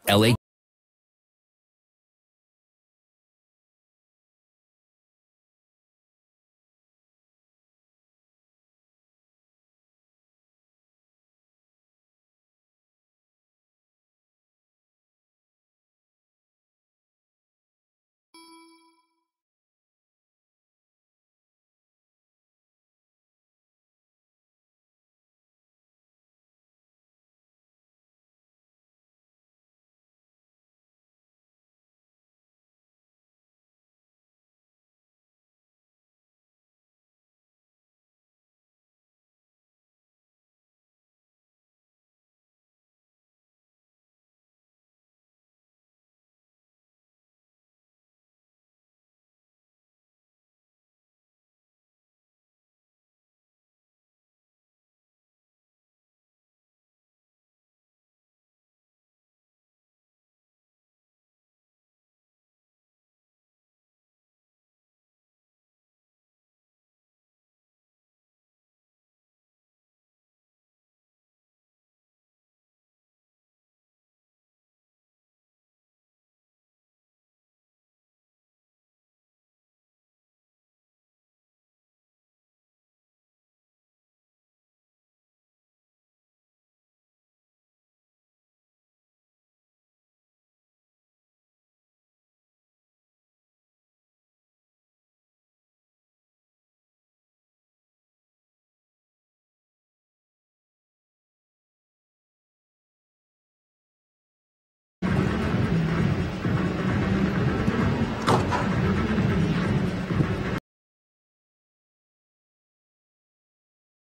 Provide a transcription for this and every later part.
LA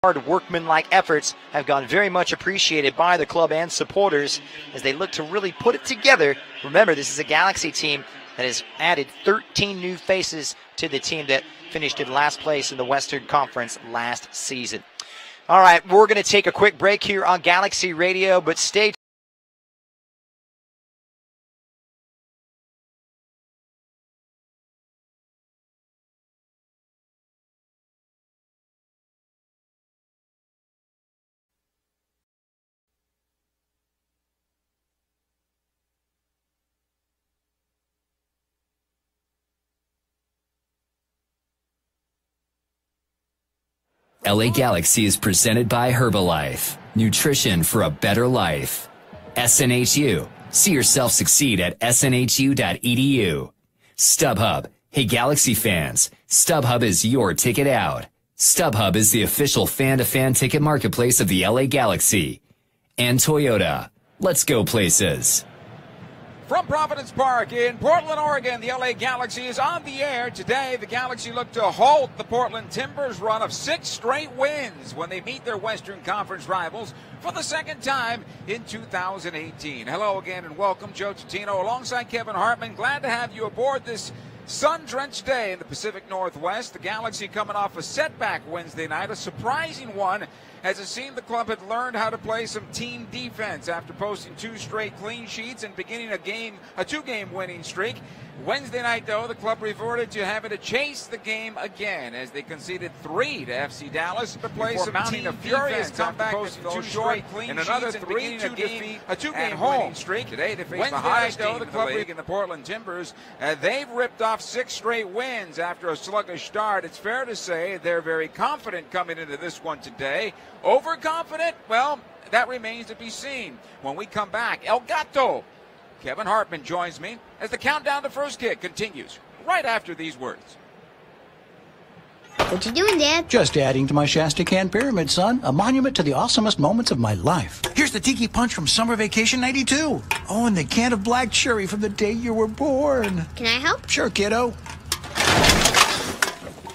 Hard workmanlike efforts have gone very much appreciated by the club and supporters as they look to really put it together. Remember, this is a Galaxy team that has added 13 new faces to the team that finished in last place in the Western Conference last season. All right, we're going to take a quick break here on Galaxy Radio, but stay tuned. LA Galaxy is presented by Herbalife. Nutrition for a better life. SNHU. See yourself succeed at snhu.edu. StubHub. Hey Galaxy fans, StubHub is your ticket out. StubHub is the official fan-to-fan ticket marketplace of the LA Galaxy. And Toyota. Let's go places. From Providence Park in Portland, Oregon, the LA Galaxy is on the air. Today, the Galaxy look to halt the Portland Timbers' run of 6 straight wins when they meet their Western Conference rivals for the second time in 2018. Hello again and welcome. Joe Tutino alongside Kevin Hartman. Glad to have you aboard this sun-drenched day in the Pacific Northwest. The Galaxy coming off a setback Wednesday night, a surprising one, as it seemed the club had learned how to play some team defense after posting 2 straight clean sheets and beginning a 2-game winning streak. Wednesday night, though, the club reverted to having to chase the game again as they conceded 3 to FC Dallas to play some mounting a furious comeback posting 2 straight clean and another 3-2 defeat, a 2-game winning streak. Today they face Wednesday the hottest night, though, the club league in the Portland Timbers. They've ripped off 6 straight wins after a sluggish start. It's fair to say they're very confident coming into this one today. Overconfident? Well, that remains to be seen. When we come back, El Gato, Kevin Hartman joins me as the countdown to first kick continues right after these words. What you doing, Dad? Just adding to my Shasta Can Pyramid, son. A monument to the awesomest moments of my life. Here's the Tiki Punch from Summer Vacation 92. Oh, and the can of black cherry from the day you were born. Can I help? Sure, kiddo.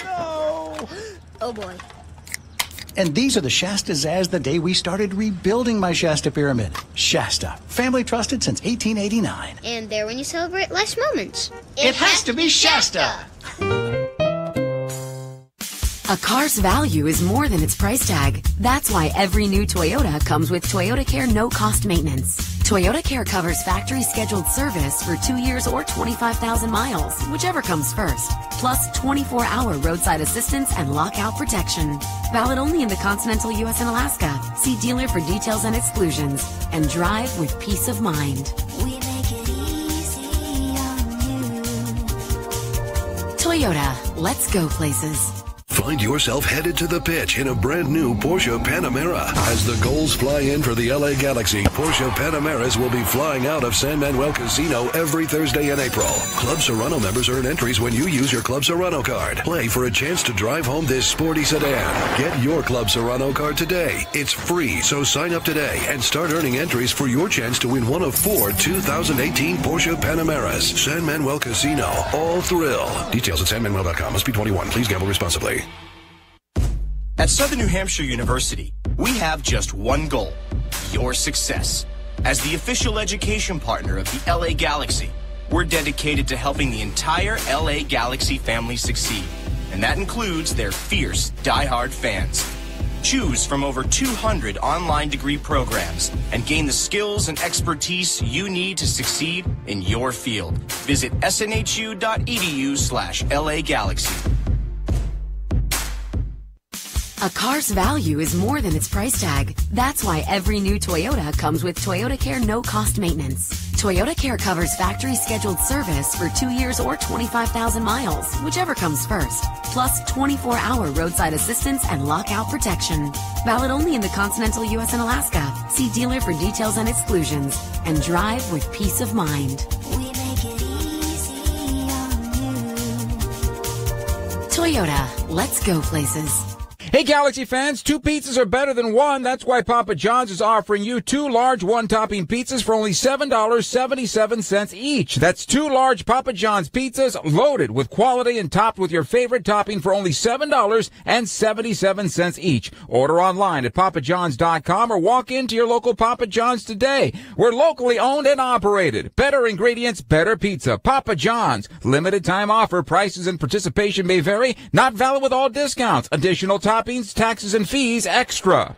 No. Oh, boy. And these are the Shastas as the day we started rebuilding my Shasta Pyramid. Shasta, family trusted since 1889. And there when you celebrate life's moments. It has to be Shasta. A car's value is more than its price tag. That's why every new Toyota comes with Toyota Care no-cost maintenance. Toyota Care covers factory scheduled service for 2 years or 25,000 miles, whichever comes first. Plus 24-hour roadside assistance and lockout protection. Valid only in the continental U.S. and Alaska. See dealer for details and exclusions. And drive with peace of mind. We make Toyota, let's go places. Find yourself headed to the pitch in a brand new Porsche Panamera. As the goals fly in for the LA Galaxy, Porsche Panameras will be flying out of San Manuel Casino every Thursday in April. Club Serrano members earn entries when you use your Club Serrano card. Play for a chance to drive home this sporty sedan. Get your Club Serrano card today. It's free, so sign up today and start earning entries for your chance to win one of 4 2018 Porsche Panameras. San Manuel Casino. All thrill. Details at sanmanuel.com. Must be 21. Please gamble responsibly. At Southern New Hampshire University, we have just one goal: your success. As the official education partner of the LA Galaxy, we're dedicated to helping the entire LA Galaxy family succeed, and that includes their fierce, die-hard fans. Choose from over 200 online degree programs and gain the skills and expertise you need to succeed in your field. Visit snhu.edu/LA Galaxy. A car's value is more than its price tag. That's why every new Toyota comes with Toyota Care no-cost maintenance. Toyota Care covers factory scheduled service for 2 years or 25,000 miles, whichever comes first. Plus 24-hour roadside assistance and lockout protection. Valid only in the continental U.S. and Alaska. See dealer for details and exclusions. And drive with peace of mind. We make it easy on you. Toyota, let's go places. Hey, Galaxy fans, 2 pizzas are better than 1. That's why Papa John's is offering you 2 large one-topping pizzas for only $7.77 each. That's 2 large Papa John's pizzas loaded with quality and topped with your favorite topping for only $7.77 each. Order online at papajohns.com or walk into your local Papa John's today. We're locally owned and operated. Better ingredients, better pizza. Papa John's. Limited time offer. Prices and participation may vary. Not valid with all discounts. Additional toppings, taxes, and fees extra.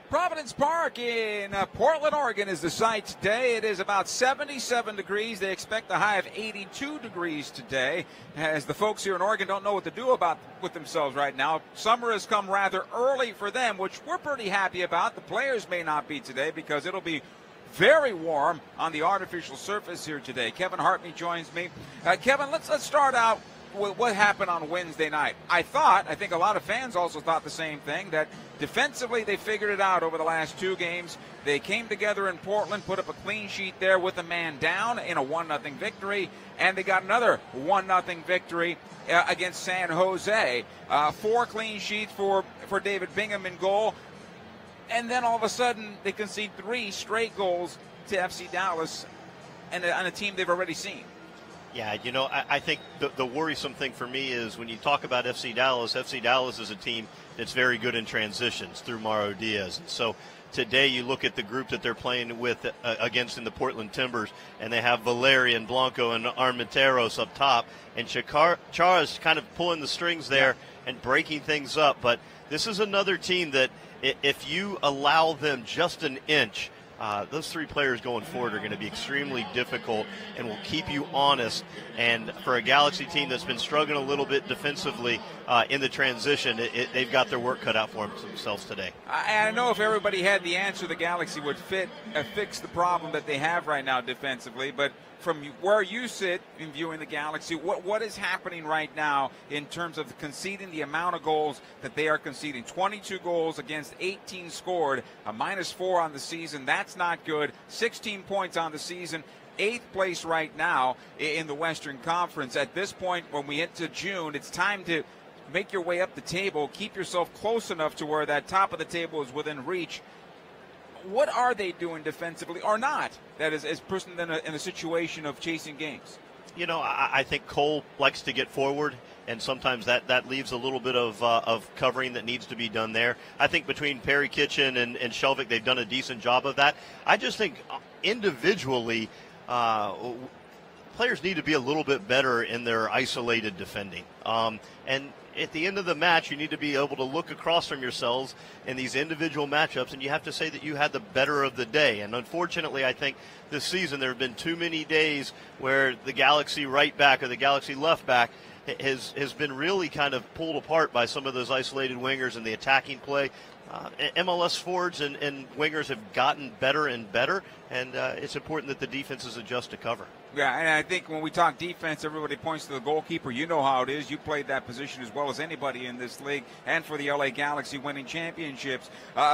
Providence Park in Portland, Oregon is the site today. It is about 77 degrees. They expect a high of 82 degrees today, as the folks here in Oregon don't know what to do with themselves right now. Summer has come rather early for them, which we're pretty happy about. The players may not be today because it'll be very warm on the artificial surface here today. Kevin Hartney joins me. Kevin, let's start out with what happened on Wednesday night. I think a lot of fans also thought the same thing, that defensively they figured it out over the last 2 games. They came together in Portland, put up a clean sheet there with a man down in a 1-0 victory, and they got another 1-0 victory against San Jose. 4 clean sheets for David Bingham in goal, and then all of a sudden they concede 3 straight goals to FC Dallas and a team they've already seen. Yeah, you know, I think the worrisome thing for me is when you talk about FC Dallas is a team that's very good in transitions through Mauro Diaz. And so today you look at the group that they're playing with against in the Portland Timbers, and they have Valerian, Blanco, and Armenteros up top, and Chara's kind of pulling the strings there and breaking things up. But this is another team that if you allow them just an inch, those 3 players going forward are going to be extremely difficult and will keep you honest. And for a Galaxy team that's been struggling a little bit defensively in the transition, they've got their work cut out for themselves today. I know if everybody had the answer, the Galaxy would fix the problem that they have right now defensively. But from where you sit in viewing the Galaxy, what is happening right now in terms of conceding the amount of goals that they are conceding? 22 goals against 18 scored, a -4 on the season. That's not good. 16 points on the season. 8th place right now in the Western Conference. At this point, when we hit to June, it's time to make your way up the table, keep yourself close enough to where that top of the table is within reach. What are they doing defensively or not that is putting them in a situation of chasing games? You know, I think Cole likes to get forward, and sometimes that leaves a little bit of covering that needs to be done there. I think between Perry Kitchen and Shelvick, they've done a decent job of that. I just think individually players need to be a little bit better in their isolated defending. And at the end of the match, you need to be able to look across from yourselves in these individual matchups, and you have to say that you had the better of the day. And unfortunately, I think this season there have been too many days where the Galaxy right back or the Galaxy left back has been really kind of pulled apart by some of those isolated wingers and the attacking play. MLS forwards and wingers have gotten better and better, and it's important that the defenses adjust to cover. Yeah, and I think when we talk defense, everybody points to the goalkeeper. You know how it is. You played that position as well as anybody in this league, and for the LA Galaxy winning championships.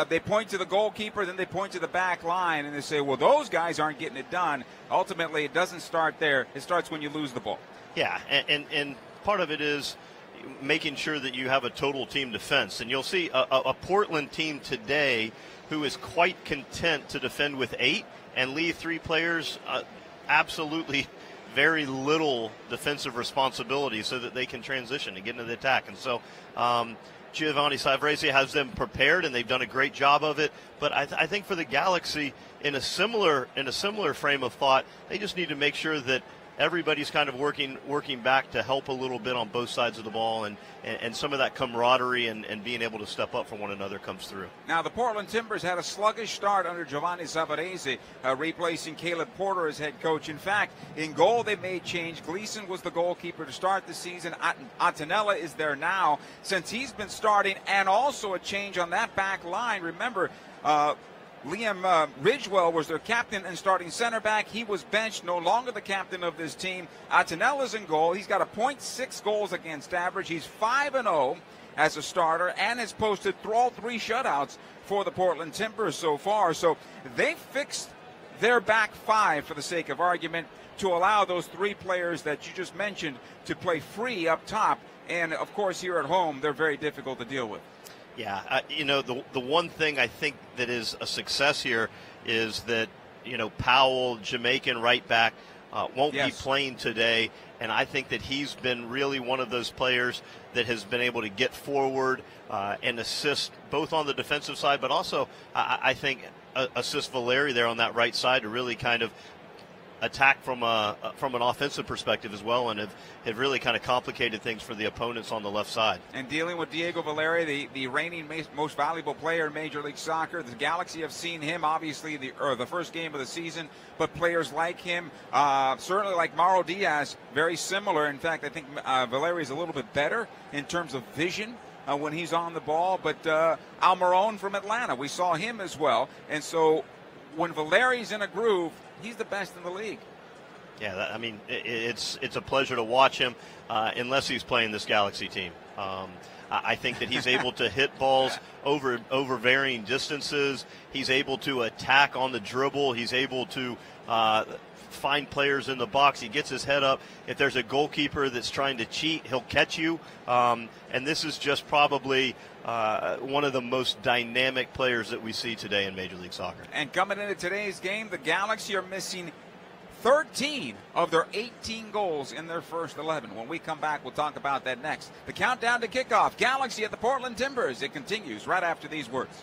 They point to the goalkeeper, then they point to the back line, and they say, well, those guys aren't getting it done. Ultimately, it doesn't start there. It starts when you lose the ball. Yeah, and part of it is making sure that you have a total team defense. And you'll see a Portland team today who is quite content to defend with 8 and leave 3 players absolutely very little defensive responsibility so that they can transition and get into the attack. And so Giovanni Savarese has them prepared, and they've done a great job of it. But I think for the Galaxy, in a similar frame of thought, they just need to make sure that everybody's kind of working back to help a little bit on both sides of the ball, and some of that camaraderie and being able to step up for one another comes through. Now, the Portland Timbers had a sluggish start under Giovanni Savarese, replacing Caleb Porter as head coach. In fact, in goal, they made change. Gleason was the goalkeeper to start the season. Antonella is there now since he's been starting, and also a change on that back line. Remember, Liam Ridgewell was their captain and starting center back. He was benched, no longer the captain of this team. Antonella's in goal. He's got a .6 goals against average. He's 5-0 as a starter and has posted all 3 shutouts for the Portland Timbers so far. So they fixed their back 5, for the sake of argument, to allow those 3 players that you just mentioned to play free up top. And, of course, here at home, they're very difficult to deal with. Yeah, the one thing I think that is a success here is that, Powell, Jamaican right back, won't be playing today, and I think that he's been really one of those players that has been able to get forward and assist both on the defensive side, but also I think assist Valeri there on that right side to really kind of attack from an offensive perspective as well, and have really kind of complicated things for the opponents on the left side. And dealing with Diego Valeri, the reigning most valuable player in Major League Soccer, the Galaxy have seen him obviously the first game of the season, but players like him, certainly like Mauro Diaz, very similar. In fact, I think Valeri is a little bit better in terms of vision when he's on the ball, but Almiron from Atlanta, we saw him as well. And so when Valeri's in a groove, he's the best in the league. Yeah, it's a pleasure to watch him, unless he's playing this Galaxy team. I think that he's able to hit balls over varying distances. He's able to attack on the dribble. He's able to find players in the box. He gets his head up. If there's a goalkeeper that's trying to cheat, he'll catch you. And this is just probably one of the most dynamic players that we see today in Major League Soccer. And coming into today's game, the Galaxy are missing 13 of their 18 goals in their first 11. When we come back, we'll talk about that next. The countdown to kickoff, Galaxy at the Portland Timbers. It continues right after these words.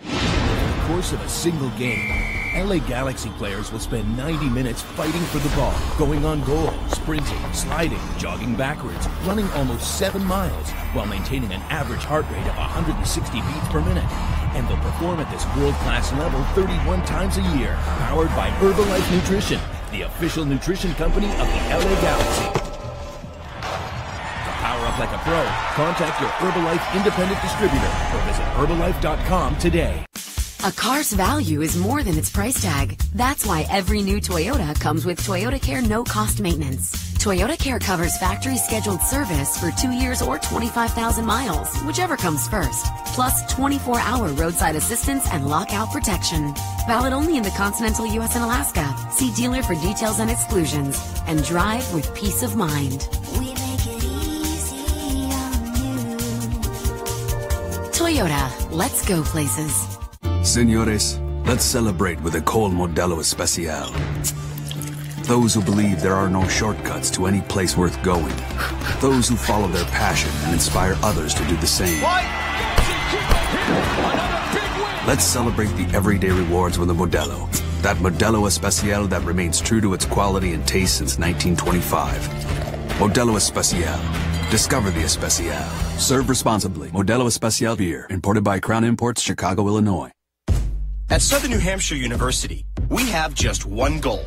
Over the course of a single game, LA Galaxy players will spend 90 minutes fighting for the ball, going on goal, sprinting, sliding, jogging backwards, running almost 7 miles, while maintaining an average heart rate of 160 beats per minute. And they'll perform at this world-class level 31 times a year, powered by Herbalife Nutrition, the official nutrition company of the LA Galaxy. To power up like a pro, contact your Herbalife independent distributor or visit Herbalife.com today. A car's value is more than its price tag. That's why every new Toyota comes with Toyota Care no-cost maintenance. Toyota Care covers factory scheduled service for 2 years or 25,000 miles, whichever comes first. Plus 24-hour roadside assistance and lockout protection. Valid only in the continental U.S. and Alaska. See dealer for details and exclusions. And drive with peace of mind. We make it easy on you. Toyota, let's go places. Señores, let's celebrate with a cold Modelo Especial. Those who believe there are no shortcuts to any place worth going. Those who follow their passion and inspire others to do the same. Let's celebrate the everyday rewards with a Modelo. That Modelo Especial that remains true to its quality and taste since 1925. Modelo Especial. Discover the Especial. Serve responsibly. Modelo Especial beer. Imported by Crown Imports, Chicago, Illinois. At Southern New Hampshire University, we have just one goal: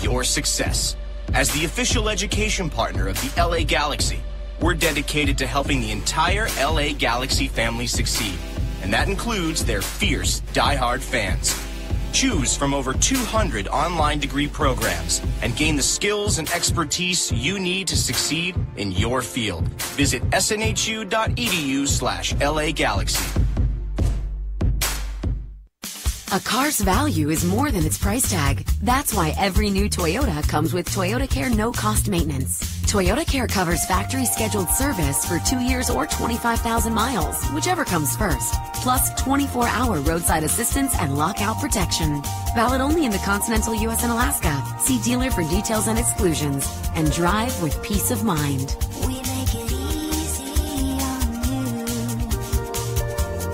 your success. As the official education partner of the LA Galaxy, we're dedicated to helping the entire LA Galaxy family succeed. and that includes their fierce, die-hard fans. Choose from over 200 online degree programs and gain the skills and expertise you need to succeed in your field. Visit snhu.edu/LA Galaxy. A car's value is more than its price tag. That's why every new Toyota comes with Toyota Care no-cost maintenance. Toyota Care covers factory scheduled service for 2 years or 25,000 miles, whichever comes first. Plus 24-hour roadside assistance and lockout protection. Valid only in the continental U.S. and Alaska. See dealer for details and exclusions. And drive with peace of mind. We make it easy on you.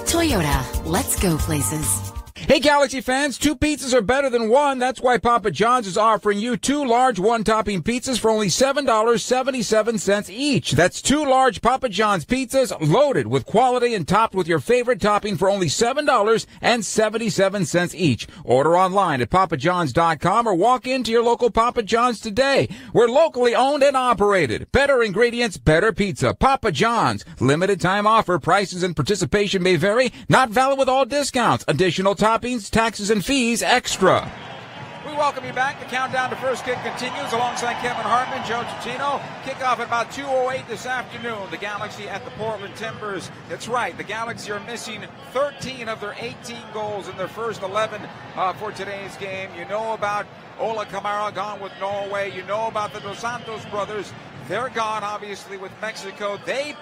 Toyota, let's go places. Hey, Galaxy fans, 2 pizzas are better than 1. That's why Papa John's is offering you 2 large one-topping pizzas for only $7.77 each. That's 2 large Papa John's pizzas loaded with quality and topped with your favorite topping for only $7.77 each. Order online at papajohns.com or walk into your local Papa John's today. We're locally owned and operated. Better ingredients, better pizza. Papa John's. Limited time offer. Prices and participation may vary. Not valid with all discounts. Additional toppings, taxes, and fees extra. We welcome you back. The countdown to first kick continues alongside Kevin Hartman, Joe Cicino. Kickoff at about 2:08 this afternoon. The Galaxy at the Portland Timbers. That's right. The Galaxy are missing 13 of their 18 goals in their first 11 for today's game. You know about Ola Kamara gone with Norway. You know about the Dos Santos brothers. They're gone, obviously, with Mexico. They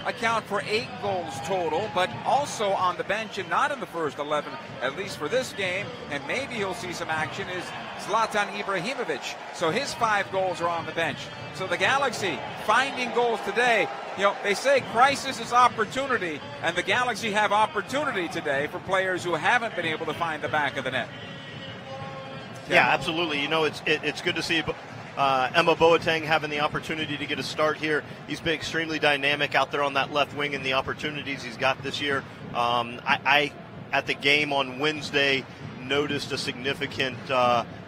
account for 8 goals total, but also on the bench and not in the first 11, at least for this game, and maybe he'll see some action, is Zlatan Ibrahimovic. So his 5 goals are on the bench. So the Galaxy finding goals today. You know, they say crisis is opportunity, and the Galaxy have opportunity today for players who haven't been able to find the back of the net. Yeah, absolutely. You know, it's good to see Emma Boateng having the opportunity to get a start here. He's been extremely dynamic out there on that left wing and the opportunities he's got this year. I at the game on Wednesday, noticed a significant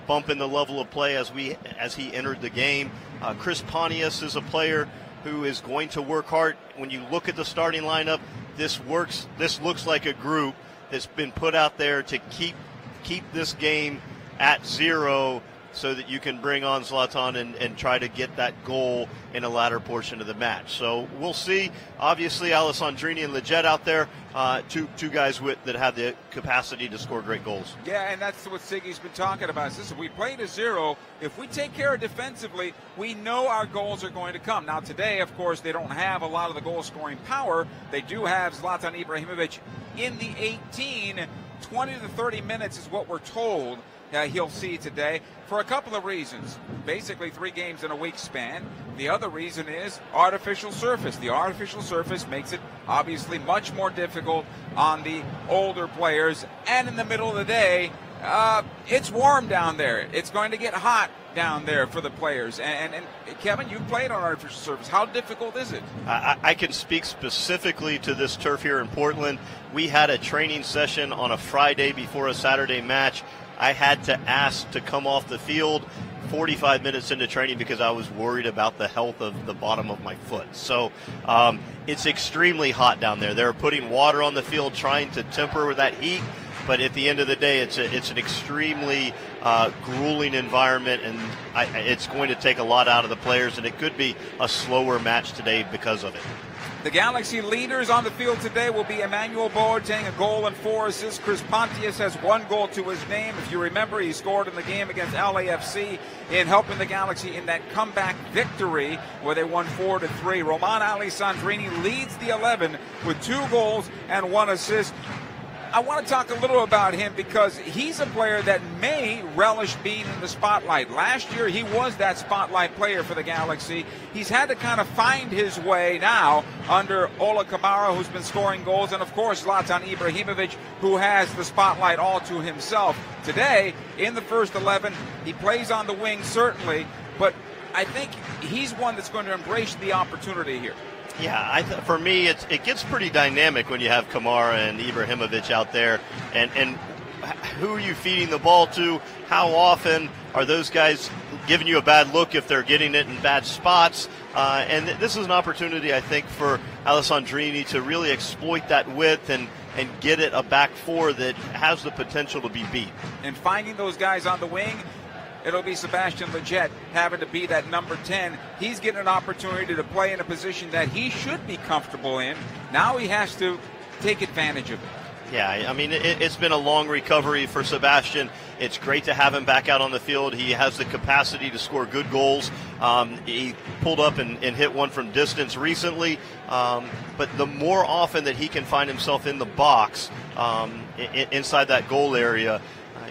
bump in the level of play as he entered the game. Chris Pontius is a player who is going to work hard. When you look at the starting lineup, this looks like a group that's been put out there to keep this game at 0 so that you can bring on Zlatan and try to get that goal in the latter portion of the match. So we'll see. Obviously, Alessandrini and Leggett out there, two guys that have the capacity to score great goals. Yeah, and that's what Siggy's been talking about. Listen, we played a 0. If we take care of defensively, we know our goals are going to come. Now, today, of course, they don't have a lot of the goal-scoring power. They do have Zlatan Ibrahimovic in the 18. 20 to 30 minutes is what we're told he'll see today for a couple of reasons. Basically 3 games in a week span. The other reason is artificial surface. The artificial surface makes it obviously much more difficult on the older players. And in the middle of the day, it's warm down there. It's going to get hot down there for the players. And Kevin, you've played on artificial surface. How difficult is it? I can speak specifically to this turf here in Portland. We had a training session on a Friday before a Saturday match. I had to ask to come off the field 45 minutes into training because I was worried about the health of the bottom of my foot. So it's extremely hot down there. They're putting water on the field trying to temper that heat. But at the end of the day, it's an extremely grueling environment, and it's going to take a lot out of the players, and it could be a slower match today because of it. The Galaxy leaders on the field today will be Emmanuel Boateng, a goal and 4 assists. Chris Pontius has 1 goal to his name. If you remember, he scored in the game against LAFC in helping the Galaxy in that comeback victory where they won 4-3. Roman Alessandrini leads the 11 with 2 goals and 1 assist. I want to talk a little about him because he's a player that may relish being in the spotlight. Last year, he was that spotlight player for the Galaxy. He's had to kind of find his way now under Ola Kamara, who's been scoring goals, and, of course, Zlatan Ibrahimovic, who has the spotlight all to himself. Today, in the first 11, he plays on the wing, certainly, but I think he's one that's going to embrace the opportunity here. Yeah, for me, it gets pretty dynamic when you have Kamara and Ibrahimovic out there. And who are you feeding the ball to? How often are those guys giving you a bad look if they're getting it in bad spots? And this is an opportunity, I think, for Alessandrini to really exploit that width and and get it a back four that has the potential to be beat. And finding those guys on the wing, it'll be Sebastian Lletget having to be that number 10. He's getting an opportunity to play in a position that he should be comfortable in. Now he has to take advantage of it. Yeah, I mean, it's been a long recovery for Sebastian. It's great to have him back out on the field. He has the capacity to score good goals. He pulled up and hit one from distance recently. But the more often that he can find himself in the box, inside that goal area,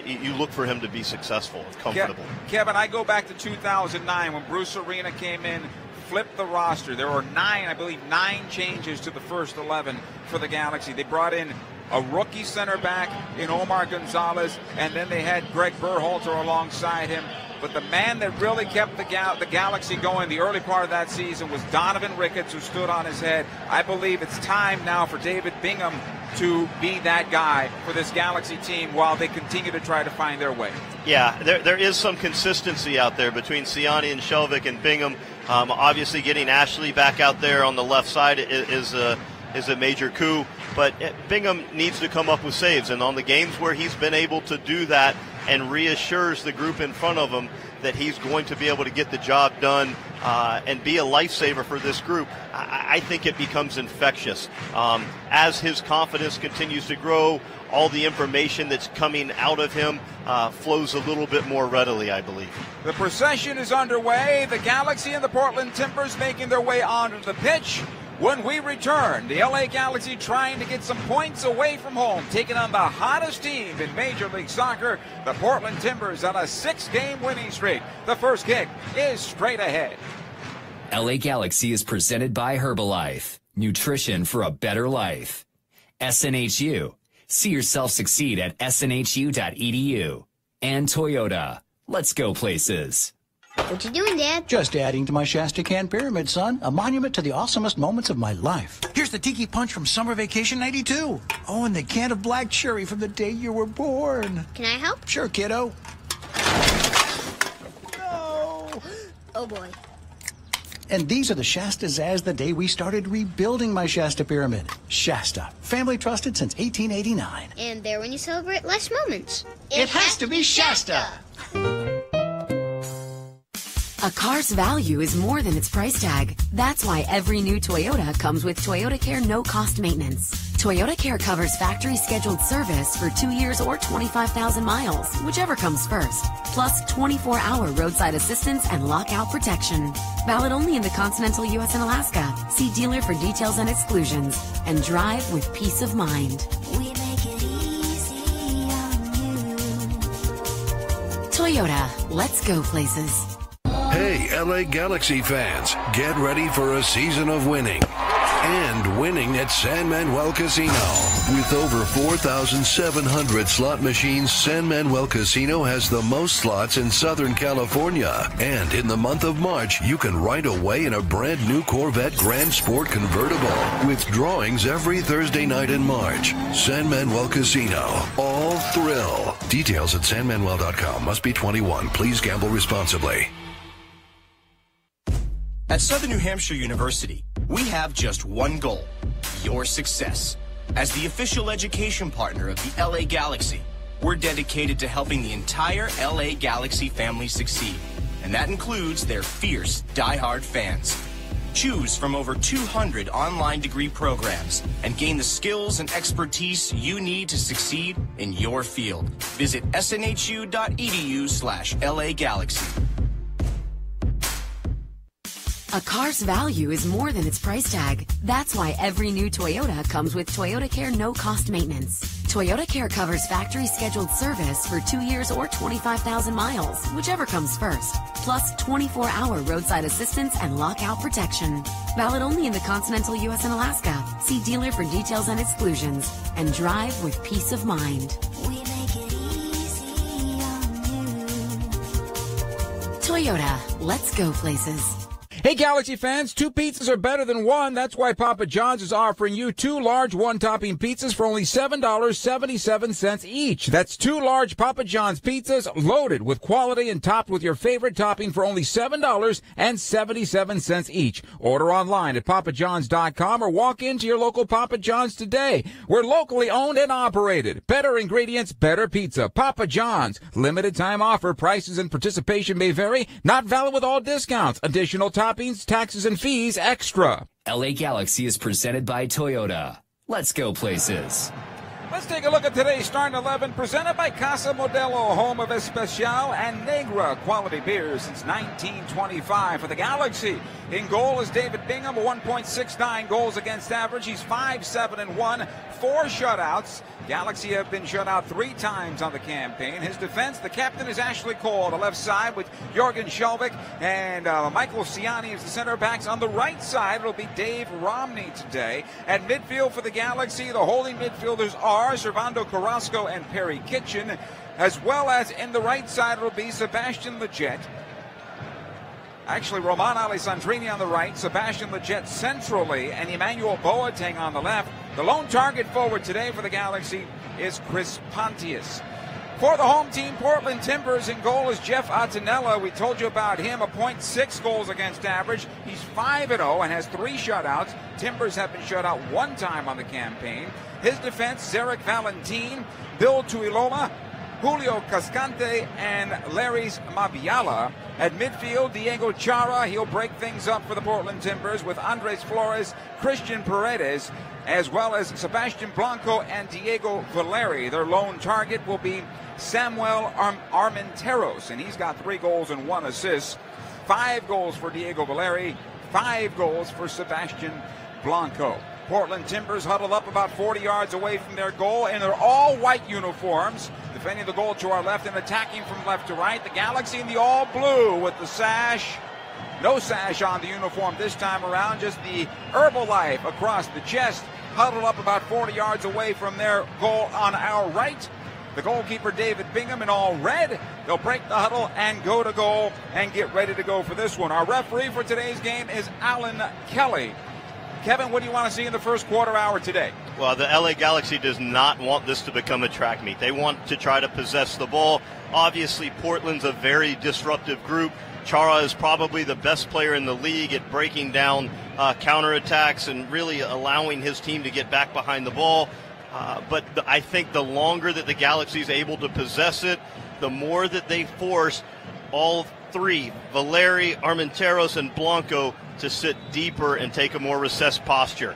you look for him to be successful and comfortable. Kevin, I go back to 2009 when Bruce Arena came in, flipped the roster. There were 9 changes to the first 11 for the Galaxy. They brought in a rookie center back in Omar Gonzalez, and then they had Greg Berhalter alongside him. But the man that really kept the Galaxy going the early part of that season was Donovan Ricketts, who stood on his head. I believe it's time now for David Bingham to be that guy for this Galaxy team while they continue to try to find their way. Yeah, there is some consistency out there between Siani and Shelvick and Bingham. Obviously getting Ashley back out there on the left side is a major coup, but Bingham needs to come up with saves, and on the games where he's been able to do that and reassures the group in front of him that he's going to be able to get the job done and be a lifesaver for this group, I think it becomes infectious. As his confidence continues to grow, all the information that's coming out of him flows a little bit more readily, I believe. The procession is underway. The Galaxy and the Portland Timbers making their way onto the pitch. When we return, the LA Galaxy trying to get some points away from home, taking on the hottest team in Major League Soccer, the Portland Timbers, on a 6-game winning streak. The first kick is straight ahead. LA Galaxy is presented by Herbalife, nutrition for a better life. SNHU, see yourself succeed at snhu.edu. And Toyota, let's go places. What you doing, Dad? Just adding to my Shasta Can Pyramid, son. A monument to the awesomest moments of my life. Here's the Tiki Punch from Summer Vacation 92. Oh, and the can of black cherry from the day you were born. Can I help? Sure, kiddo. No. Oh, boy. And these are the Shastas as the day we started rebuilding my Shasta Pyramid. Shasta, family trusted since 1889. And there when you celebrate life's moments. It has to be Shasta. A car's value is more than its price tag. That's why every new Toyota comes with Toyota Care no-cost maintenance. Toyota Care covers factory scheduled service for 2 years or 25,000 miles, whichever comes first. Plus 24-hour roadside assistance and lockout protection. Valid only in the continental U.S. and Alaska. See dealer for details and exclusions. And drive with peace of mind. We make it easy on you. Toyota, let's go places. Hey, LA Galaxy fans, get ready for a season of winning. And winning at San Manuel Casino. With over 4,700 slot machines, San Manuel Casino has the most slots in Southern California. And in the month of March, you can ride away in a brand new Corvette Grand Sport convertible with drawings every Thursday night in March. San Manuel Casino. All thrill. Details at sanmanuel.com. Must be 21. Please gamble responsibly. At Southern New Hampshire University, we have just one goal: your success. As the official education partner of the LA Galaxy, we're dedicated to helping the entire LA Galaxy family succeed. And that includes their fierce, diehard fans. Choose from over 200 online degree programs and gain the skills and expertise you need to succeed in your field. Visit snhu.edu/LA Galaxy. A car's value is more than its price tag. That's why every new Toyota comes with Toyota Care no-cost maintenance. Toyota Care covers factory scheduled service for 2 years or 25,000 miles, whichever comes first. Plus 24-hour roadside assistance and lockout protection. Valid only in the continental U.S. and Alaska. See dealer for details and exclusions. And drive with peace of mind. We make it easy on you. Toyota, let's go places. Hey, Galaxy fans, 2 pizzas are better than 1. That's why Papa John's is offering you 2 large one-topping pizzas for only $7.77 each. That's 2 large Papa John's pizzas loaded with quality and topped with your favorite topping for only $7.77 each. Order online at papajohns.com or walk into your local Papa John's today. We're locally owned and operated. Better ingredients, better pizza. Papa John's. Limited time offer. Prices and participation may vary. Not valid with all discounts. Additional toppings, taxes, and fees extra. LA Galaxy is presented by Toyota. Let's go places. Let's take a look at today's starting 11, presented by Casa Modelo, home of Especial and Negra quality beers since 1925 for the Galaxy. In goal is David Bingham, 1.69 goals against average. He's 5-7-1, 4 shutouts. Galaxy have been shut out 3 times on the campaign. His defense, the captain is Ashley Cole on the left side with Jorgen Skjelvik and Michael Ciani as the center backs. On the right side, it'll be Dave Romney today. At midfield for the Galaxy, the holding midfielders are Servando Carrasco and Perry Kitchen, as well as in the right side, it'll be Sebastian Lletget. Actually, Roman Alessandrini on the right, Sebastian Lletget centrally, and Emmanuel Boateng on the left. The lone target forward today for the Galaxy is Chris Pontius. For the home team, Portland Timbers, in goal is Jeff Attinella. We told you about him, a .6 goals against average. He's 5-0 and has 3 shutouts. Timbers have been shut out 1 time on the campaign. His defense, Zarek Valentin, Bill Tuiloma, Julio Cascante, and Larrys Mabiala. At midfield, Diego Chara. He'll break things up for the Portland Timbers with Andres Flores, Christian Paredes, as well as Sebastian Blanco and Diego Valeri. Their lone target will be Samuel Armenteros, and he's got 3 goals and 1 assist. 5 goals for Diego Valeri, 5 goals for Sebastian Blanco. Portland Timbers huddled up about 40 yards away from their goal in their all-white uniforms, defending the goal to our left and attacking from left to right. The Galaxy in the all-blue with the sash. No sash on the uniform this time around, just the Herbalife across the chest, huddled up about 40 yards away from their goal on our right. The goalkeeper, David Bingham, in all red. They'll break the huddle and go to goal and get ready to go for this one. Our referee for today's game is Alan Kelly. Kevin, what do you want to see in the first quarter hour today? Well, the LA Galaxy does not want this to become a track meet. They want to try to possess the ball. Obviously, Portland's a very disruptive group. Chara is probably the best player in the league at breaking down counterattacks and really allowing his team to get back behind the ball. But I think the longer that the Galaxy is able to possess it, the more that they force all 3, Valeri, Armenteros, and Blanco, to sit deeper and take a more recessed posture.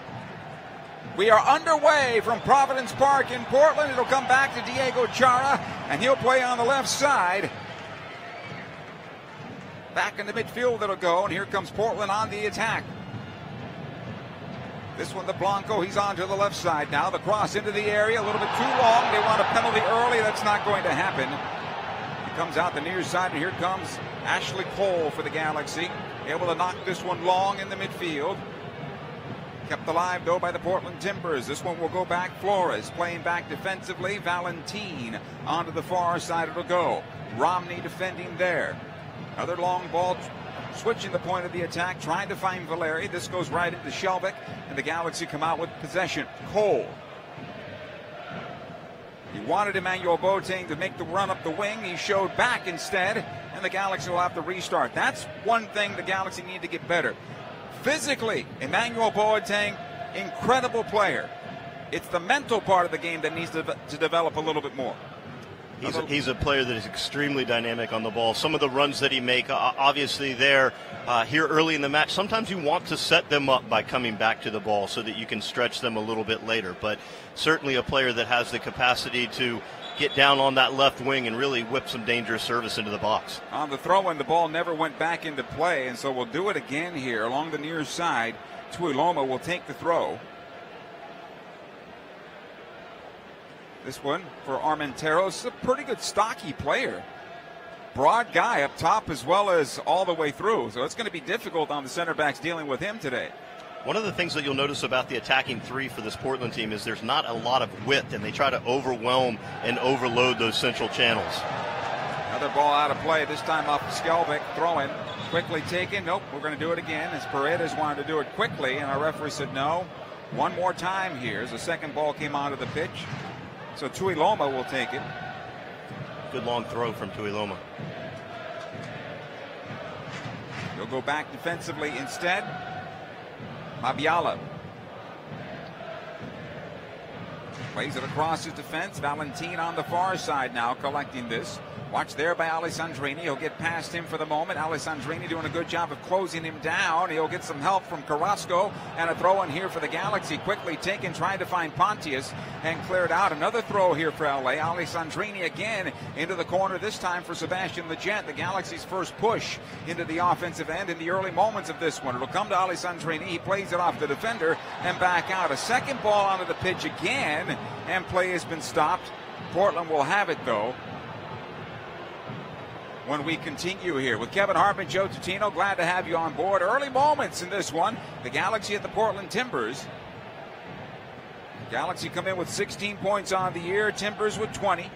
We are underway from Providence Park in Portland. It'll come back to Diego Chara, and he'll play on the left side. Back in the midfield it'll go, and here comes Portland on the attack. This one, the Blanco, he's on to the left side now. The cross into the area, a little bit too long. They want a penalty early. That's not going to happen. He comes out the near side, and here comes Ashley Cole for the Galaxy. Able to knock this one long in the midfield. Kept alive, though, by the Portland Timbers. This one will go back. Flores playing back defensively. Valentin onto the far side it'll go. Romney defending there. Another long ball, switching the point of the attack, trying to find Valeri. This goes right into Skjelvik, and the Galaxy come out with possession. Cole. He wanted Emmanuel Boateng to make the run up the wing. He showed back instead, and the Galaxy will have to restart. That's one thing the Galaxy need to get better. Physically, Emmanuel Boateng, incredible player. It's the mental part of the game that needs to develop a little bit more. He's a player that is extremely dynamic on the ball. Some of the runs that he make, obviously there, here early in the match, sometimes you want to set them up by coming back to the ball so that you can stretch them a little bit later. But certainly a player that has the capacity to get down on that left wing and really whip some dangerous service into the box. On the throw-in, the ball never went back into play, and so we'll do it again here along the near side. Tuiloma will take the throw. This one for Armenteros, a pretty good stocky player. Broad guy up top as well as all the way through. So it's going to be difficult on the center backs dealing with him today. One of the things that you'll notice about the attacking 3 for this Portland team is there's not a lot of width, and they try to overwhelm and overload those central channels. Another ball out of play, this time off Skelvick. Throw-in, quickly taken. Nope, we're going to do it again, as Paredes wanted to do it quickly, and our referee said no. One more time here as the second ball came onto the pitch. So Tuiloma will take it. Good long throw from Tuiloma. He'll go back defensively instead. Mabiala plays it across his defense. Valentin on the far side now collecting this. Watch there by Alessandrini. He'll get past him for the moment. Alessandrini doing a good job of closing him down. He'll get some help from Carrasco. And a throw in here for the Galaxy. Quickly taken, trying to find Pontius and cleared out. Another throw here for LA. Alessandrini again into the corner, this time for Sebastian Lletget. The Galaxy's first push into the offensive end in the early moments of this one. It'll come to Alessandrini. He plays it off the defender and back out. A second ball onto the pitch again, and play has been stopped. Portland will have it, though, when we continue here with Kevin Hartman, Joe Tutino. Glad to have you on board. Early moments in this one. The Galaxy at the Portland Timbers. Galaxy come in with 16 points on the year. Timbers with 20.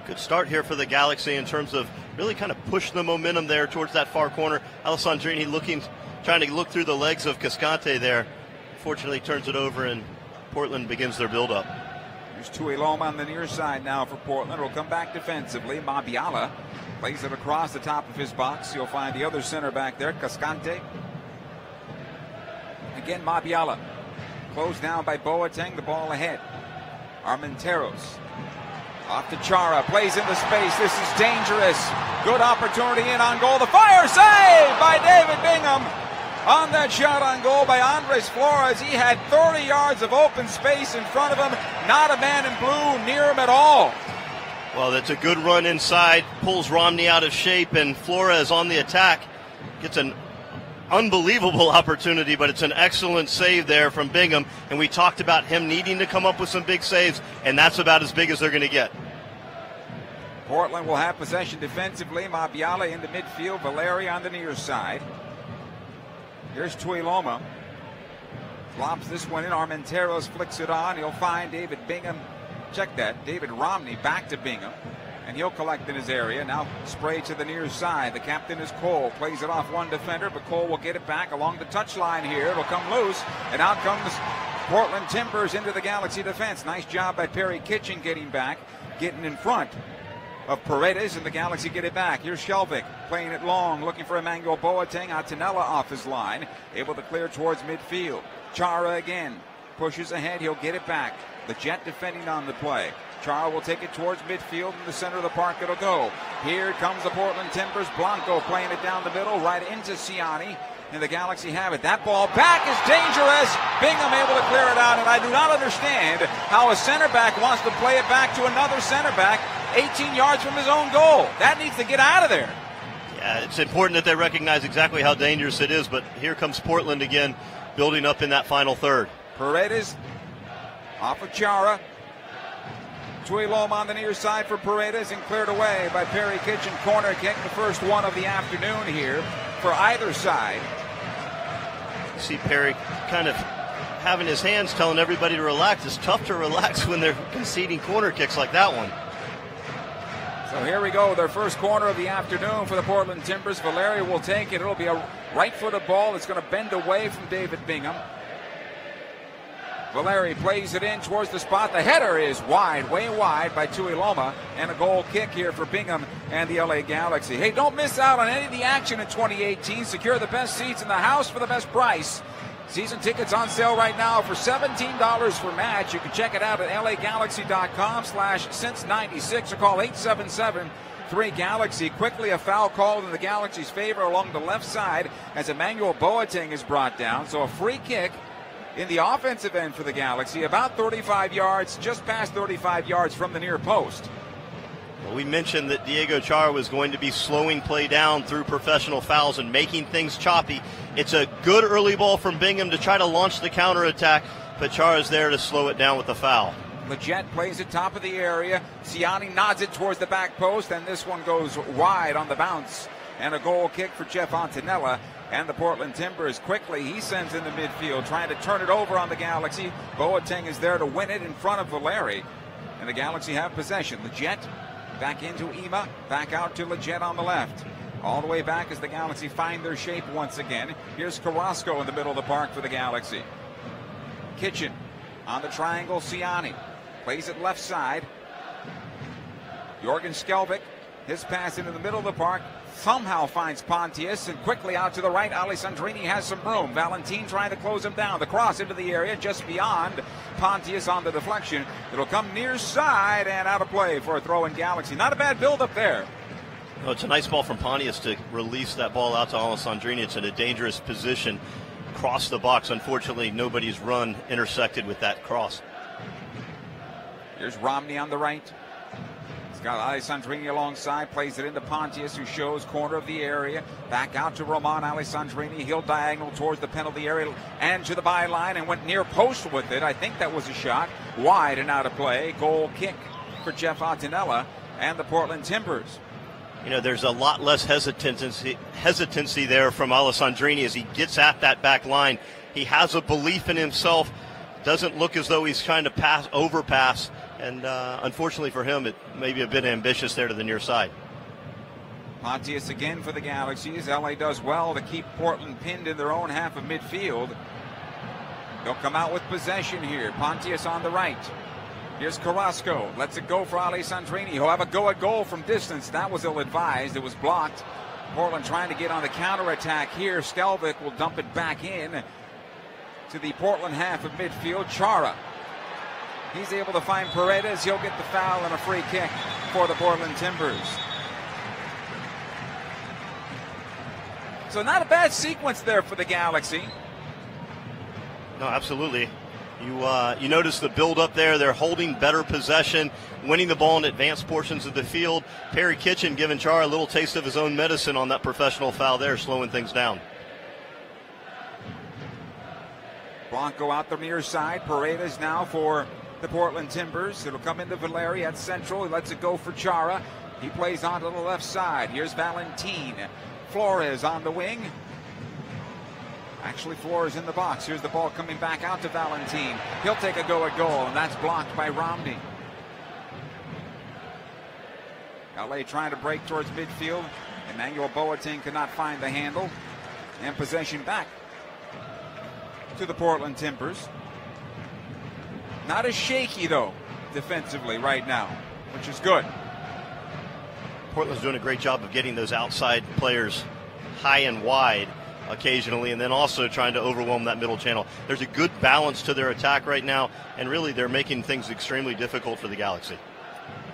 Good start here for the Galaxy in terms of really kind of pushing the momentum there towards that far corner. Alessandrini trying to look through the legs of Cascante there. Fortunately turns it over, and Portland begins their build-up. There's Tuiloma on the near side now for Portland. Will come back defensively. Mabiala plays it across the top of his box. You'll find the other center back there, Cascante. Again, Mabiala. Closed down by Boateng. The ball ahead. Armenteros. Off to Chara. Plays into space. This is dangerous. Good opportunity in on goal. The fire save by David Bingham. On that shot on goal by Andres Flores. He had 30 yards of open space in front of him. Not a man in blue near him at all. Well, that's a good run inside. Pulls Romney out of shape, and Flores on the attack gets an unbelievable opportunity, but it's an excellent save there from Bingham. And we talked about him needing to come up with some big saves, and that's about as big as they're going to get. Portland will have possession defensively. Mabiala in the midfield. Valeri on the near side. Here's Tuiloma. Flops this one in. Armenteros flicks it on. He'll find David Bingham. Check that. David Romney back to Bingham. And he'll collect in his area. Now spray to the near side. The captain is Cole. Plays it off one defender, but Cole will get it back along the touchline here. It'll come loose. And out comes Portland Timbers into the Galaxy defense. Nice job by Perry Kitchen getting back. Getting in front of Paredes, and the Galaxy get it back. Here's Shelvick playing it long, looking for Emmanuel Boateng. Atenella off his line, able to clear towards midfield. Chara again pushes ahead. He'll get it back. The Jet defending on the play. Chara will take it towards midfield. In the center of the park it'll go. Here comes the Portland Timbers. Blanco playing it down the middle, right into Ciani. And the Galaxy have it. That ball back is dangerous. Bingham able to clear it out, and I do not understand how a center back wants to play it back to another center back 18 yards from his own goal. That needs to get out of there. Yeah, it's important that they recognize exactly how dangerous it is, but here comes Portland again, building up in that final third. Paredes off of Chara. Tuiloma on the near side for Paredes, and cleared away by Perry Kitchen. Corner kick, the first one of the afternoon here for either side. You see Perry kind of having his hands telling everybody to relax. It's tough to relax when they're conceding corner kicks like that one. So here we go, their first corner of the afternoon for the Portland Timbers. Valeri will take it. It'll be a right-footed ball that's going to bend away from David Bingham. Valeri plays it in towards the spot. The header is wide, way wide by Tuiloma, and a goal kick here for Bingham and the LA Galaxy. Hey, don't miss out on any of the action in 2018. Secure the best seats in the house for the best price. Season tickets on sale right now for $17 per match. You can check it out at lagalaxy.com/since96 or call 877-3-GALAXY. Quickly a foul called in the Galaxy's favor along the left side as Emmanuel Boateng is brought down. So a free kick in the offensive end for the Galaxy, about 35 yards, just past 35 yards from the near post. Well, we mentioned that Diego Chara was going to be slowing play down through professional fouls and making things choppy. It's a good early ball from Bingham to try to launch the counterattack, but Chara's there to slow it down with the foul. Lletget plays it top of the area. Ciani nods it towards the back post, and this one goes wide on the bounce. And a goal kick for Jeff Antonella. And the Portland Timbers quickly, he sends in the midfield, trying to turn it over on the Galaxy. Boateng is there to win it in front of Valeri. And the Galaxy have possession. Lletget back into Ema, back out to Leggett on the left. All the way back as the Galaxy find their shape once again. Here's Carrasco in the middle of the park for the Galaxy. Kitchen on the triangle, Ciani plays it left side. Jorgen Skelvik, his pass into the middle of the park, somehow finds Pontius, and quickly out to the right, Alessandrini has some room. Valentin trying to close him down. The cross into the area just beyond Pontius on the deflection. It'll come near side and out of play for a throw in Galaxy. Not a bad build up there. Oh, it's a nice ball from Pontius to release that ball out to Alessandrini. It's in a dangerous position. Cross the box. Unfortunately, nobody's run intersected with that cross. Here's Romney on the right. He's got Alessandrini alongside, plays it into Pontius, who shows corner of the area. Back out to Roman Alessandrini. He'll diagonal towards the penalty area and to the byline and went near post with it. I think that was a shot. Wide and out of play. Goal kick for Jeff Attinella and the Portland Timbers. You know, there's a lot less hesitancy there from Alessandrini as he gets at that back line. He has a belief in himself. Doesn't look as though he's trying to overpass. And unfortunately for him, it may be a bit ambitious there to the near side. Pontius again for the Galaxies. LA does well to keep Portland pinned in their own half of midfield. They'll come out with possession here. Pontius on the right. Here's Carrasco. Lets it go for Alessandrini. He'll have a go at goal from distance. That was ill-advised. It was blocked. Portland trying to get on the counterattack here. Skelvik will dump it back in to the Portland half of midfield. Chara. He's able to find Paredes. He'll get the foul and a free kick for the Portland Timbers. So not a bad sequence there for the Galaxy. No, absolutely. You notice the build up there. They're holding better possession, winning the ball in advanced portions of the field. Perry Kitchen giving Chara a little taste of his own medicine on that professional foul there, slowing things down. Blanco out the near side. Paredes now for the Portland Timbers. It'll come into Valeri at central. He lets it go for Chara. He plays onto the left side. Here's Valentin. Flores on the wing. Actually, Flores in the box. Here's the ball coming back out to Valentin. He'll take a go at goal, and that's blocked by Romney. LA trying to break towards midfield. Emmanuel Boateng cannot find the handle. And possession back to the Portland Timbers. Not as shaky, though, defensively right now, which is good. Portland's doing a great job of getting those outside players high and wide occasionally, and then also trying to overwhelm that middle channel. There's a good balance to their attack right now, and really they're making things extremely difficult for the Galaxy.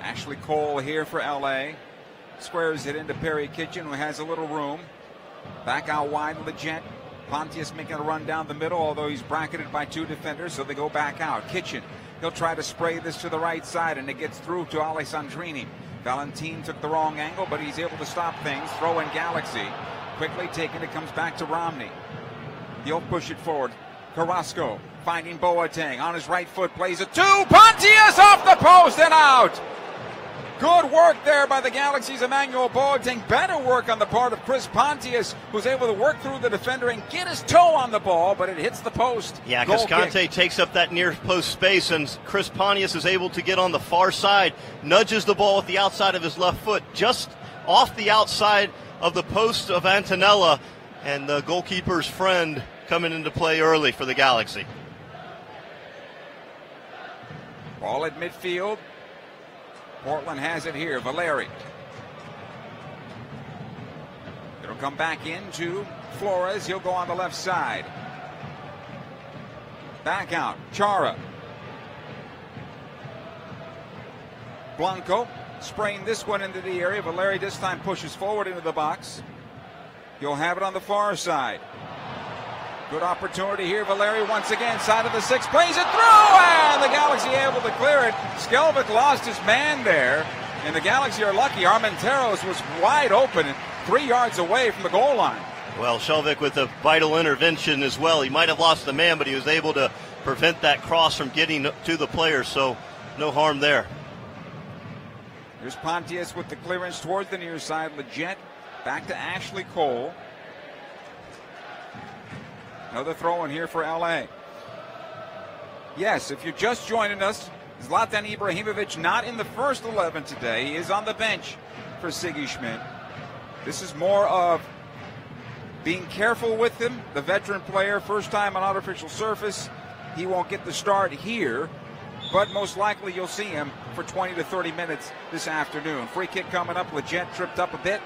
Ashley Cole here for LA. Squares it into Perry Kitchen, who has a little room. Back out wide to Leggett. Pontius making a run down the middle, although he's bracketed by two defenders, so they go back out. Kitchen, he'll try to spray this to the right side, and it gets through to Alessandrini. Valentin took the wrong angle, but he's able to stop things. Throw in Galaxy. Quickly taken, it comes back to Romney. He'll push it forward. Carrasco finding Boateng on his right foot, plays it to Pontius off the post and out. Good work there by the Galaxy's Emmanuel Boateng. Better work on the part of Chris Pontius, who's able to work through the defender and get his toe on the ball, but it hits the post. Yeah, Cascante takes up that near post space, and Chris Pontius is able to get on the far side, nudges the ball with the outside of his left foot, just off the outside of the post of Attinella, and the goalkeeper's friend coming into play early for the Galaxy. Ball at midfield. Portland has it here. Valeri. It'll come back into Flores. He'll go on the left side. Back out. Chara. Blanco spraying this one into the area. Valeri this time pushes forward into the box. He'll have it on the far side. Good opportunity here. Valeri once again, side of the six, plays it through, and the Galaxy able to clear it. Skelvik lost his man there, and the Galaxy are lucky. Armenteros was wide open and 3 yards away from the goal line. Well, Skelvik with a vital intervention as well. He might have lost the man, but he was able to prevent that cross from getting to the player, so no harm there. Here's Pontius with the clearance towards the near side. Leggett back to Ashley Cole. Another throw in here for LA. Yes, if you're just joining us, Zlatan Ibrahimovic not in the first 11 today. He is on the bench for Siggy Schmidt. This is more of being careful with him, the veteran player, first time on artificial surface. He won't get the start here, but most likely you'll see him for 20 to 30 minutes this afternoon. Free kick coming up. Leggett tripped up a bit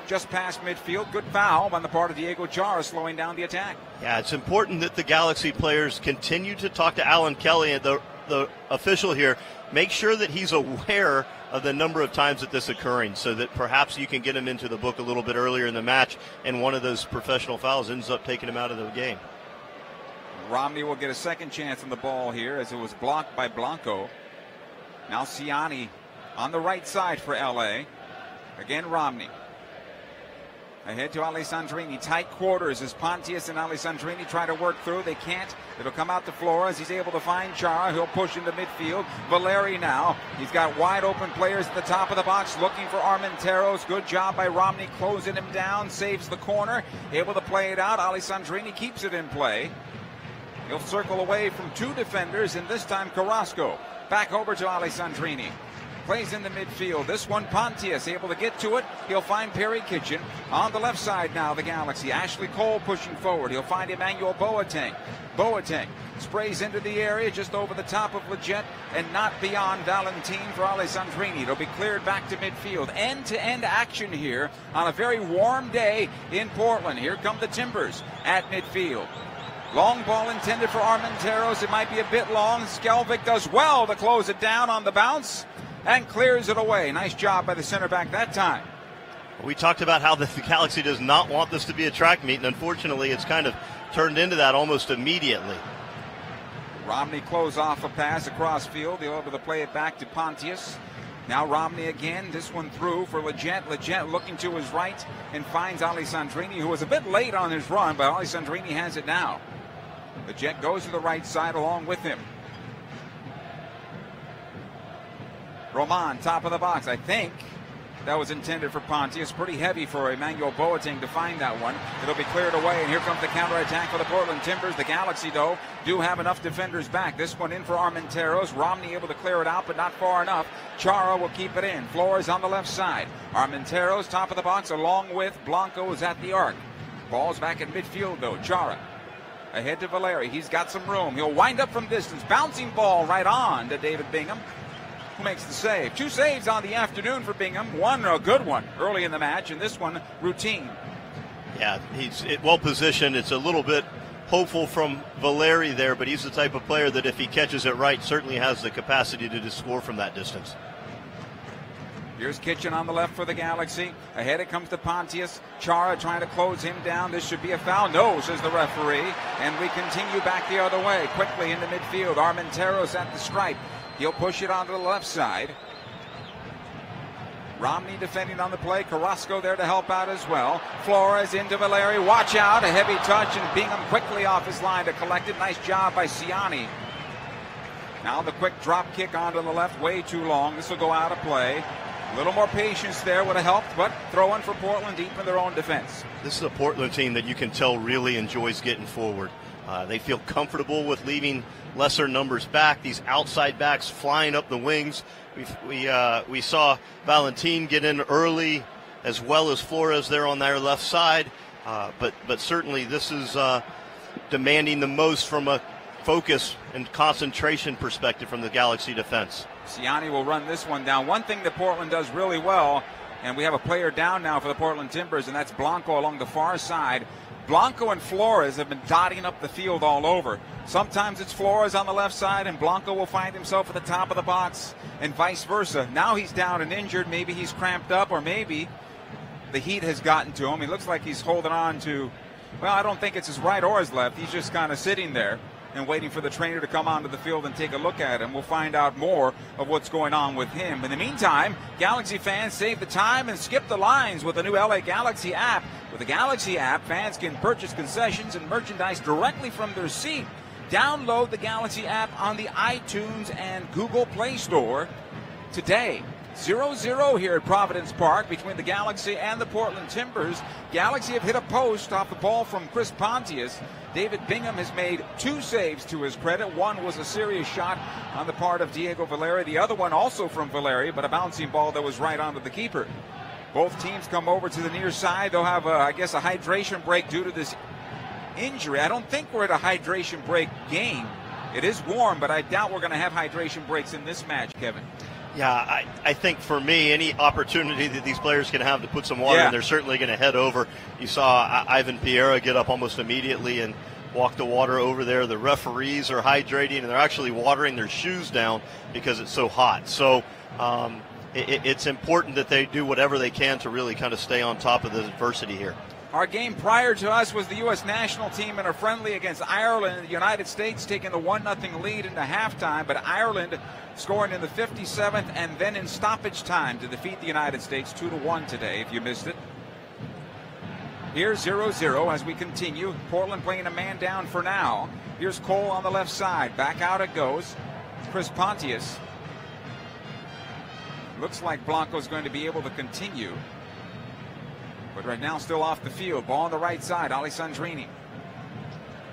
just past midfield. Good foul on the part of Diego Chara, slowing down the attack. Yeah, it's important that the Galaxy players continue to talk to Alan Kelly, the official here. Make sure that he's aware of the number of times that this is occurring, so that perhaps you can get him into the book a little bit earlier in the match, and one of those professional fouls ends up taking him out of the game. Romney will get a second chance on the ball here as it was blocked by Blanco. Now Ciani on the right side for LA. Again Romney. Ahead to Alessandrini. Tight quarters as Pontius and Alessandrini try to work through. They can't. It'll come out to Flores. He's able to find Chara. He'll push into midfield. Valeri now. He's got wide open players at the top of the box looking for Armenteros. Good job by Romney closing him down. Saves the corner. Able to play it out. Alessandrini keeps it in play. He'll circle away from two defenders, and this time Carrasco. Back over to Alessandrini. Plays in the midfield. This one, Pontius able to get to it. He'll find Perry Kitchen. On the left side now, the Galaxy. Ashley Cole pushing forward. He'll find Emmanuel Boateng. Boateng sprays into the area just over the top of Leggett and not beyond Valentin for Alessandrini. It'll be cleared back to midfield. End-to-end action here on a very warm day in Portland. Here come the Timbers at midfield. Long ball intended for Armenteros. It might be a bit long. Skelvik does well to close it down on the bounce and clears it away. Nice job by the center back that time. We talked about how the Galaxy does not want this to be a track meet, and unfortunately it's kind of turned into that almost immediately. Romney close off a pass across field. He'll able to play it back to Pontius. Now Romney again. This one through for Leggett. Leggett looking to his right and finds Alessandrini, who was a bit late on his run, but Alessandrini has it now. Leggett goes to the right side along with him. Roman, top of the box. I think that was intended for Pontius. Pretty heavy for Emmanuel Boateng to find that one. It'll be cleared away, and here comes the counterattack for the Portland Timbers. The Galaxy, though, do have enough defenders back. This one in for Armenteros. Romney able to clear it out, but not far enough. Chara will keep it in. Flores on the left side. Armenteros, top of the box, along with Blanco is at the arc. Ball's back in midfield, though. Chara ahead to Valeri. He's got some room. He'll wind up from distance. Bouncing ball right on to David Bingham, who makes the save. Two saves on the afternoon for Bingham. One a good one early in the match, and this one routine. Yeah, he's well positioned. It's a little bit hopeful from Valeri there, but he's the type of player that if he catches it right, certainly has the capacity to score from that distance. Here's Kitchen on the left for the Galaxy. Ahead it comes to Pontius. Chara trying to close him down. This should be a foul. No, says the referee. And we continue back the other way. Quickly into midfield. Armenteros at the stripe. He'll push it onto the left side. Romney defending on the play. Carrasco there to help out as well. Flores into Valeri. Watch out. A heavy touch, and Bingham quickly off his line to collect it. Nice job by Ciani. Now the quick drop kick onto the left. Way too long. This will go out of play. A little more patience there would have helped, but throwing for Portland deep in their own defense. This is a Portland team that you can tell really enjoys getting forward. They feel comfortable with leaving lesser numbers back. These outside backs flying up the wings. We saw Valentin get in early, as well as Flores there on their left side. But certainly this is demanding the most from a focus and concentration perspective from the Galaxy defense. Ciani will run this one down. One thing that Portland does really well, and we have a player down now for the Portland Timbers, and that's Blanco along the far side. Blanco and Flores have been dotting up the field all over. Sometimes it's Flores on the left side, and Blanco will find himself at the top of the box, and vice versa. Now he's down and injured. Maybe he's cramped up, or maybe the heat has gotten to him. He looks like he's holding on to, well, I don't think it's his right or his left. He's just kind of sitting there and waiting for the trainer to come onto the field and take a look at him. We'll find out more of what's going on with him. In the meantime, Galaxy fans save the time and skip the lines with the new LA Galaxy app. With the Galaxy app, fans can purchase concessions and merchandise directly from their seat. Download the Galaxy app on the iTunes and Google Play Store today. 0-0 here at Providence Park between the Galaxy and the Portland Timbers. Galaxy have hit a post off the ball from Chris Pontius. David Bingham has made 2 saves to his credit. One was a serious shot on the part of Diego Valeri. The other one also from Valeri, but a bouncing ball that was right onto the keeper. Both teams come over to the near side. They'll have, I guess, a hydration break due to this injury. I don't think we're at a hydration break game. It is warm, but I doubt we're going to have hydration breaks in this match, Kevin. Yeah, I think for me, any opportunity that these players can have to put some water in, they're certainly going to head over. You saw Ivan Piera get up almost immediately and walk the water over there. The referees are hydrating, and they're actually watering their shoes down because it's so hot. So it's important that they do whatever they can to really kind of stay on top of the adversity here. Our game prior to us was the U.S. national team in a friendly against Ireland. The United States taking the 1-0 lead into halftime, but Ireland scoring in the 57th and then in stoppage time to defeat the United States 2-1 today, if you missed it. Here's 0-0 as we continue. Portland playing a man down for now. Here's Cole on the left side. Back out it goes. Chris Pontius. Looks like Blanco's going to be able to continue. But right now still off the field. Ball on the right side. Alessandrini.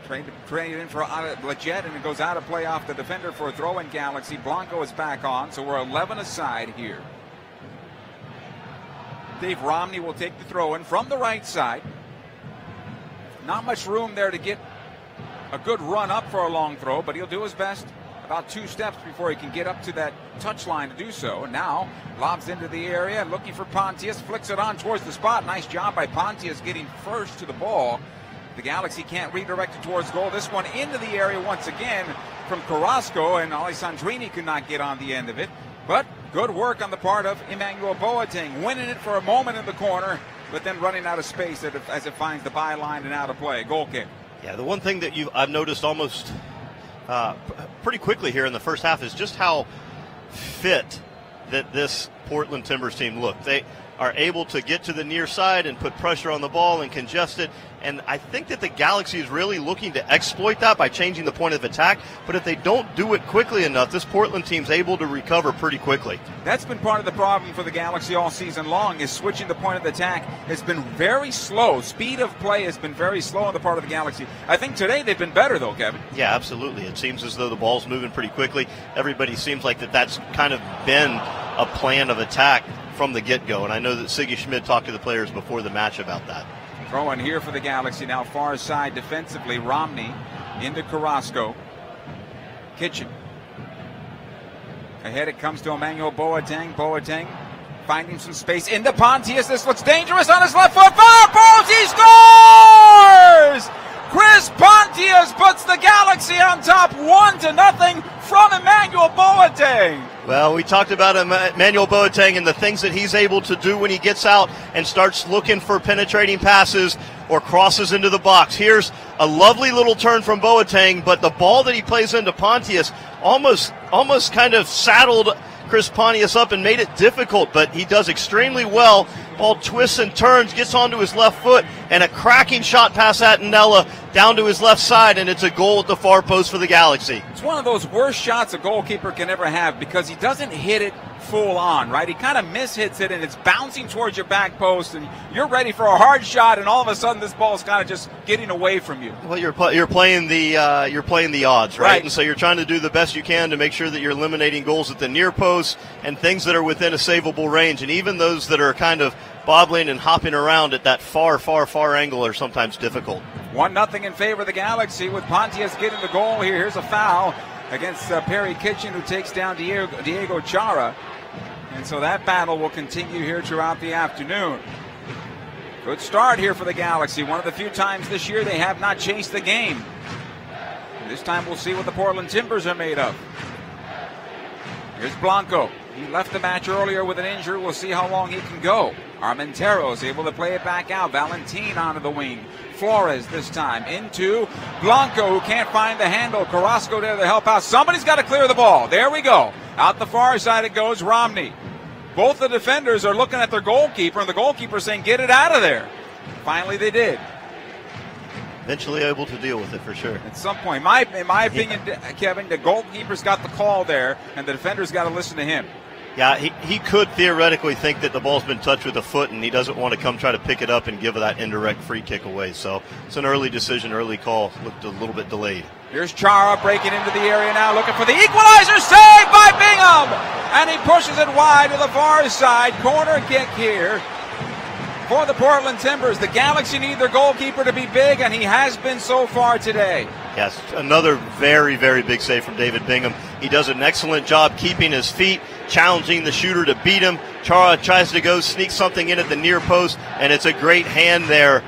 Traded in for Leggett, and it goes out of play off the defender for a throw in Galaxy. Blanco is back on, so we're 11 aside here. Dave Romney will take the throw in from the right side. Not much room there to get a good run up for a long throw, but he'll do his best. About 2 steps before he can get up to that touch line to do so. And now lobs into the area, looking for Pontius, flicks it on towards the spot. Nice job by Pontius getting first to the ball. The Galaxy can't redirect it towards goal. This one into the area once again from Carrasco, and Alessandrini could not get on the end of it. But good work on the part of Emmanuel Boateng, winning it for a moment in the corner, but then running out of space as it finds the byline and out of play. Goal kick. Yeah, the one thing that I've noticed almost pretty quickly here in the first half is just how fit that this Portland Timbers team looked. They are able to get to the near side and put pressure on the ball and congest it. And I think that the Galaxy is really looking to exploit that by changing the point of attack. But if they don't do it quickly enough, this Portland team's able to recover pretty quickly. That's been part of the problem for the Galaxy all season long, is switching the point of attack has been very slow. Speed of play has been very slow on the part of the Galaxy. I think today they've been better, though, Kevin. Yeah, absolutely. It seems as though the ball's moving pretty quickly. Everybody seems like that's kind of been a plan of attack from the get-go. And I know that Siggy Schmid talked to the players before the match about that. Throw in here for the Galaxy now, far side defensively. Romney into Carrasco. Kitchen. Ahead it comes to Emmanuel Boateng. Boateng finding some space into Pontius. This looks dangerous on his left foot. Fire post! He scores! Chris Pontius puts the Galaxy on top 1-0 from Emmanuel Boateng. Well, we talked about Emmanuel Boateng and the things that he's able to do when he gets out and starts looking for penetrating passes or crosses into the box. Here's a lovely little turn from Boateng, but the ball that he plays into Pontius almost kind of saddled Chris Pontius up and made it difficult, but he does extremely well. Ball twists and turns, gets onto his left foot, and a cracking shot past Attinella down to his left side, and it's a goal at the far post for the Galaxy. It's one of those worst shots a goalkeeper can ever have because he doesn't hit it full on, right? He kind of mishits it, and it's bouncing towards your back post, and you're ready for a hard shot, and all of a sudden this ball is kind of just getting away from you. Well, you're playing the odds, right? And so you're trying to do the best you can to make sure that you're eliminating goals at the near post and things that are within a savable range, and even those that are kind of bobbling and hopping around at that far angle are sometimes difficult. 1-0 in favor of the Galaxy with Pontius getting the goal here. Here's a foul against Perry Kitchen, who takes down Diego Chara. And so that battle will continue here throughout the afternoon. Good start here for the Galaxy. One of the few times this year they have not chased the game. This time we'll see what the Portland Timbers are made of. Here's Blanco. He left the match earlier with an injury. We'll see how long he can go. Armenteros able to play it back out. Valentin onto the wing. Flores this time into Blanco, who can't find the handle. Carrasco there to help out. Somebody's got to clear the ball. There we go. Out the far side it goes. Romney. Both the defenders are looking at their goalkeeper, and the goalkeeper saying, get it out of there. Finally they did. Eventually able to deal with it for sure. At some point, in my opinion, Kevin, the goalkeeper's got the call there, and the defender's got to listen to him. Yeah, he could theoretically think that the ball's been touched with a foot and he doesn't want to come try to pick it up and give that indirect free kick away. So it's an early decision, early call. Looked a little bit delayed. Here's Chara breaking into the area now, looking for the equalizer, saved by Bingham! And he pushes it wide to the far side. Corner kick here for the Portland Timbers. The Galaxy need their goalkeeper to be big, and he has been so far today. Yes, another very, very big save from David Bingham. He does an excellent job keeping his feet, challenging the shooter to beat him. Chara tries to go sneak something in at the near post, and it's a great hand there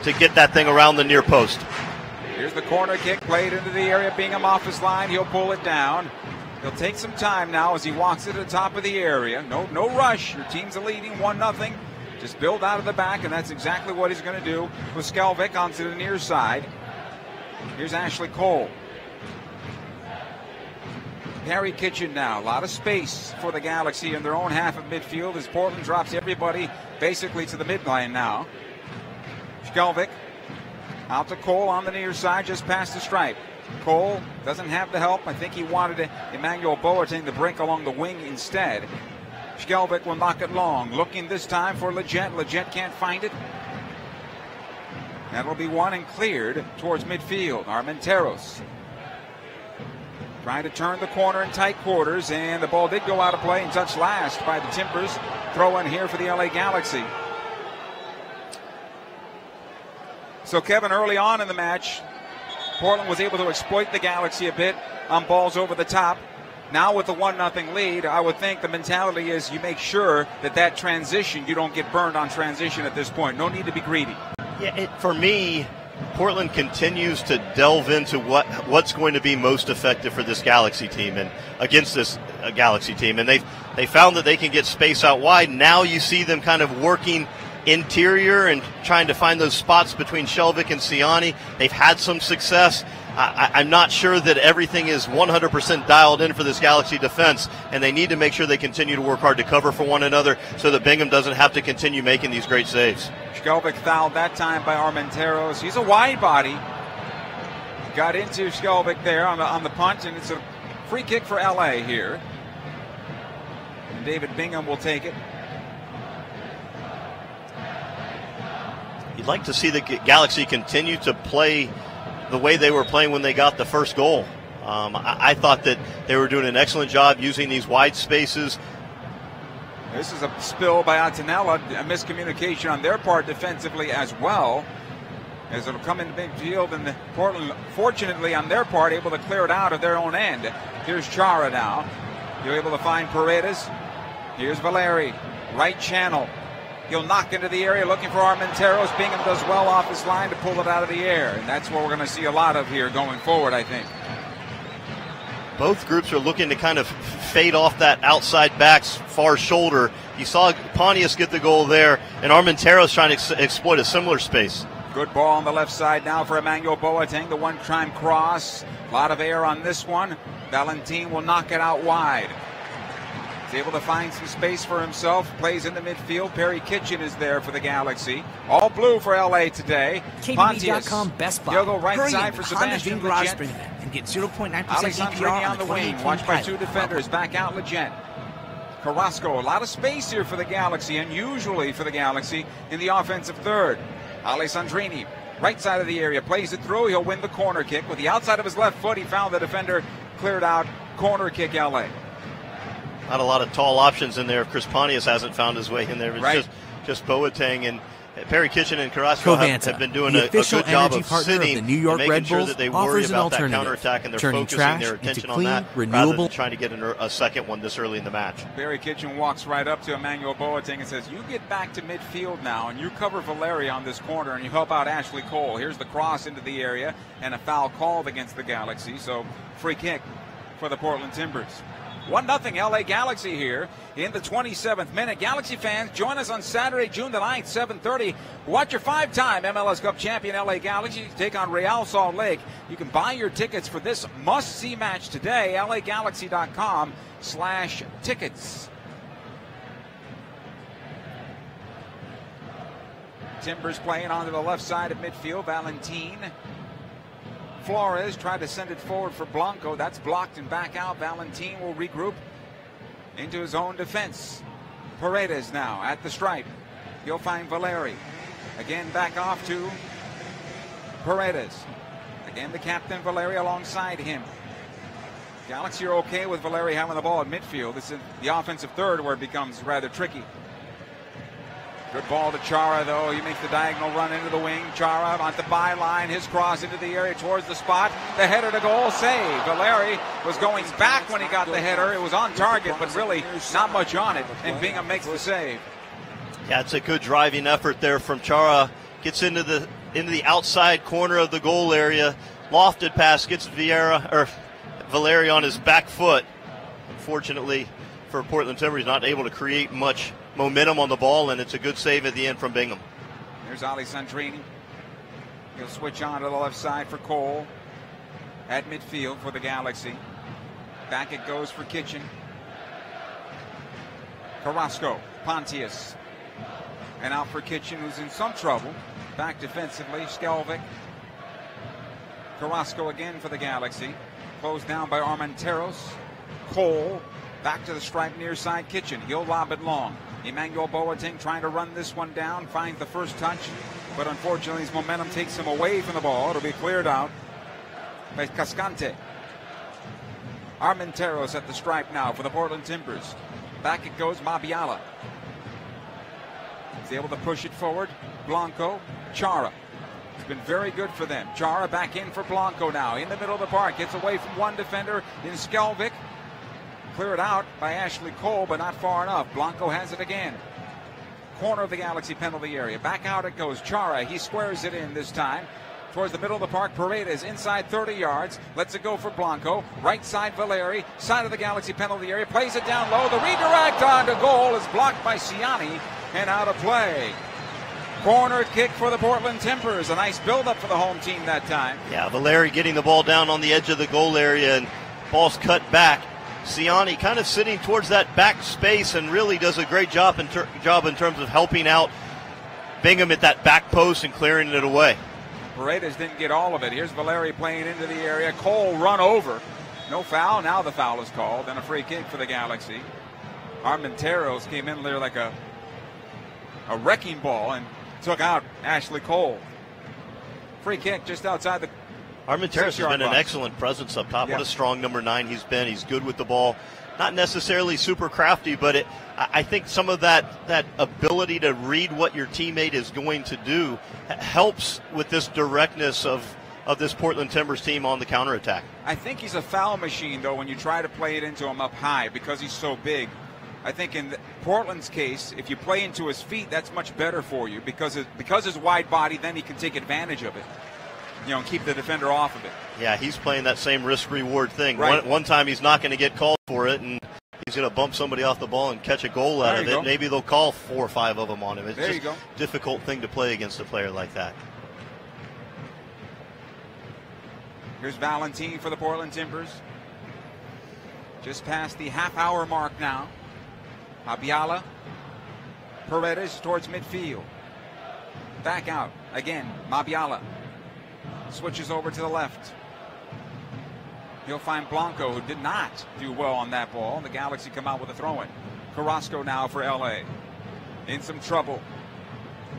to get that thing around the near post. Here's the corner kick played into the area. Bingham off his line. He'll pull it down. He'll take some time now as he walks to the top of the area. No rush. Your team's leading 1-0. Just build out of the back, and that's exactly what he's going to do with Skelvick onto the near side. Here's Ashley Cole. Perry Kitchen now. A lot of space for the Galaxy in their own half of midfield as Portland drops everybody basically to the midline now. Skelvick out to Cole on the near side, just past the stripe. Cole doesn't have the help. I think he wanted Emmanuel Boateng to break along the wing instead. Skelvick will knock it long. Looking this time for Leggett. Leggett can't find it. That'll be one and cleared towards midfield. Armenteros trying to turn the corner in tight quarters, and the ball did go out of play and touched last by the Timbers. Throw in here for the LA Galaxy. So, Kevin, early on in the match, Portland was able to exploit the Galaxy a bit on balls over the top. Now with the 1-0 lead, I would think the mentality is you make sure that transition, you don't get burned on transition at this point. No need to be greedy. Yeah, for me, Portland continues to delve into what's going to be most effective for this Galaxy team and against this Galaxy team. And they found that they can get space out wide. Now you see them kind of working interior and trying to find those spots between Shelvick and Siani. They've had some success. I'm not sure that everything is 100% dialed in for this Galaxy defense, and they need to make sure they continue to work hard to cover for one another so that Bingham doesn't have to continue making these great saves. Skelvick fouled that time by Armenteros. He's a wide body. Got into Skelvick there on the punt, and it's a free kick for LA here. And David Bingham will take it. You'd like to see the Galaxy continue to play the way they were playing when they got the first goal. I thought that they were doing an excellent job using these wide spaces. This is a spill by Antonella, a miscommunication on their part defensively as well, as it'll come into midfield, and Portland, fortunately on their part, able to clear it out of their own end. Here's Chara now. You're able to find Paredes. Here's Valeri, right channel. He'll knock into the area looking for Armenteros. Bingham does well off his line to pull it out of the air. And that's what we're going to see a lot of here going forward, I think. Both groups are looking to kind of fade off that outside back's far shoulder. You saw Pontius get the goal there, and Armenteros trying to exploit a similar space. Good ball on the left side now for Emmanuel Boateng. The one-time cross. A lot of air on this one. Valentin will knock it out wide. He's able to find some space for himself. Plays in the midfield. Perry Kitchen is there for the Galaxy. All blue for LA today. KBB.com Best Buy. Yogo right side for Sebastian Leggett. And get 0.9% APR on the wing. Watched by two defenders. Back out Leggett. Carrasco. A lot of space here for the Galaxy, unusually for the Galaxy in the offensive third. Alessandrini, right side of the area, plays it through. He'll win the corner kick. With the outside of his left foot, he found the defender, cleared out. Corner kick LA. Not a lot of tall options in there if Chris Pontius hasn't found his way in there. It's right. just Boateng, and Perry Kitchen and Carrasco have been doing a good job of sitting the New York and making Red sure Bulls that they worry about that alternative, counterattack, and they're turning focusing trash their attention into on clean, that renewable. rather than trying to get a second one this early in the match. Perry Kitchen walks right up to Emmanuel Boateng and says, you get back to midfield now, and you cover Valeri on this corner, and you help out Ashley Cole. Here's the cross into the area, and a foul called against the Galaxy, so free kick for the Portland Timbers. 1-0 LA Galaxy here in the 27th minute. Galaxy fans, join us on Saturday, June the 9th, 7:30. Watch your 5-time MLS Cup champion LA Galaxy take on Real Salt Lake. You can buy your tickets for this must-see match today, lagalaxy.com/tickets. Timbers playing onto the left side of midfield. Valentin. Flores tried to send it forward for Blanco. That's blocked and back out. Valentin will regroup into his own defense. Paredes now at the stripe. He'll find Valeri. Again back off to Paredes. Again the captain Valeri alongside him. Galaxy are okay with Valeri having the ball at midfield. This is the offensive third where it becomes rather tricky. Good ball to Chara, though. He makes the diagonal run into the wing. Chara on the byline. His cross into the area towards the spot. The header to goal, save. Valeri was going back when he got the header. It was on target, but really not much on it. And Bingham makes the save. Yeah, it's a good driving effort there from Chara. Gets into the outside corner of the goal area. Lofted pass, gets Valeri on his back foot. Unfortunately for Portland Timbers, he's not able to create much momentum on the ball, and it's a good save at the end from Bingham. Here's Alessandrini. He'll switch on to the left side for Cole at midfield for the Galaxy. Back it goes for Kitchen. Carrasco, Pontius, and out for Kitchen, who's in some trouble. Back defensively, Skelvic. Carrasco again for the Galaxy. Closed down by Armenteros. Cole back to the stripe near side. Kitchen. He'll lob it long. Emmanuel Boateng trying to run this one down. Finds the first touch, but unfortunately his momentum takes him away from the ball. It'll be cleared out by Cascante. Armenteros at the stripe now for the Portland Timbers. Back it goes, Mabiala. He's able to push it forward. Blanco, Chara. It's been very good for them. Chara back in for Blanco now. In the middle of the park. Gets away from one defender in Skelvic. Cleared out by Ashley Cole, but not far enough. Blanco has it again. Corner of the Galaxy penalty area. Back out it goes. Chara, he squares it in this time. Towards the middle of the park, Paredes inside 30 yards. Lets it go for Blanco. Right side, Valeri. Side of the Galaxy penalty area. Plays it down low. The redirect on to goal is blocked by Ciani and out of play. Corner kick for the Portland Timbers. A nice build-up for the home team that time. Yeah, Valeri getting the ball down on the edge of the goal area, and ball's cut back. Ciani kind of sitting towards that back space and really does a great job in terms of helping out Bingham at that back post and clearing it away. Paredes didn't get all of it. Here's Valeri playing into the area. Cole run over. No foul. Now the foul is called. And a free kick for the Galaxy. Armenteros came in there like a wrecking ball and took out Ashley Cole. Free kick just outside the Armenteros has been an excellent presence up top. Yep. What a strong number 9 he's been. He's good with the ball. Not necessarily super crafty, but I think some of that ability to read what your teammate is going to do helps with this directness of this Portland Timbers team on the counterattack. I think he's a foul machine, though, when you try to play it into him up high because he's so big. I think in Portland's case, if you play into his feet, that's much better for you because his wide body, then he can take advantage of it. You know, and keep the defender off of it. Yeah, he's playing that same risk-reward thing. Right. One time he's not going to get called for it, and he's going to bump somebody off the ball and catch a goal out of it. Maybe they'll call 4 or 5 of them on him. It's just a difficult thing to play against a player like that. Here's Valentin for the Portland Timbers. Just past the half-hour mark now. Abiala. Paredes towards midfield. Back out. Again, Mabiala. Switches over to the left. He'll find Blanco, who did not do well on that ball. The Galaxy come out with a throw-in. Carrasco now for LA. In some trouble.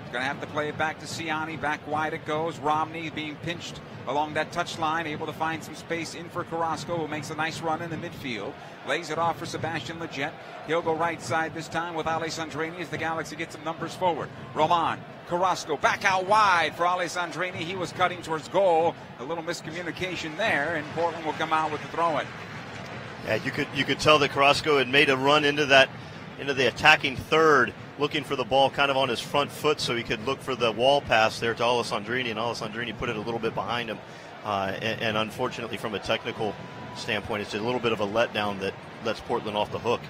He's going to have to play it back to Ciani. Back wide it goes. Romney being pinched along that touchline, able to find some space in for Carrasco, who makes a nice run in the midfield. Lays it off for Sebastian Lletget. He'll go right side this time with Alessandrini as the Galaxy gets some numbers forward. Roman. Carrasco back out wide for Alessandrini. He was cutting towards goal. A little miscommunication there, and Portland will come out with the throw-in. Yeah, you could tell that Carrasco had made a run into the attacking third, looking for the ball kind of on his front foot so he could look for the wall pass there to Alessandrini, and Alessandrini put it a little bit behind him. And unfortunately, from a technical standpoint, it's a little bit of a letdown that lets Portland off the hook.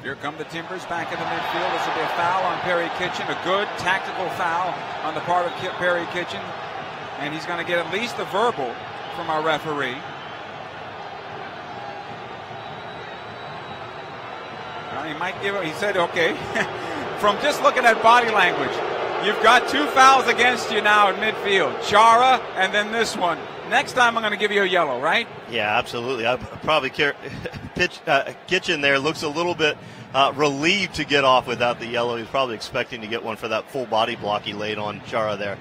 Here come the Timbers back in the midfield. This will be a foul on Perry Kitchen. A good tactical foul on the part of Perry Kitchen. And he's going to get at least a verbal from our referee. Well, he might give it. He said, okay. From just looking at body language, You've got 2 fouls against you now in midfield. Chara and then this one. Next time I'm going to give you a yellow, right? Yeah, absolutely. I probably Kitchen there looks a little bit relieved to get off without the yellow. He's probably expecting to get one for that full body block he laid on Chara there.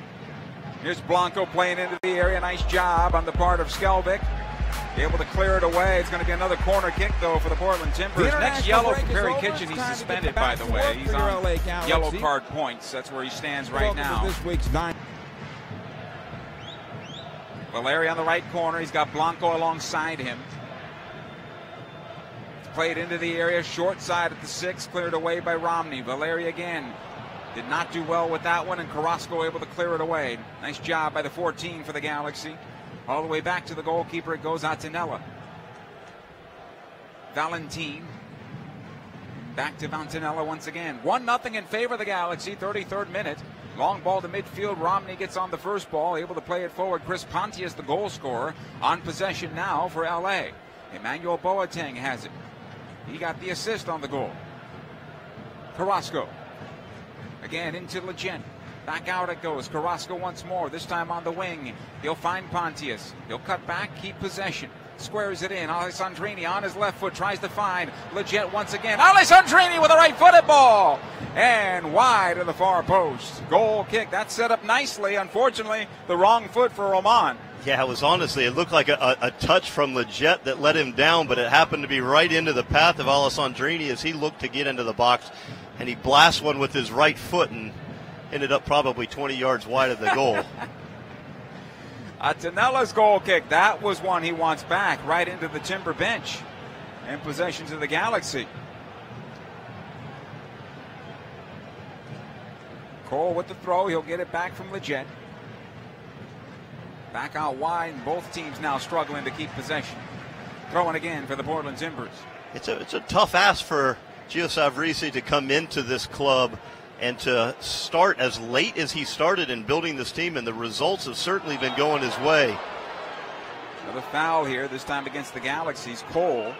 Here's Blanco playing into the area. Nice job on the part of Skelbick. Able to clear it away. It's going to be another corner kick, though, for the Portland Timbers. Next yellow for Perry Kitchen. He's suspended, by the way. He's on yellow card points. That's where he stands right now. This week's 9. Valeri on the right corner. He's got Blanco alongside him. It's played into the area. Short side at the 6. Cleared away by Romney. Valeri again. Did not do well with that one, and Carrasco able to clear it away. Nice job by the 14 for the Galaxy. All the way back to the goalkeeper, it goes Attinella. Valentin. Back to Vantanella once again. 1-0 in favor of the Galaxy, 33rd minute. Long ball to midfield. Romney gets on the first ball, able to play it forward. Chris Pontius, the goal scorer, on possession now for LA. Emmanuel Boateng has it. He got the assist on the goal. Carrasco. Again into Leggett. Back out it goes. Carrasco once more, this time on the wing. He'll find Pontius. He'll cut back, keep possession. Squares it in. Alessandrini on his left foot tries to find Leggett once again. Alessandrini with a right-footed ball. And wide of the far post. Goal kick. That's set up nicely. Unfortunately, the wrong foot for Roman. Yeah, it looked like a touch from Leggett that let him down, but it happened to be right into the path of Alessandrini as he looked to get into the box. And he blasts one with his right foot and ended up probably 20 yards wide of the goal. Attinella's goal kick, that was one he wants back, right into the Timber bench. In possession to the Galaxy. Cole with the throw, he'll get it back from Leggett. Back out wide, and both teams now struggling to keep possession. Throwing again for the Portland Timbers. It's a tough ask for Gio Savarese to come into this club and to start as late as he started in building this team, and the results have certainly been going his way. Another foul here, this time against the Galaxy's Cole.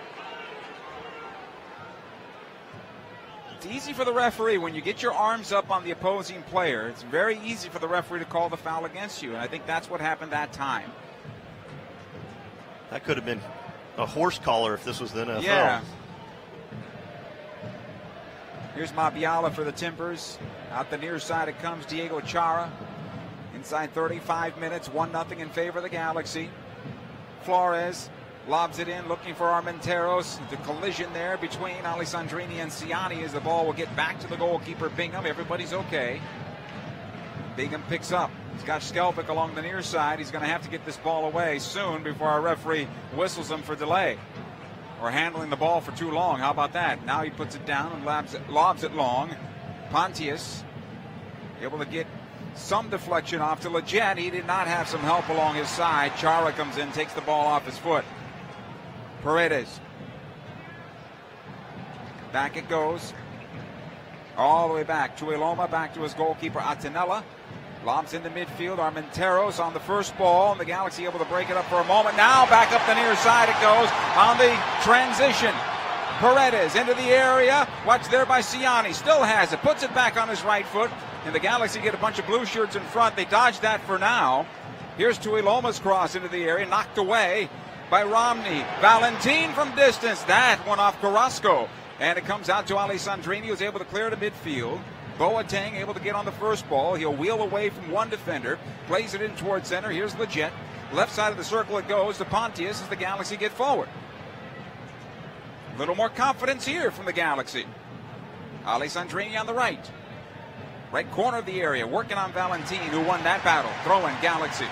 It's easy for the referee when you get your arms up on the opposing player. It's very easy for the referee to call the foul against you, and I think that's what happened that time. That could have been a horse collar if this was the NFL. Yeah. Here's Mabiala for the Timbers. Out the near side it comes Diego Chara. Inside 35 minutes, 1-0 in favor of the Galaxy. Flores lobs it in, looking for Armenteros. The collision there between Alessandrini and Ciani as the ball will get back to the goalkeeper, Bingham. Everybody's okay. Bingham picks up. He's got Skelbick along the near side. He's going to have to get this ball away soon before our referee whistles him for delay. Or handling the ball for too long. How about that? Now he puts it down and lobs it long. Pontius able to get some deflection off to Leggett. He did not have some help along his side. Chara comes in, takes the ball off his foot. Paredes. Back it goes. All the way back. Tuiloma back to his goalkeeper Attinella. Lobs into midfield. Armenteros on the first ball, and the Galaxy able to break it up for a moment. Now back up the near side it goes on the transition. Paredes into the area. Watched there by Ciani. Still has it. Puts it back on his right foot. And the Galaxy get a bunch of blue shirts in front. They dodge that for now. Here's Tuiloma's cross into the area. Knocked away by Romney. Valentin from distance. That one off Carrasco. And it comes out to Alessandrini, who's able to clear to midfield. Boateng able to get on the first ball. He'll wheel away from one defender. Plays it in towards center. Here's Leggett. Left side of the circle it goes to Pontius as the Galaxy get forward. A little more confidence here from the Galaxy. Alessandrini on the right. Right corner of the area. Working on Valentin, who won that battle. Throwing Galaxy.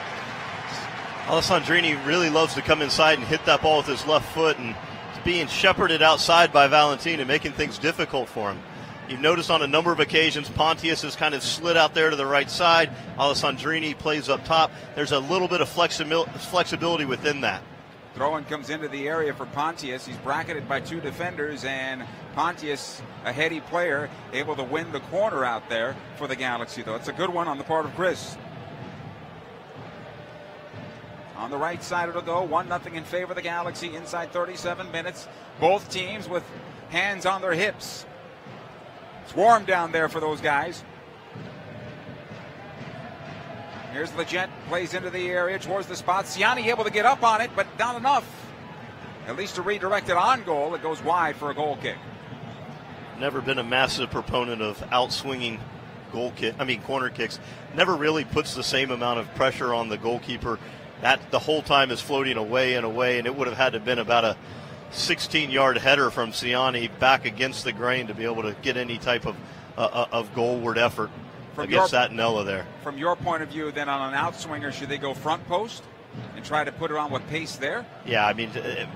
Alessandrini really loves to come inside and hit that ball with his left foot, and it's being shepherded outside by Valentin and making things difficult for him. You've noticed on a number of occasions, Pontius has kind of slid out there to the right side. Alessandrini plays up top. There's a little bit of flexibility within that. Throw-in comes into the area for Pontius. He's bracketed by two defenders, and Pontius, a heady player, able to win the corner out there for the Galaxy, though. It's a good one on the part of Chris. On the right side it'll go. 1-0 in favor of the Galaxy inside 37 minutes. Both teams with hands on their hips. It's warm down there for those guys. Here's Leggett, plays into the area towards the spot. Siani able to get up on it, but not enough. At least to redirect it on goal. It goes wide for a goal kick. Never been a massive proponent of outswinging corner kicks. Never really puts the same amount of pressure on the goalkeeper. That the whole time is floating away and away, and it would have had to have been about a 16-yard header from Siani back against the grain to be able to get any type of goalward effort against that Nella there. From your point of view, then, on an outswinger, should they go front post and try to put it on with pace there? Yeah, I mean,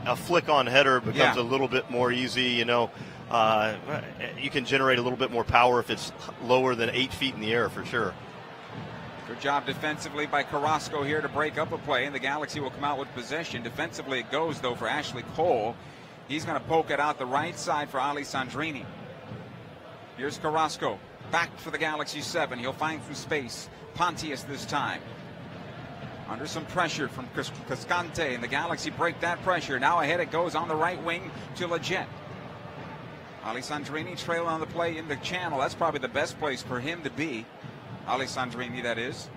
a flick-on header becomes a little bit more easy, you know. You can generate a little bit more power if it's lower than 8 feet in the air, for sure. Good job defensively by Carrasco here to break up a play, and the Galaxy will come out with possession. Defensively it goes, though, for Ashley Cole. He's going to poke it out the right side for Ali Sandrini. Here's Carrasco. Back for the Galaxy 7. He'll find some space. Pontius this time. Under some pressure from Cascante, and the Galaxy break that pressure. Now ahead it goes on the right wing to Leggett. Ali Sandrini trailing on the play in the channel. That's probably the best place for him to be. Ali Sandrini, that is.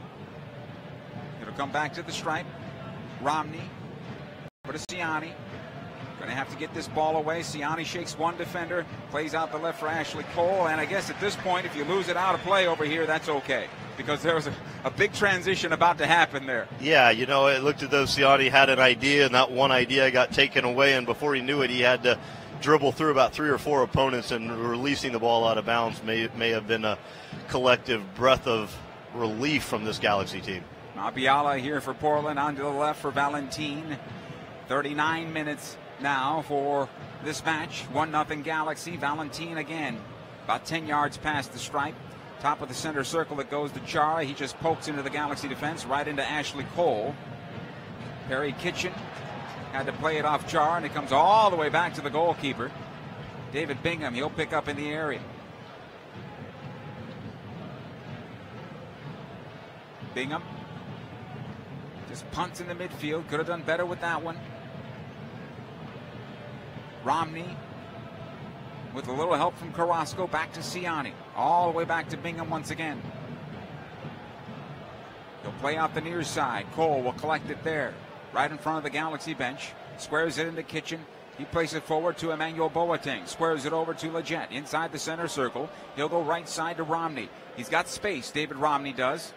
It'll come back to the stripe. Romney. Over to Siani. Going to have to get this ball away. Siani shakes one defender. Plays out the left for Ashley Cole. And I guess at this point, if you lose it out of play over here, that's okay. Because there was a big transition about to happen there. Yeah, you know, it looked as though Siani had an idea, and that one idea got taken away. And before he knew it, he had to dribble through about 3 or 4 opponents, and releasing the ball out of bounds may have been a collective breath of relief from this Galaxy team. Mabiala here for Portland, on to the left for Valentin. 39 minutes now for this match. 1-0 Galaxy. Valentin again, about 10 yards past the stripe. Top of the center circle, it goes to Chara. He just pokes into the Galaxy defense, right into Ashley Cole. Perry Kitchen had to play it off Chara, and it comes all the way back to the goalkeeper. David Bingham, he'll pick up in the area. Bingham just punts in the midfield. Could have done better with that one. Romney with a little help from Carrasco. Back to Siani. All the way back to Bingham once again. He'll play out the near side. Cole will collect it there, right in front of the Galaxy bench. Squares it into Kitchen. He plays it forward to Emmanuel Boateng. Squares it over to Leggett inside the center circle. He'll go right side to Romney. He's got space, David Romney does.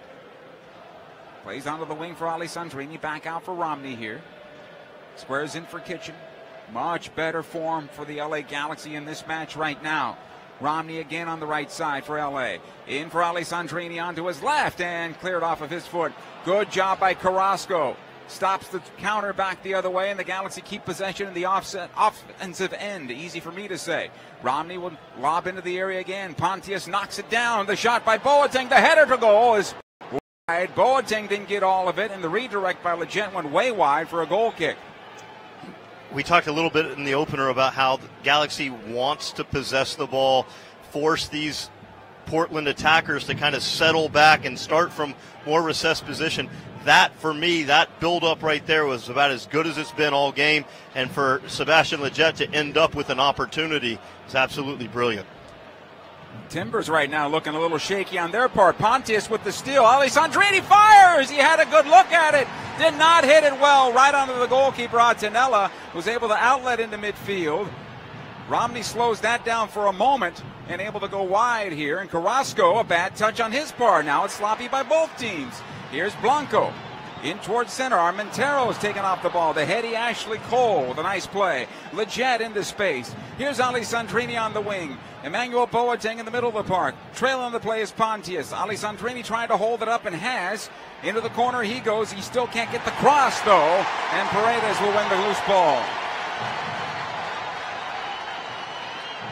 Plays onto the wing for Ali Sandrini. Back out for Romney here. Squares in for Kitchen. Much better form for the LA Galaxy in this match right now. Romney again on the right side for LA. In for Ali Sandrini onto his left and cleared off of his foot. Good job by Carrasco. Stops the counter back the other way, and the Galaxy keep possession in the offensive end. Easy for me to say. Romney will lob into the area again. Pontius knocks it down. The shot by Boateng. The header to goal is wide. Boateng didn't get all of it, and the redirect by Leggett went way wide for a goal kick. We talked a little bit in the opener about how the Galaxy wants to possess the ball, force these Portland attackers to kind of settle back and start from more recessed position. That, for me, that build-up right there was about as good as it's been all game. And for Sebastian Leggett to end up with an opportunity is absolutely brilliant. Timbers right now looking a little shaky on their part. Pontius with the steal. Ali Sandrini fires. He had a good look at it. Did not hit it well. Right onto the goalkeeper, Attinella. Was able to outlet into midfield. Romney slows that down for a moment and able to go wide here. And Carrasco, a bad touch on his part. Now it's sloppy by both teams. Here's Blanco in towards center. Armentero's taken off the ball. The heady Ashley Cole with a nice play. Leggett into space. Here's Ali Sandrini on the wing. Emmanuel Boateng in the middle of the park. Trailing the play is Pontius. Ali Sandrini trying to hold it up and has. Into the corner he goes. He still can't get the cross though. And Paredes will win the loose ball.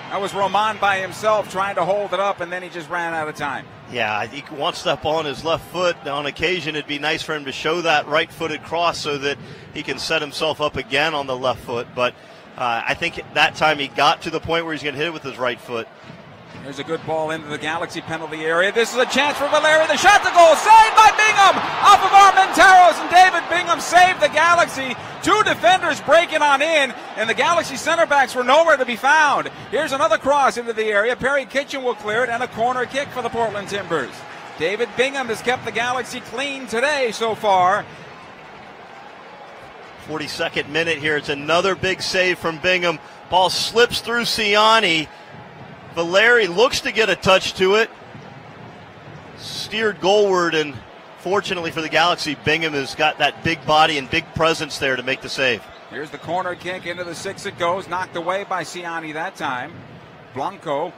That was Roman by himself trying to hold it up, and then he just ran out of time. Yeah, I think he wants that ball on his left foot. On occasion, it'd be nice for him to show that right-footed cross so that he can set himself up again on the left foot. But I think that time he got to the point where he's going to hit it with his right foot. There's a good ball into the Galaxy penalty area. This is a chance for Valeri. The shot to goal, saved by Bingham off of Armenteros, and David Bingham saved the Galaxy. Two defenders breaking on in, and the Galaxy center backs were nowhere to be found. Here's another cross into the area. Perry Kitchen will clear it, and a corner kick for the Portland Timbers. David Bingham has kept the Galaxy clean today so far. 42nd minute here. It's another big save from Bingham. Ball slips through Ciani. Valeri looks to get a touch to it. Steered goalward, and fortunately for the Galaxy, Bingham has got that big body and big presence there to make the save. Here's the corner kick into the 6 it goes. Knocked away by Ciani that time. Blanco,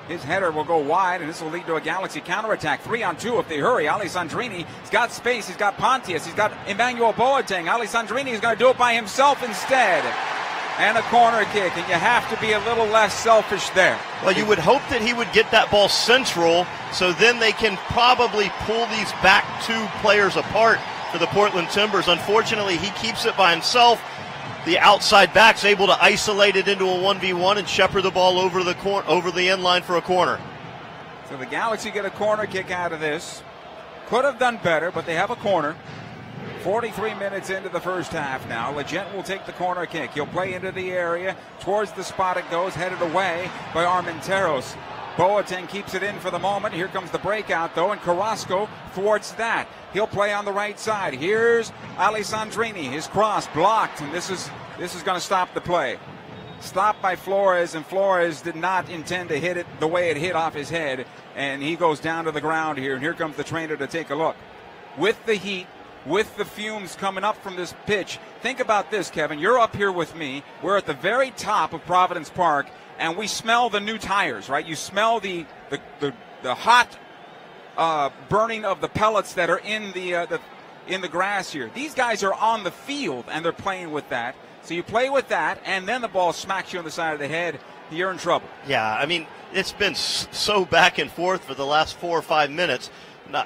his header will go wide, and this will lead to a Galaxy counterattack. 3-on-2 if they hurry. Alessandrini, he's got space. He's got Pontius. He's got Emmanuel Boateng. Alessandrini is going to do it by himself instead. And a corner kick, and you have to be a little less selfish there. Well, you would hope that he would get that ball central, so then they can probably pull these back 2 players apart for the Portland Timbers. Unfortunately, he keeps it by himself. The outside back's able to isolate it into a 1v1 and shepherd the ball over the end line for a corner. So the Galaxy get a corner kick out of this. Could have done better, but they have a corner. 43 minutes into the first half now. Legent will take the corner kick. He'll play into the area. Towards the spot it goes, headed away by Armenteros. Boateng keeps it in for the moment. Here comes the breakout, though, and Carrasco thwarts that. He'll play on the right side. Here's Alessandrini. His cross blocked, and this is going to stop the play. Stopped by Flores, and Flores did not intend to hit it the way it hit off his head, and he goes down to the ground here, and here comes the trainer to take a look. With the heat, with the fumes coming up from this pitch, think about this, Kevin. You're up here with me. We're at the very top of Providence Park, and we smell the new tires, right? You smell the hot burning of the pellets that are in the grass here. These guys are on the field, and they're playing with that. So you play with that, and then the ball smacks you on the side of the head. You're in trouble. Yeah, I mean, it's been so back and forth for the last 4 or 5 minutes.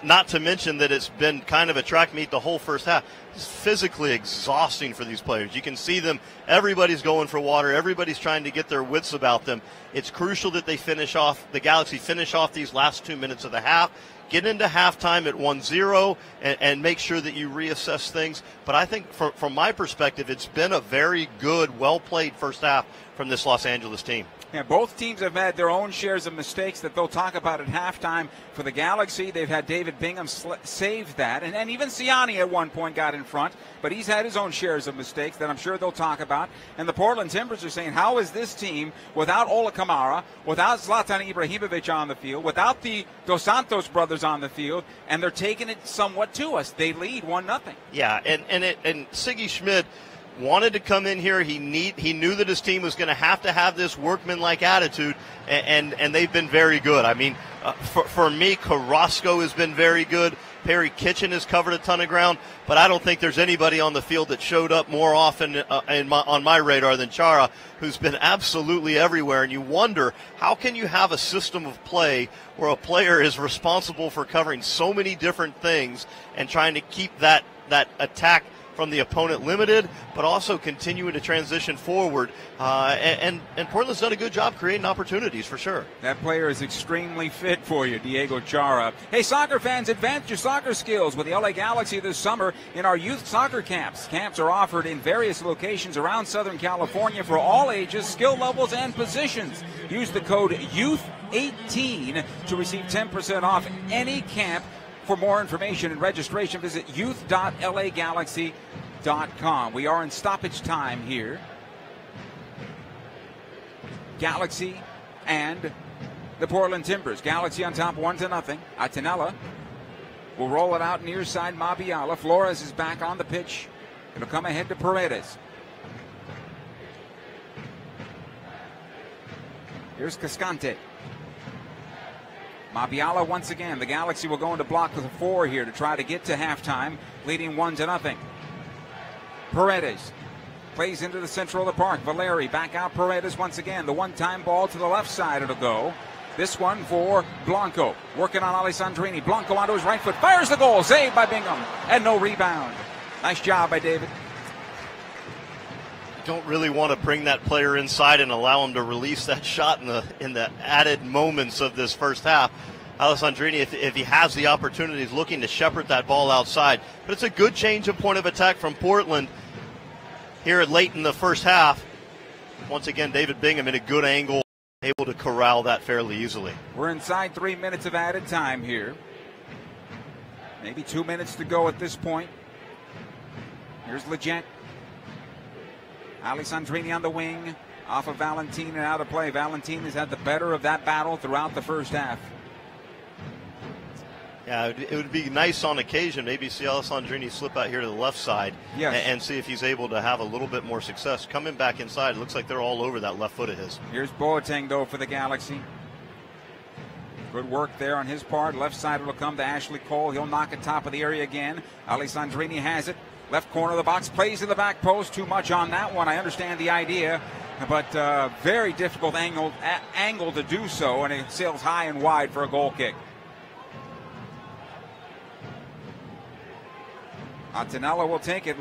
Not to mention that it's been kind of a track meet the whole first half. It's physically exhausting for these players. You can see them. Everybody's going for water. Everybody's trying to get their wits about them. It's crucial that the Galaxy finish off these last 2 minutes of the half, get into halftime at 1-0, and make sure that you reassess things. But I think from my perspective, it's been a very good, well-played first half from this Los Angeles team. Yeah, both teams have had their own shares of mistakes that they'll talk about at halftime. For the Galaxy, they've had David Bingham save that, and even Ciani at one point got in front, but he's had his own shares of mistakes that I'm sure they'll talk about. And the Portland Timbers are saying, how is this team, without Ola Kamara, without Zlatan Ibrahimovic on the field, without the Dos Santos brothers on the field, and they're taking it somewhat to us. They lead 1-0. Yeah, and Siggy Schmid wanted to come in here. He knew that his team was going to have this workmanlike attitude, and they've been very good. I mean, for me, Carrasco has been very good. Perry Kitchen has covered a ton of ground, but I don't think there's anybody on the field that showed up more often on my radar than Chara, who's been absolutely everywhere. And you wonder, how can you have a system of play where a player is responsible for covering so many different things and trying to keep that attack from the opponent limited, but also continuing to transition forward. And Portland's done a good job creating opportunities for sure. That player is extremely fit for you, Diego Chara. Hey, soccer fans, advance your soccer skills with the LA Galaxy this summer in our youth soccer camps. Camps are offered in various locations around Southern California for all ages, skill levels, and positions. Use the code YOUTH18 to receive 10% off any camp. For more information and registration, visit youth.lagalaxy.com. We are in stoppage time here. Galaxy and the Portland Timbers. Galaxy on top 1-0. Atenella will roll it out near side Mabiala. Flores is back on the pitch. It'll come ahead to Paredes. Here's Cascante. Mabiala once again. The Galaxy will go into block with a 4 here to try to get to halftime, leading 1-0. Paredes plays into the center of the park. Valeri back out. Paredes once again. The one-time ball to the left side. It'll go. This one for Blanco. Working on Alessandrini. Blanco onto his right foot. Fires the goal. Saved by Bingham. And no rebound. Nice job by David. Don't really want to bring that player inside and allow him to release that shot in the added moments of this first half. Alessandrini, if he has the opportunity, is looking to shepherd that ball outside. But it's a good change of point of attack from Portland here late in the first half. Once again, David Bingham in a good angle, able to corral that fairly easily. We're inside 3 minutes of added time here. Maybe 2 minutes to go at this point. Here's Leggett. Alessandrini on the wing. Off of Valentin and out of play. Valentin has had the better of that battle throughout the first half. Yeah, it would be nice on occasion maybe see Alessandrini slip out here to the left side and see if he's able to have a little bit more success. Coming back inside, it looks like they're all over that left foot of his. Here's Boateng, though, for the Galaxy. Good work there on his part. Left side will come to Ashley Cole. He'll knock it top of the area again. Alessandrini has it. Left corner of the box, plays to the back post. Too much on that one. I understand the idea, but very difficult angle to do so, and it sails high and wide for a goal kick. Antonella will take it.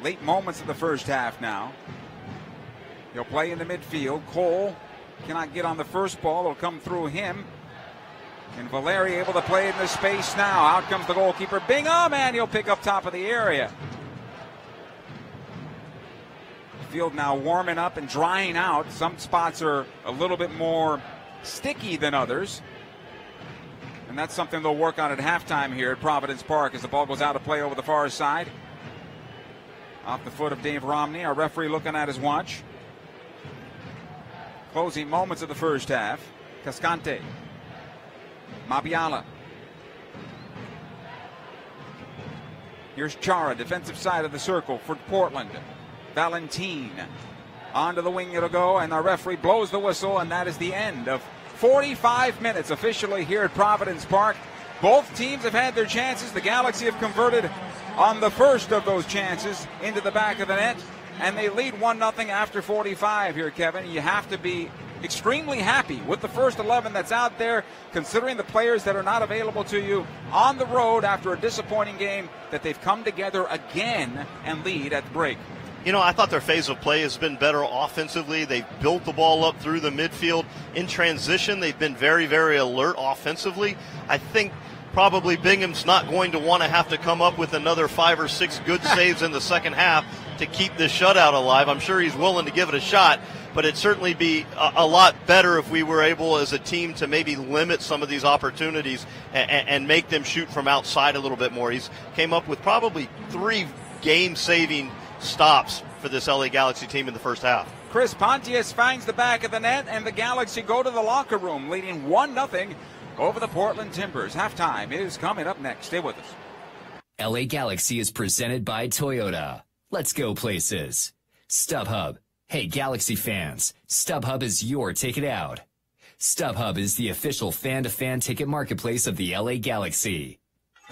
Late moments of the first half now. He'll play in the midfield. Cole cannot get on the first ball. It'll come through him. And Valeri able to play in the space now. Out comes the goalkeeper. Bingham, and he'll pick up top of the area. The field now warming up and drying out. Some spots are a little bit more sticky than others. And that's something they'll work on at halftime here at Providence Park as the ball goes out of play over the far side. Off the foot of Dave Romney. Our referee looking at his watch. Closing moments of the first half. Cascante. Mabiala. Here's Chara, defensive side of the circle for Portland. Valentin. Onto the wing it'll go, and the referee blows the whistle, and that is the end of 45 minutes officially here at Providence Park. Both teams have had their chances. The Galaxy have converted on the first of those chances into the back of the net, and they lead 1-0 after 45 here, Kevin. You have to be extremely happy with the first 11 that's out there, considering the players that are not available to you on the road after a disappointing game, that they've come together again and lead at the break. You know, I thought their phase of play has been better offensively. They've built the ball up through the midfield. In transition, they've been very, very alert offensively. I think probably Bingham's not going to want to have to come up with another 5 or 6 good saves in the second half to keep this shutout alive. I'm sure he's willing to give it a shot, but it'd certainly be a lot better if we were able as a team to maybe limit some of these opportunities and make them shoot from outside a little bit more. He's came up with probably 3 game-saving stops for this LA Galaxy team in the first half. Chris Pontius finds the back of the net, and the Galaxy go to the locker room, leading 1-0 over the Portland Timbers. Halftime is coming up next. Stay with us. LA Galaxy is presented by Toyota. Let's go places. StubHub. Hey, Galaxy fans, StubHub is your ticket out. StubHub is the official fan-to-fan ticket marketplace of the LA Galaxy.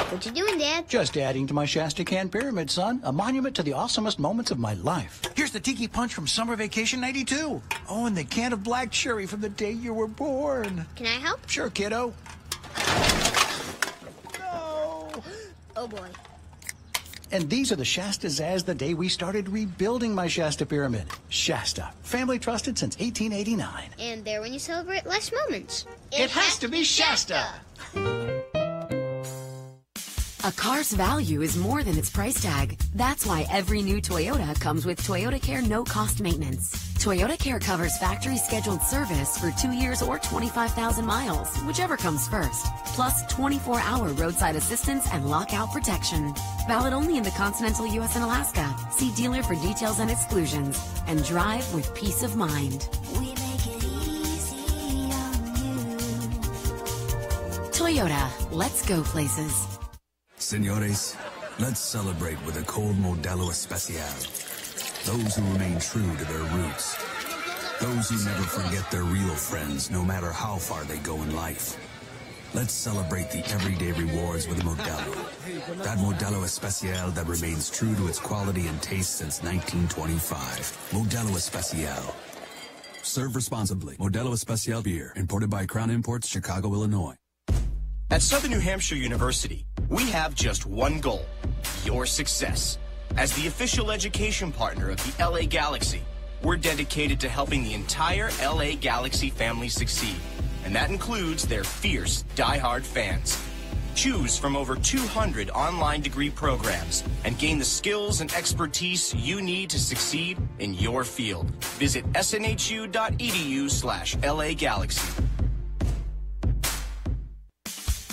What you doing, Dad? Just adding to my Shasta Can Pyramid, son. A monument to the awesomest moments of my life. Here's the Tiki Punch from Summer Vacation 92. Oh, and the can of black cherry from the day you were born. Can I help? Sure, kiddo. No. Oh, boy. And these are the Shastas as the day we started rebuilding my Shasta Pyramid. Shasta, family trusted since 1889. And there when you celebrate less moments. It has to be Shasta. A car's value is more than its price tag. That's why every new Toyota comes with Toyota Care no-cost maintenance. Toyota Care covers factory-scheduled service for 2 years or 25,000 miles, whichever comes first. Plus 24-hour roadside assistance and lockout protection. Valid only in the continental U.S. and Alaska. See dealer for details and exclusions. And drive with peace of mind. We make it easy on you. Toyota, let's go places. Senores, let's celebrate with a cold Modelo Especial. Those who remain true to their roots. Those who never forget their real friends, no matter how far they go in life. Let's celebrate the everyday rewards with a Modelo. That Modelo Especial that remains true to its quality and taste since 1925. Modelo Especial. Serve responsibly. Modelo Especial beer, imported by Crown Imports, Chicago, Illinois. At Southern New Hampshire University, we have just one goal: your success. As the official education partner of the LA Galaxy, we're dedicated to helping the entire LA Galaxy family succeed. And that includes their fierce, diehard fans. Choose from over 200 online degree programs and gain the skills and expertise you need to succeed in your field. Visit snhu.edu/LA Galaxy.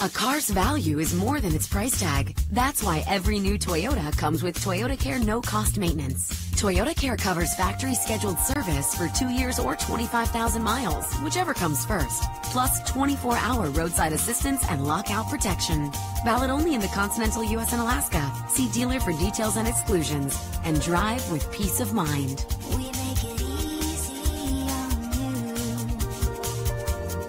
A car's value is more than its price tag. That's why every new Toyota comes with Toyota Care no-cost maintenance. Toyota Care covers factory scheduled service for 2 years or 25,000 miles, whichever comes first. Plus 24-hour roadside assistance and lockout protection. Valid only in the continental U.S. and Alaska. See dealer for details and exclusions. And drive with peace of mind. We make it easy on you.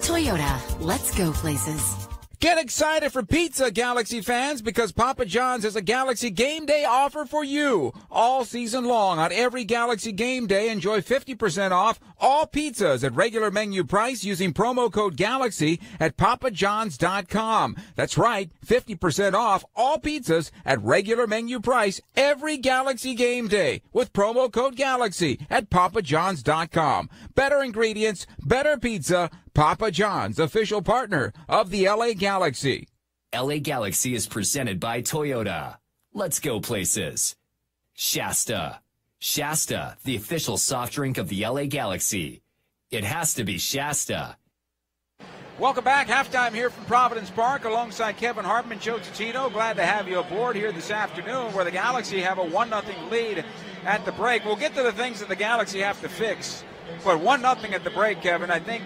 Toyota, let's go places. Get excited for pizza, Galaxy fans, because Papa John's has a Galaxy Game Day offer for you. All season long on every Galaxy Game Day, enjoy 50% off all pizzas at regular menu price using promo code GALAXY at papajohns.com. That's right, 50% off all pizzas at regular menu price every Galaxy Game Day with promo code GALAXY at papajohns.com. Better ingredients, better pizza. Papa John's, official partner of the LA Galaxy. LA Galaxy is presented by Toyota. Let's go places. Shasta. Shasta, the official soft drink of the LA Galaxy. It has to be Shasta. Welcome back. Halftime here from Providence Park alongside Kevin Hartman, Joe Tutino. Glad to have you aboard here this afternoon where the Galaxy have a 1-0 lead at the break. We'll get to the things that the Galaxy have to fix. But 1-0 at the break, Kevin. I think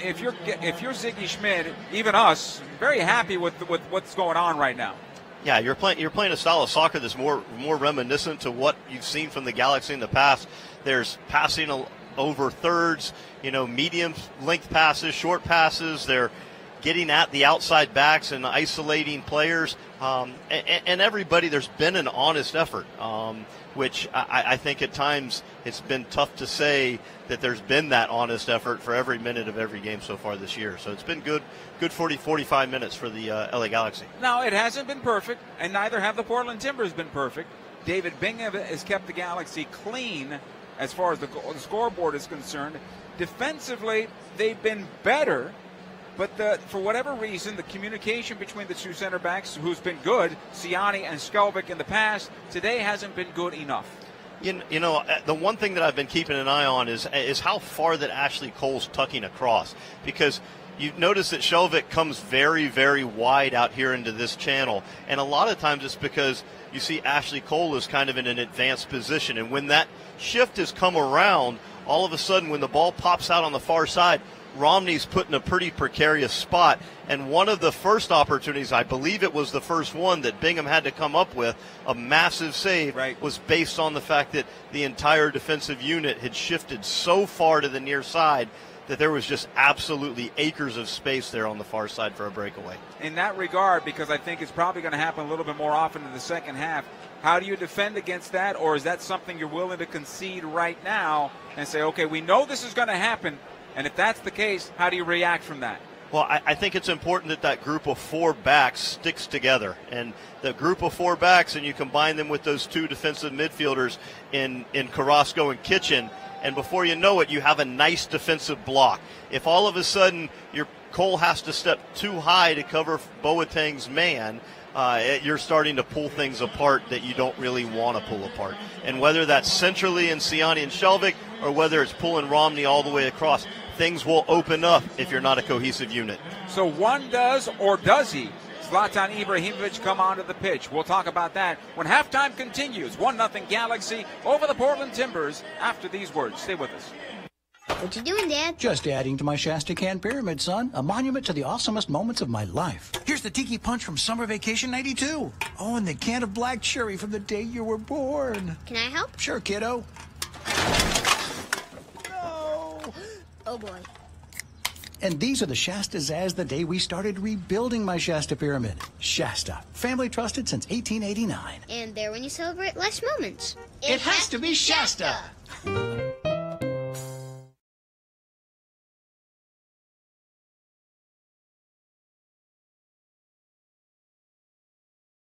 if you're Ziggy Schmidt, even us, very happy with what's going on right now. Yeah, you're playing a style of soccer that's more reminiscent to what you've seen from the Galaxy in the past. There's passing over thirds, medium length passes, short passes. They're getting at the outside backs and isolating players. And everybody, there's been an honest effort, which I think at times it's been tough to say that there's been that honest effort for every minute of every game so far this year. So it's been good 45 minutes for the LA Galaxy. Now, it hasn't been perfect, and neither have the Portland Timbers been perfect. David Bingham has kept the Galaxy clean as far as the scoreboard is concerned. Defensively, they've been better. But for whatever reason, the communication between the two center backs, who's been good, Siani and Skelvic in the past, today hasn't been good enough. The one thing that I've been keeping an eye on is how far that Ashley Cole's tucking across. Because you notice that Skelvic comes very, very wide out here into this channel. And a lot of times it's because you see Ashley Cole is kind of in an advanced position. And when that shift has come around, all of a sudden when the ball pops out on the far side, Romney's put in a pretty precarious spot, and one of the first opportunities, I believe it was the first one that Bingham had to come up with, a massive save, was based on the fact that the entire defensive unit had shifted so far to the near side that there was just absolutely acres of space there on the far side for a breakaway. In that regard, because I think it's probably going to happen a little bit more often in the second half, how do you defend against that, or is that something you're willing to concede right now and say, okay, we know this is going to happen, and if that's the case, how do you react from that? Well, I think it's important that group of four backs sticks together. And the group of four backs, and you combine them with those two defensive midfielders in Carrasco and Kitchen, and before you know it, you have a nice defensive block. If all of a sudden your Cole has to step too high to cover Boateng's man, you're starting to pull things apart that you don't really want to pull apart. And whether that's centrally in Siani and Skelvic, or whether it's pulling Romney all the way across, things will open up if you're not a cohesive unit. So one does, or does he? Zlatan Ibrahimovic come onto the pitch. We'll talk about that when halftime continues. 1-0 Galaxy over the Portland Timbers after these words. Stay with us. What you doing, Dad? Just adding to my Shasta Can Pyramid, son. A monument to the awesomest moments of my life. Here's the Tiki Punch from Summer Vacation 92. Oh, and the can of black cherry from the day you were born. Can I help? Sure, kiddo. Oh, boy. And these are the Shastas as the day we started rebuilding my Shasta Pyramid. Shasta, family trusted since 1889. And there when you celebrate life's moments. It has to be Shasta.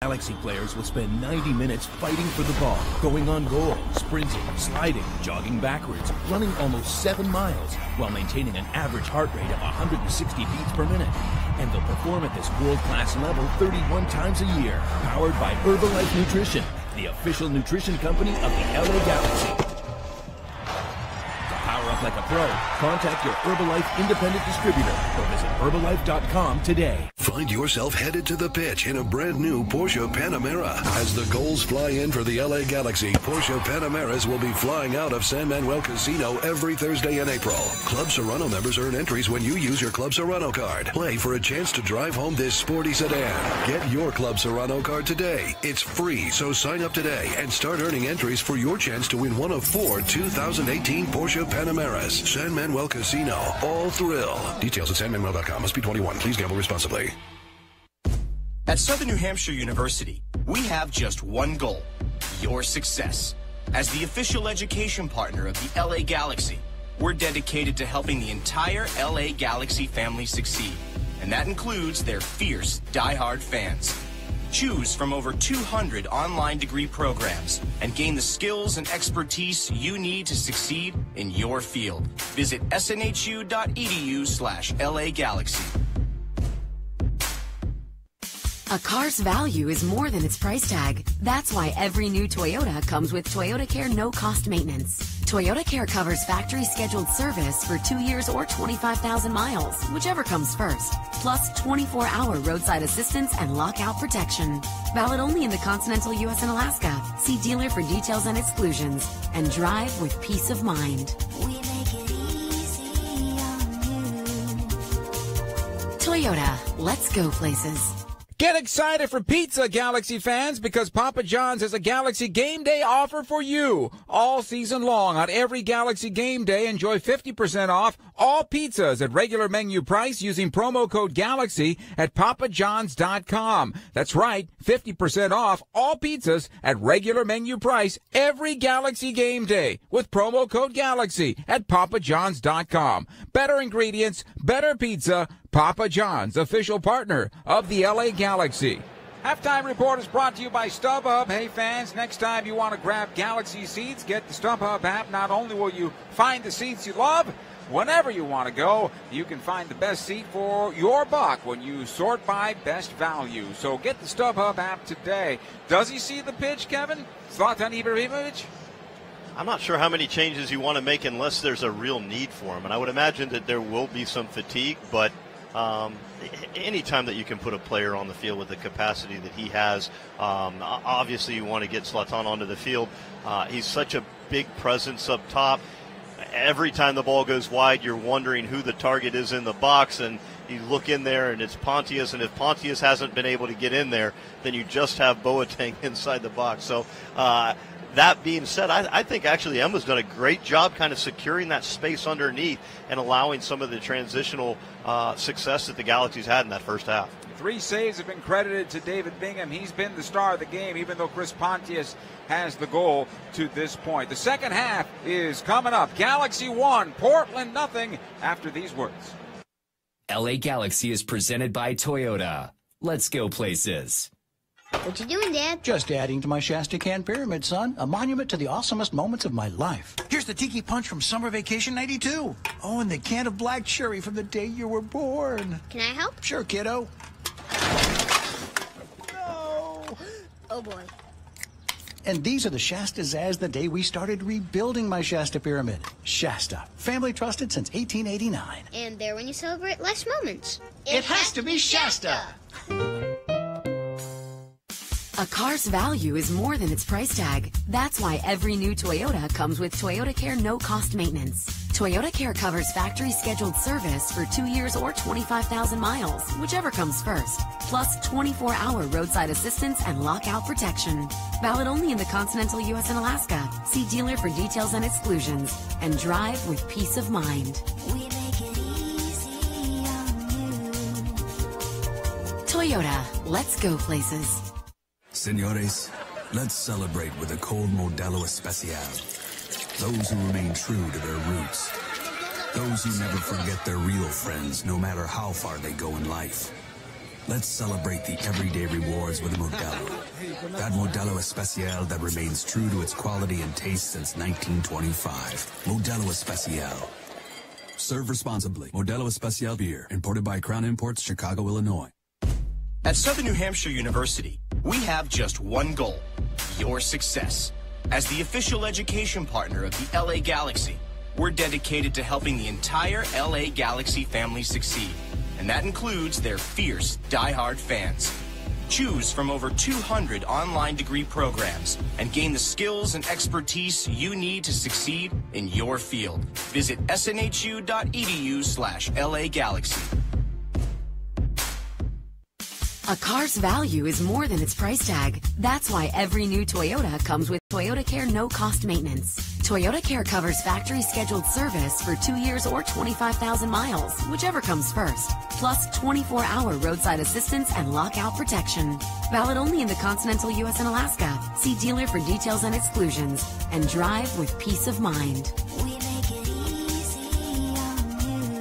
Galaxy players will spend 90 minutes fighting for the ball, going on goal, sprinting, sliding, jogging backwards, running almost 7 miles, while maintaining an average heart rate of 160 beats per minute. And they'll perform at this world-class level 31 times a year, powered by Herbalife Nutrition, the official nutrition company of the LA Galaxy. To power up life like a pro, contact your Herbalife independent distributor or visit Herbalife.com today. Find yourself headed to the pitch in a brand new Porsche Panamera. As the goals fly in for the LA Galaxy, Porsche Panameras will be flying out of San Manuel Casino every Thursday in April. Club Serrano members earn entries when you use your Club Serrano card. Play for a chance to drive home this sporty sedan. Get your Club Serrano card today. It's free, so sign up today and start earning entries for your chance to win one of 4 2018 Porsche Panameras. San Manuel Casino. All thrill. Details at sanmanuel.com. Must be 21. Please gamble responsibly. At Southern New Hampshire University, we have just one goal: your success. As the official education partner of the LA Galaxy, we're dedicated to helping the entire LA Galaxy family succeed, and that includes their fierce, diehard fans. Choose from over 200 online degree programs and gain the skills and expertise you need to succeed in your field. Visit snhu.edu/LA Galaxy. A car's value is more than its price tag. That's why every new Toyota comes with Toyota Care no-cost maintenance. Toyota Care covers factory scheduled service for 2 years or 25,000 miles, whichever comes first. Plus 24-hour roadside assistance and lockout protection. Valid only in the continental U.S. and Alaska. See dealer for details and exclusions. And drive with peace of mind. We make it easy on you. Toyota, let's go places. Get excited for pizza, Galaxy fans, because Papa John's has a Galaxy Game Day offer for you. All season long on every Galaxy Game Day, enjoy 50% off all pizzas at regular menu price using promo code GALAXY at papajohns.com. That's right, 50% off all pizzas at regular menu price every Galaxy Game Day with promo code GALAXY at papajohns.com. Better ingredients, better pizza. Papa John's, official partner of the LA Galaxy. Halftime report is brought to you by StubHub. Hey fans, next time you want to grab Galaxy seats, get the StubHub app. Not only will you find the seats you love, whenever you want to go, you can find the best seat for your buck when you sort by best value. So get the StubHub app today. Does he see the pitch, Kevin? Zlatan Ibrahimovic? I'm not sure how many changes you want to make unless there's a real need for him. And I would imagine that there will be some fatigue, but anytime that you can put a player on the field with the capacity that he has, obviously you want to get Zlatan onto the field. He's such a big presence up top. Every time the ball goes wide, you're wondering who the target is in the box, and you look in there and it's Pontius, and if Pontius hasn't been able to get in there, then you just have Boateng inside the box. So that being said, I think actually Emma's done a great job kind of securing that space underneath and allowing some of the transitional success that the Galaxy's had in that first half. 3 saves have been credited to David Bingham. He's been the star of the game, even though Chris Pontius has the goal to this point. The second half is coming up. Galaxy 1, Portland nothing after these words. LA Galaxy is presented by Toyota. Let's go places. What you doing, Dad? Just adding to my Shasta Can Pyramid, son. A monument to the awesomest moments of my life. Here's the Tiki Punch from Summer Vacation 92. Oh, and the can of black cherry from the day you were born. Can I help? Sure, kiddo. No. Oh, boy. And these are the Shasta Zaz the day we started rebuilding my Shasta Pyramid. Shasta. Family trusted since 1889. And there when you celebrate life's moments. It has to be Shasta. A car's value is more than its price tag. That's why every new Toyota comes with Toyota Care no-cost maintenance. Toyota Care covers factory scheduled service for 2 years or 25,000 miles, whichever comes first. Plus 24-hour roadside assistance and lockout protection. Valid only in the continental U.S. and Alaska. See dealer for details and exclusions. And drive with peace of mind. We make it easy on you. Toyota, let's go places. Señores, let's celebrate with a cold Modelo Especial. Those who remain true to their roots. Those who never forget their real friends, no matter how far they go in life. Let's celebrate the everyday rewards with a Modelo. That Modelo Especial that remains true to its quality and taste since 1925. Modelo Especial. Serve responsibly. Modelo Especial beer, imported by Crown Imports, Chicago, Illinois. At Southern New Hampshire University, we have just one goal: your success. As the official education partner of the LA Galaxy, we're dedicated to helping the entire LA Galaxy family succeed. And that includes their fierce, die-hard fans. Choose from over 200 online degree programs and gain the skills and expertise you need to succeed in your field. Visit snhu.edu/LA Galaxy. A car's value is more than its price tag. That's why every new Toyota comes with Toyota Care no-cost maintenance. Toyota Care covers factory-scheduled service for 2 years or 25,000 miles, whichever comes first. Plus 24-hour roadside assistance and lockout protection. Valid only in the continental U.S. and Alaska. See dealer for details and exclusions. And drive with peace of mind. We make it easy on you.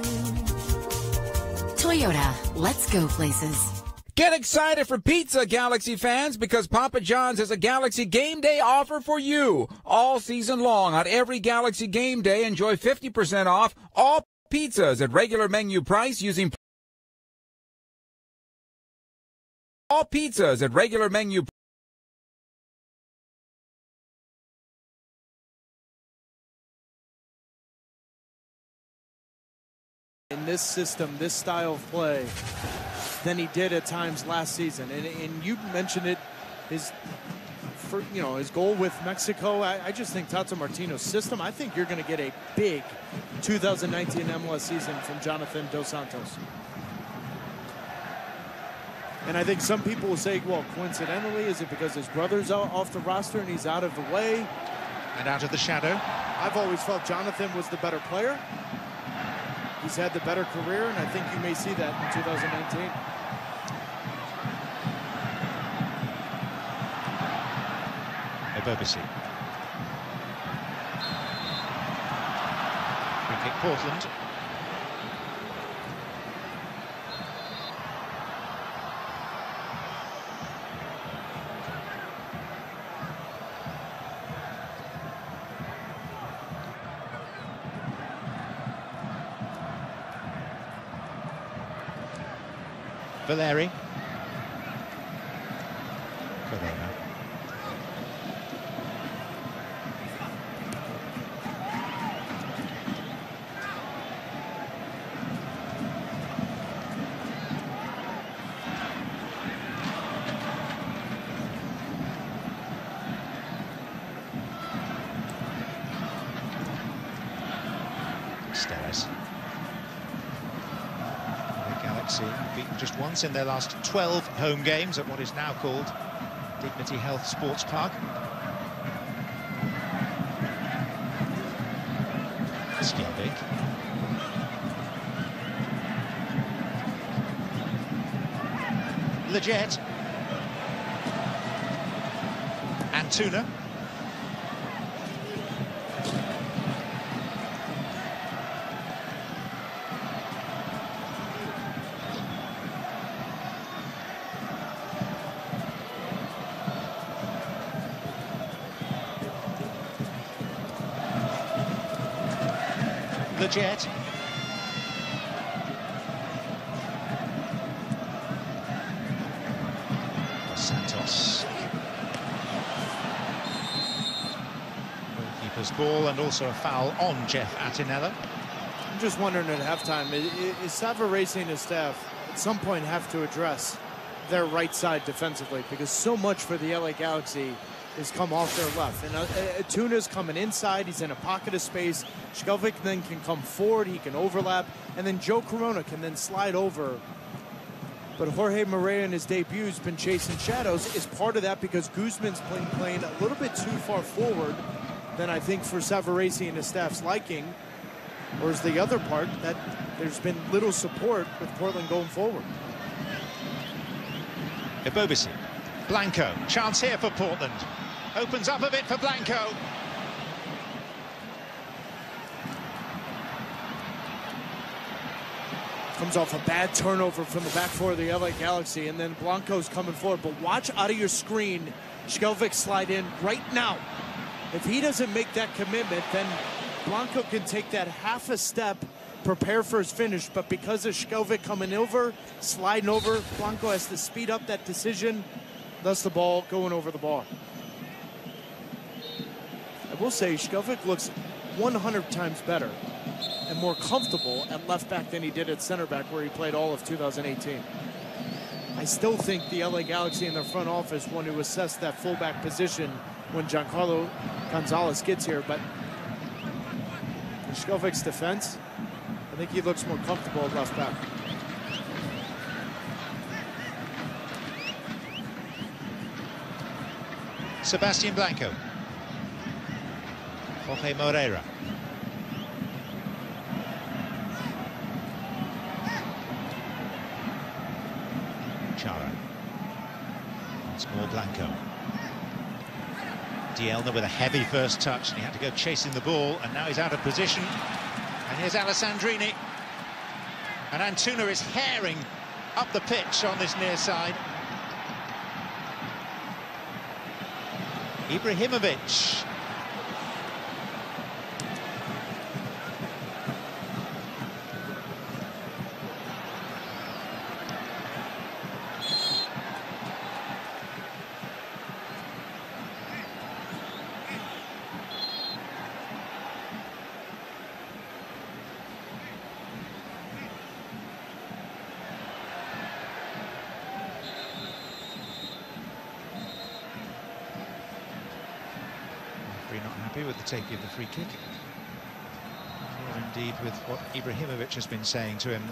Toyota, let's go places. Get excited for pizza, Galaxy fans, because Papa John's has a Galaxy Game Day offer for you. All season long on every Galaxy Game Day, enjoy 50% off all pizzas at regular menu price using all pizzas at regular menu. In this system, this style of play, than he did at times last season. And you mentioned it, his goal with Mexico. I just think Tata Martino's system, I think you're going to get a big 2019 MLS season from Jonathan Dos Santos. And I think some people will say, well, coincidentally, is it because his brother's off the roster and he's out of the way? And out of the shadow. I've always felt Jonathan was the better player. He's had the better career, and I think you may see that in 2019. Ebobisi. Free kick Portland. Valeri. Corona. Stairs. Galaxy beaten just once in their last 12 home games at what is now called Dignity Health Sports Park. Skjelvik. Leggett. Antuna. Leggett. Dos Santos. Goalkeeper's ball and also a foul on Jeff Attinella. I'm just wondering at halftime, is Savarese and his staff at some point have to address their right side defensively? Because so much for the LA Galaxy has come off their left. And Atuna's coming inside. He's in a pocket of space. Skjelvik then can come forward. He can overlap. And then Joe Corona can then slide over. But Jorge Moreira in his debut has been chasing shadows. Is part of that because Guzman's playing a little bit too far forward than I think for Savarese and his staff's liking? Or is the other part that there's been little support with Portland going forward? Ebobisi. Blanco. Chance here for Portland. Opens up a bit for Blanco. Comes off a bad turnover from the back four of the LA Galaxy, and then Blanco's coming forward. But watch out of your screen. Skjelvik slide in right now. If he doesn't make that commitment, then Blanco can take that half a step, prepare for his finish. But because of Skjelvik coming over, sliding over, Blanco has to speed up that decision. Thus the ball going over the bar. I will say Skjelvik looks 100 times better and more comfortable at left back than he did at center back, where he played all of 2018. I still think the LA Galaxy in their front office want to assess that fullback position when Giancarlo Gonzalez gets here, but in Skelvik's defense, I think he looks more comfortable at left back. Sebastian Blanco. Jorge Moreira. Chara. Once more Blanco. Dielna with a heavy first touch, and he had to go chasing the ball, and now he's out of position. And here's Alessandrini. And Antuna is herring up the pitch on this near side. Ibrahimovic. Not happy with the taking of the free kick. Or indeed with what Ibrahimovic has been saying to him.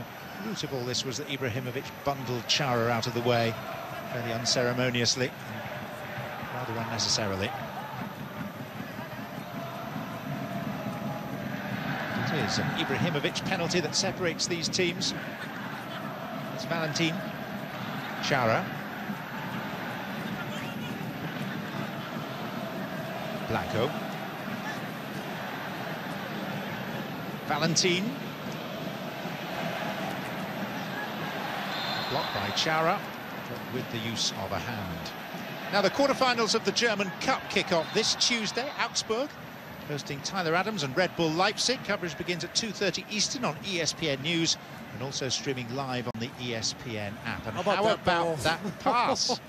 The root of all this was that Ibrahimovic bundled Chara out of the way fairly unceremoniously, rather unnecessarily. It is an Ibrahimovic penalty that separates these teams. It's Valentin. Chara. Blanco. Valentin. Blocked by Chara, but with the use of a hand. Now the quarterfinals of the German Cup kick off this Tuesday. Augsburg hosting Tyler Adams and Red Bull Leipzig. Coverage begins at 2:30 Eastern on ESPN News and also streaming live on the ESPN app. And how about that pass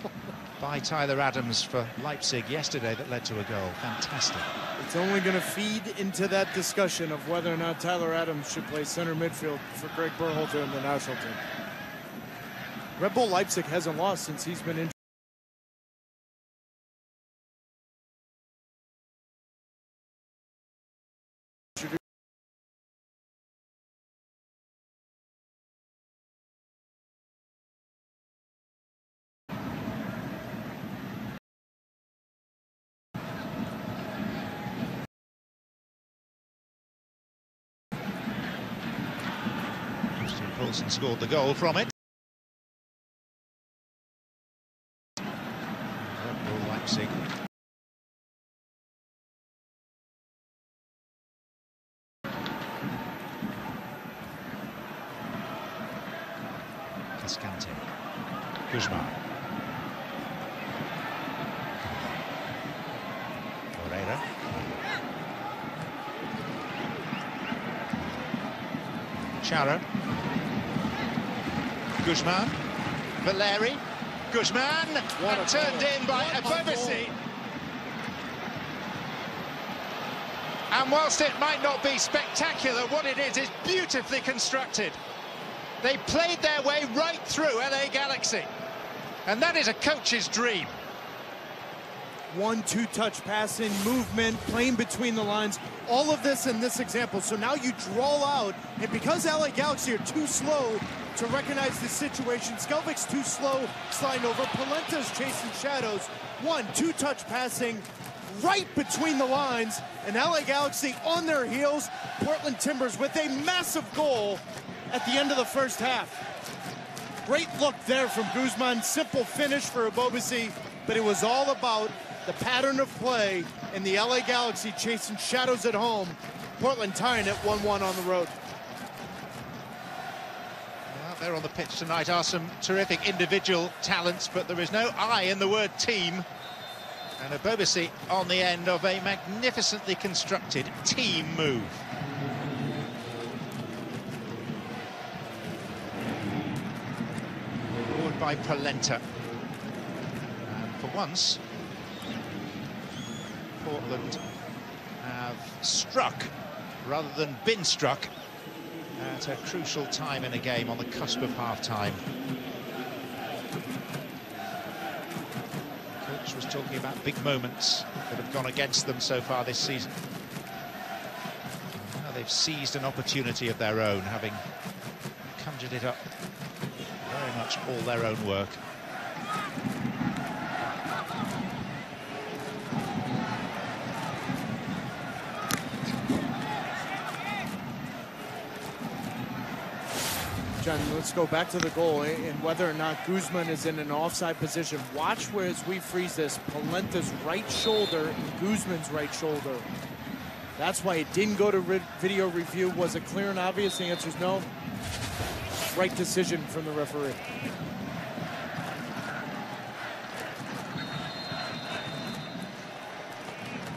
by Tyler Adams for Leipzig yesterday that led to a goal? Fantastic. It's only going to feed into that discussion of whether or not Tyler Adams should play center midfield for Greg Berhalter in the national team. Red Bull Leipzig hasn't lost since he's been injured. Paulson scored the goal from it. Red Bull Leipzig. Cascante. Guzman. Moreira. Chara. Guzman, Valeri, Guzman, and turned in by Ebobisi. And whilst it might not be spectacular, what it is beautifully constructed. They played their way right through LA Galaxy, and that is a coach's dream. 1-2 touch passing, movement, playing between the lines, all of this in this example. So now you draw out, and because LA Galaxy are too slow to recognize the situation, Skelvik's too slow sliding over, Polenta's chasing shadows, 1-2 touch passing right between the lines, and LA Galaxy on their heels. Portland Timbers with a massive goal at the end of the first half. Great look there from Guzman, simple finish for Ebobisi, but it was all about the pattern of play and the LA Galaxy chasing shadows at home. Portland tying it 1-1 on the road. Well, there on the pitch tonight are some terrific individual talents, but there is no I in the word team. And Ebobisi on the end of a magnificently constructed team move. Scored by Polenta. And for once, Portland have struck rather than been struck at a crucial time in a game on the cusp of half-time. Coach was talking about big moments that have gone against them so far this season. Now they've seized an opportunity of their own, having conjured it up. Very much all their own work. John, let's go back to the goal and whether or not Guzman is in an offside position. Watch where, as we freeze this, Polenta's right shoulder and Guzman's right shoulder. That's why it didn't go to video review. Was it clear and obvious? The answer is no. Right decision from the referee.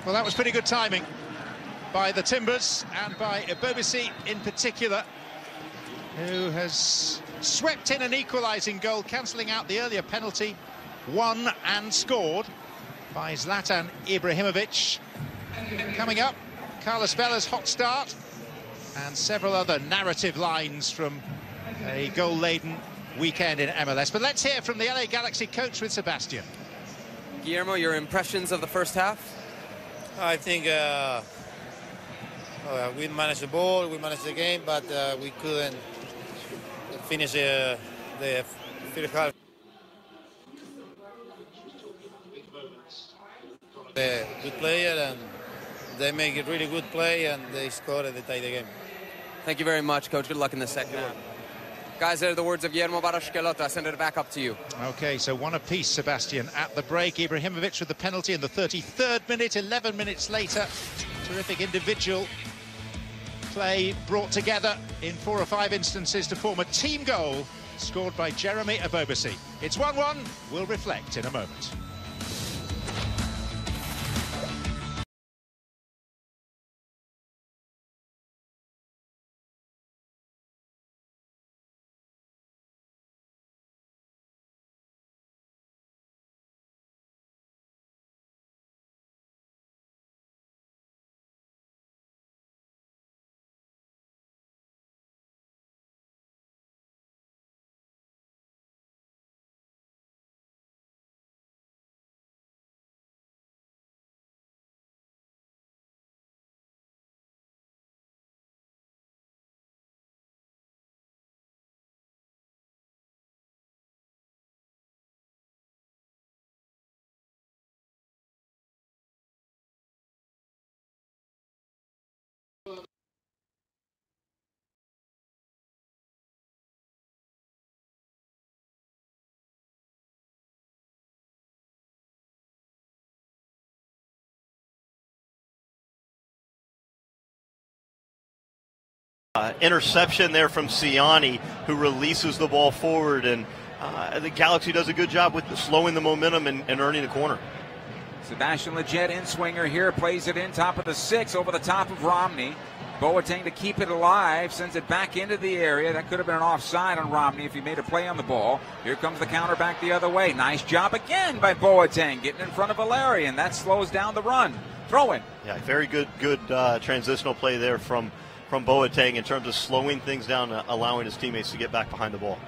Well, that was pretty good timing by the Timbers and by Ebobisi in particular, who has swept in an equalising goal, cancelling out the earlier penalty, won and scored by Zlatan Ibrahimovic. Coming up, Carlos Vela's hot start and several other narrative lines from a goal-laden weekend in MLS. But let's hear from the LA Galaxy coach with Sebastian. Guillermo, your impressions of the first half? I think we managed the ball, we managed the game, but we couldn't finish the first half. The good player, and they make a really good play, and they score and they tie the game. Thank you very much, Coach. Good luck in the second half. Guys, there are the words of Guillermo Barros-Schelotto. I send it back up to you. OK, so one apiece, Sebastian, at the break. Ibrahimovic with the penalty in the 33rd minute, 11 minutes later. Terrific individual play brought together in 4 or 5 instances to form a team goal, scored by Jeremy Ebobisi. It's 1-1. We'll reflect in a moment. Interception there from Ciani, who releases the ball forward, and the Galaxy does a good job with slowing the momentum and earning the corner. Sebastian Lletget in swinger here, plays it in top of the 6 over the top of Romney. Boateng to keep it alive, sends it back into the area. That could have been an offside on Romney if he made a play on the ball. Here comes the counter back the other way. Nice job again by Boateng, getting in front of Valeri, and that slows down the run. Throw in. Yeah, very good transitional play there from Boateng in terms of slowing things down, allowing his teammates to get back behind the ball.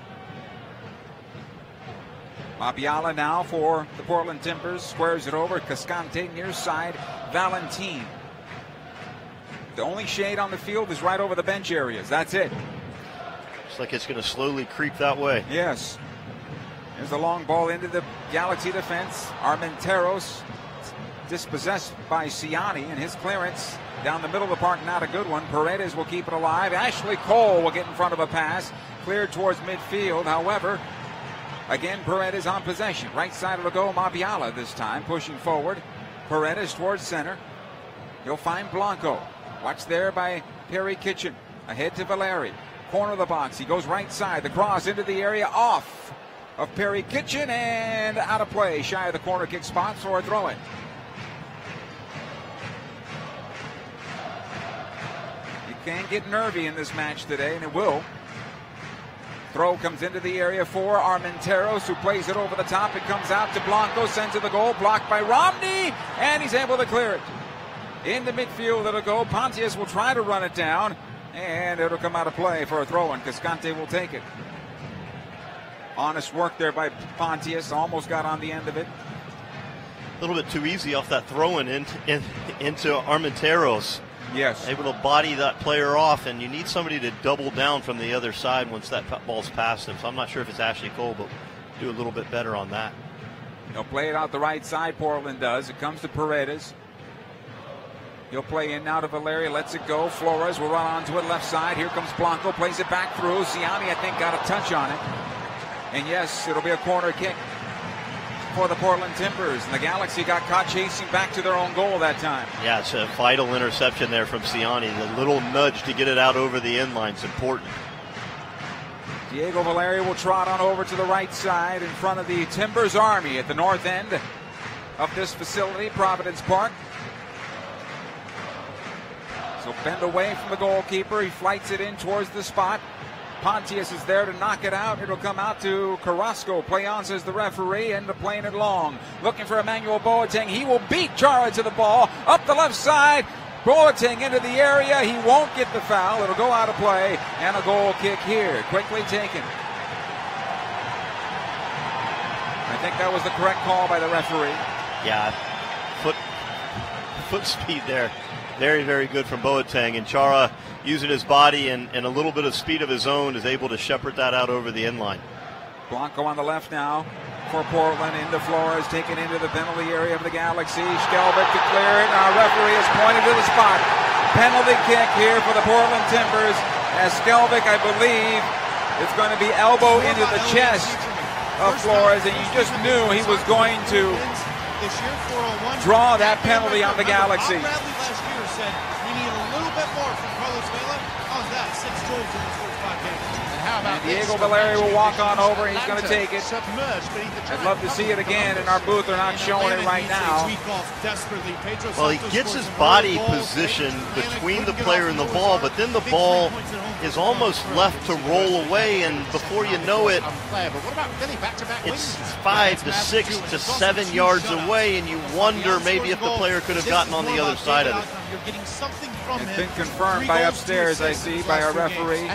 Mabiala now for the Portland Timbers, squares it over. Cascante near side, Valentin. The only shade on the field is right over the bench areas. That's it. Looks like it's going to slowly creep that way. Yes. There's a long ball into the Galaxy defense. Armenteros dispossessed by Ciani, and his clearance down the middle of the park, not a good one. Paredes will keep it alive. Ashley Cole will get in front of a pass, cleared towards midfield. However, again, Paredes on possession. Right side of the goal, Mabiala this time, pushing forward. Paredes towards center. He'll find Blanco. Watched there by Perry Kitchen. Ahead to Valeri. Corner of the box. He goes right side. The cross into the area, off of Perry Kitchen, and out of play. Shy of the corner kick spot for a throw-in. You can get nervy in this match today, and it will. Throw comes into the area for Armenteros, who plays it over the top. It comes out to Blanco, sent to the goal, blocked by Romney, and he's able to clear it. In the midfield it'll go. Pontius will try to run it down, and it'll come out of play for a throw-in. Cascante will take it. Honest work there by Pontius. Almost got on the end of it. A little bit too easy off that throw-in into Armenteros. Yes. Able to body that player off, and you need somebody to double down from the other side once that ball's past him. So I'm not sure if it's Ashley Cole, but do a little bit better on that. He'll play it out the right side, Portland does. It comes to Paredes. He'll play in now to Valeria, lets it go. Flores will run onto it left side. Here comes Blanco, plays it back through. Siani, I think, got a touch on it. And yes, it'll be a corner kick for the Portland Timbers. And the Galaxy got caught chasing back to their own goal that time. Yeah, it's a vital interception there from Siani. The little nudge to get it out over the end line is important. Diego Valeria will trot on over to the right side in front of the Timbers Army at the north end of this facility, Providence Park. So bend away from the goalkeeper. He flights it in towards the spot. Pontius is there to knock it out. It'll come out to Carrasco. Play on, says the referee, and playing it long. Looking for Emmanuel Boateng. He will beat Chara to the ball. Up the left side. Boateng into the area. He won't get the foul. It'll go out of play. And a goal kick here. Quickly taken. I think that was the correct call by the referee. Yeah, foot speed there. Very, very good from Boateng. And Chara, using his body and a little bit of speed of his own, is able to shepherd that out over the end line. Blanco on the left now for Portland. Into Flores, taken into the penalty area of the Galaxy. Skelvik to clear it. Our referee has pointed to the spot. Penalty kick here for the Portland Timbers. As Skelvik, I believe, is going to be elbow into the chest of Flores. And you just knew he was going to draw that penalty on the Galaxy. Said we need a little bit more from Carlos Vela on that. 6 goals in his first 5 games. And how about Diego Valeria will walk on over. He's going to take it. I'd love to see it again in our booth. They're not showing it right now. Well, he gets his body positioned between the player and the ball, but then the ball is almost left to roll away, and before you know it, it's 5 to 6 to 7 yards away, and you wonder maybe if the player could have gotten on the other side of it. It's been confirmed by upstairs, I see, by our referee.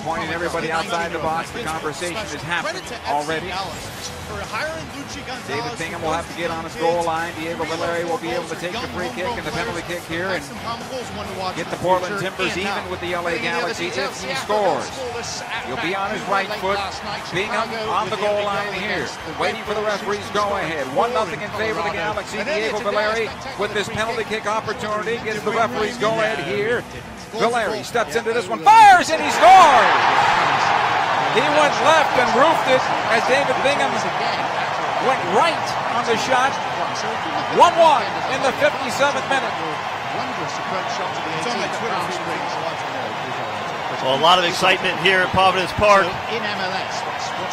Pointing everybody outside the box. The conversation is happening already. David Bingham will have to get on his goal line. Diego Valeria will be able to take the free kick and the penalty kick here and get the Portland Timbers even with the LA Galaxy if he scores. He'll be on his right foot. Bingham on the goal line here, waiting for the referee's go-ahead. 1-0 in favor of the Galaxy. Diego Valeria with this penalty kick opportunity gets the referee's go-ahead here. Valeria steps into this one, fires, and he scores! He went left and roofed it as David Bingham went right on the shot. 1-1 in the 57th minute. Well, a lot of excitement here at Providence Park.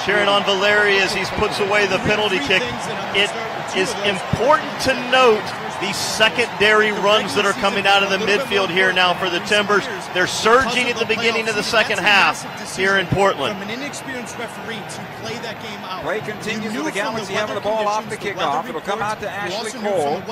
Cheering on Valeria as he puts away the penalty kick. It is important to note these secondary runs that are coming out of the midfield here now for the Timbers. They're surging at the beginning of the second half here in Portland. From an inexperienced referee to play that game out. Play continues with the Galaxy having the ball off the kickoff. It'll come out to Ashley Cole.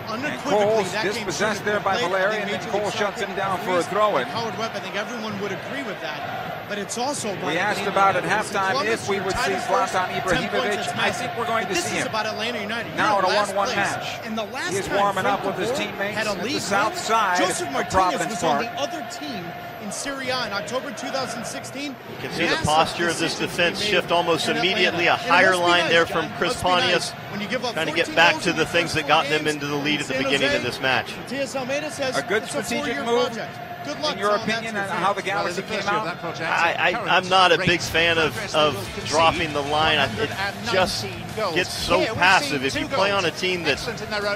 And Cole's dispossessed there by Valeria, and then Cole shuts him down for a throw-in. Howard Webb, I think everyone would agree with that. But it's also we asked about at halftime if we would see Zlatan Ibrahimovic. I think we're going to see him. Now in a 1-1 match. He is warming up with his teammates at the south side of Providence Park. On the other team in Serie A in October 2016. You can see the posture of this defense shift almost immediately. A higher line there from Chris Pontius, trying to get back to the things that got them into the lead at the beginning of this match. A good strategic move. In your opinion on how the Galaxy came out? I'm not a big fan of dropping the line. It just gets so passive. If you play on a team that's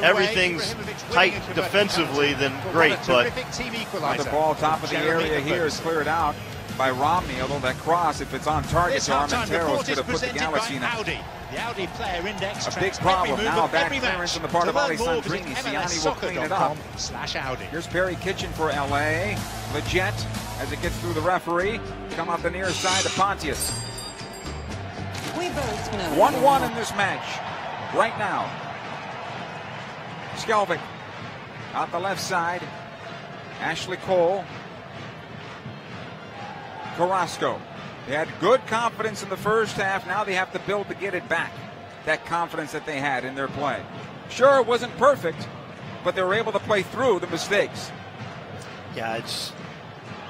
everything's tight defensively, then great. But the ball top of the area here is cleared out by Romney, although that cross, if it's on target to Armenteros, could have put the Galaxy in a big problem. Now back clearance on the part of Alessandrini. Siani will clean it up. Here's Perry Kitchen for LA. Leggett, as it gets through the referee, come out the near side to Pontius. 1-1 in this match right now. Skelvik Out the left side, Ashley Cole. Carrasco. They had good confidence in the first half. Now they have to build to get it back. That confidence that they had in their play. Sure, it wasn't perfect, but they were able to play through the mistakes. Yeah, it's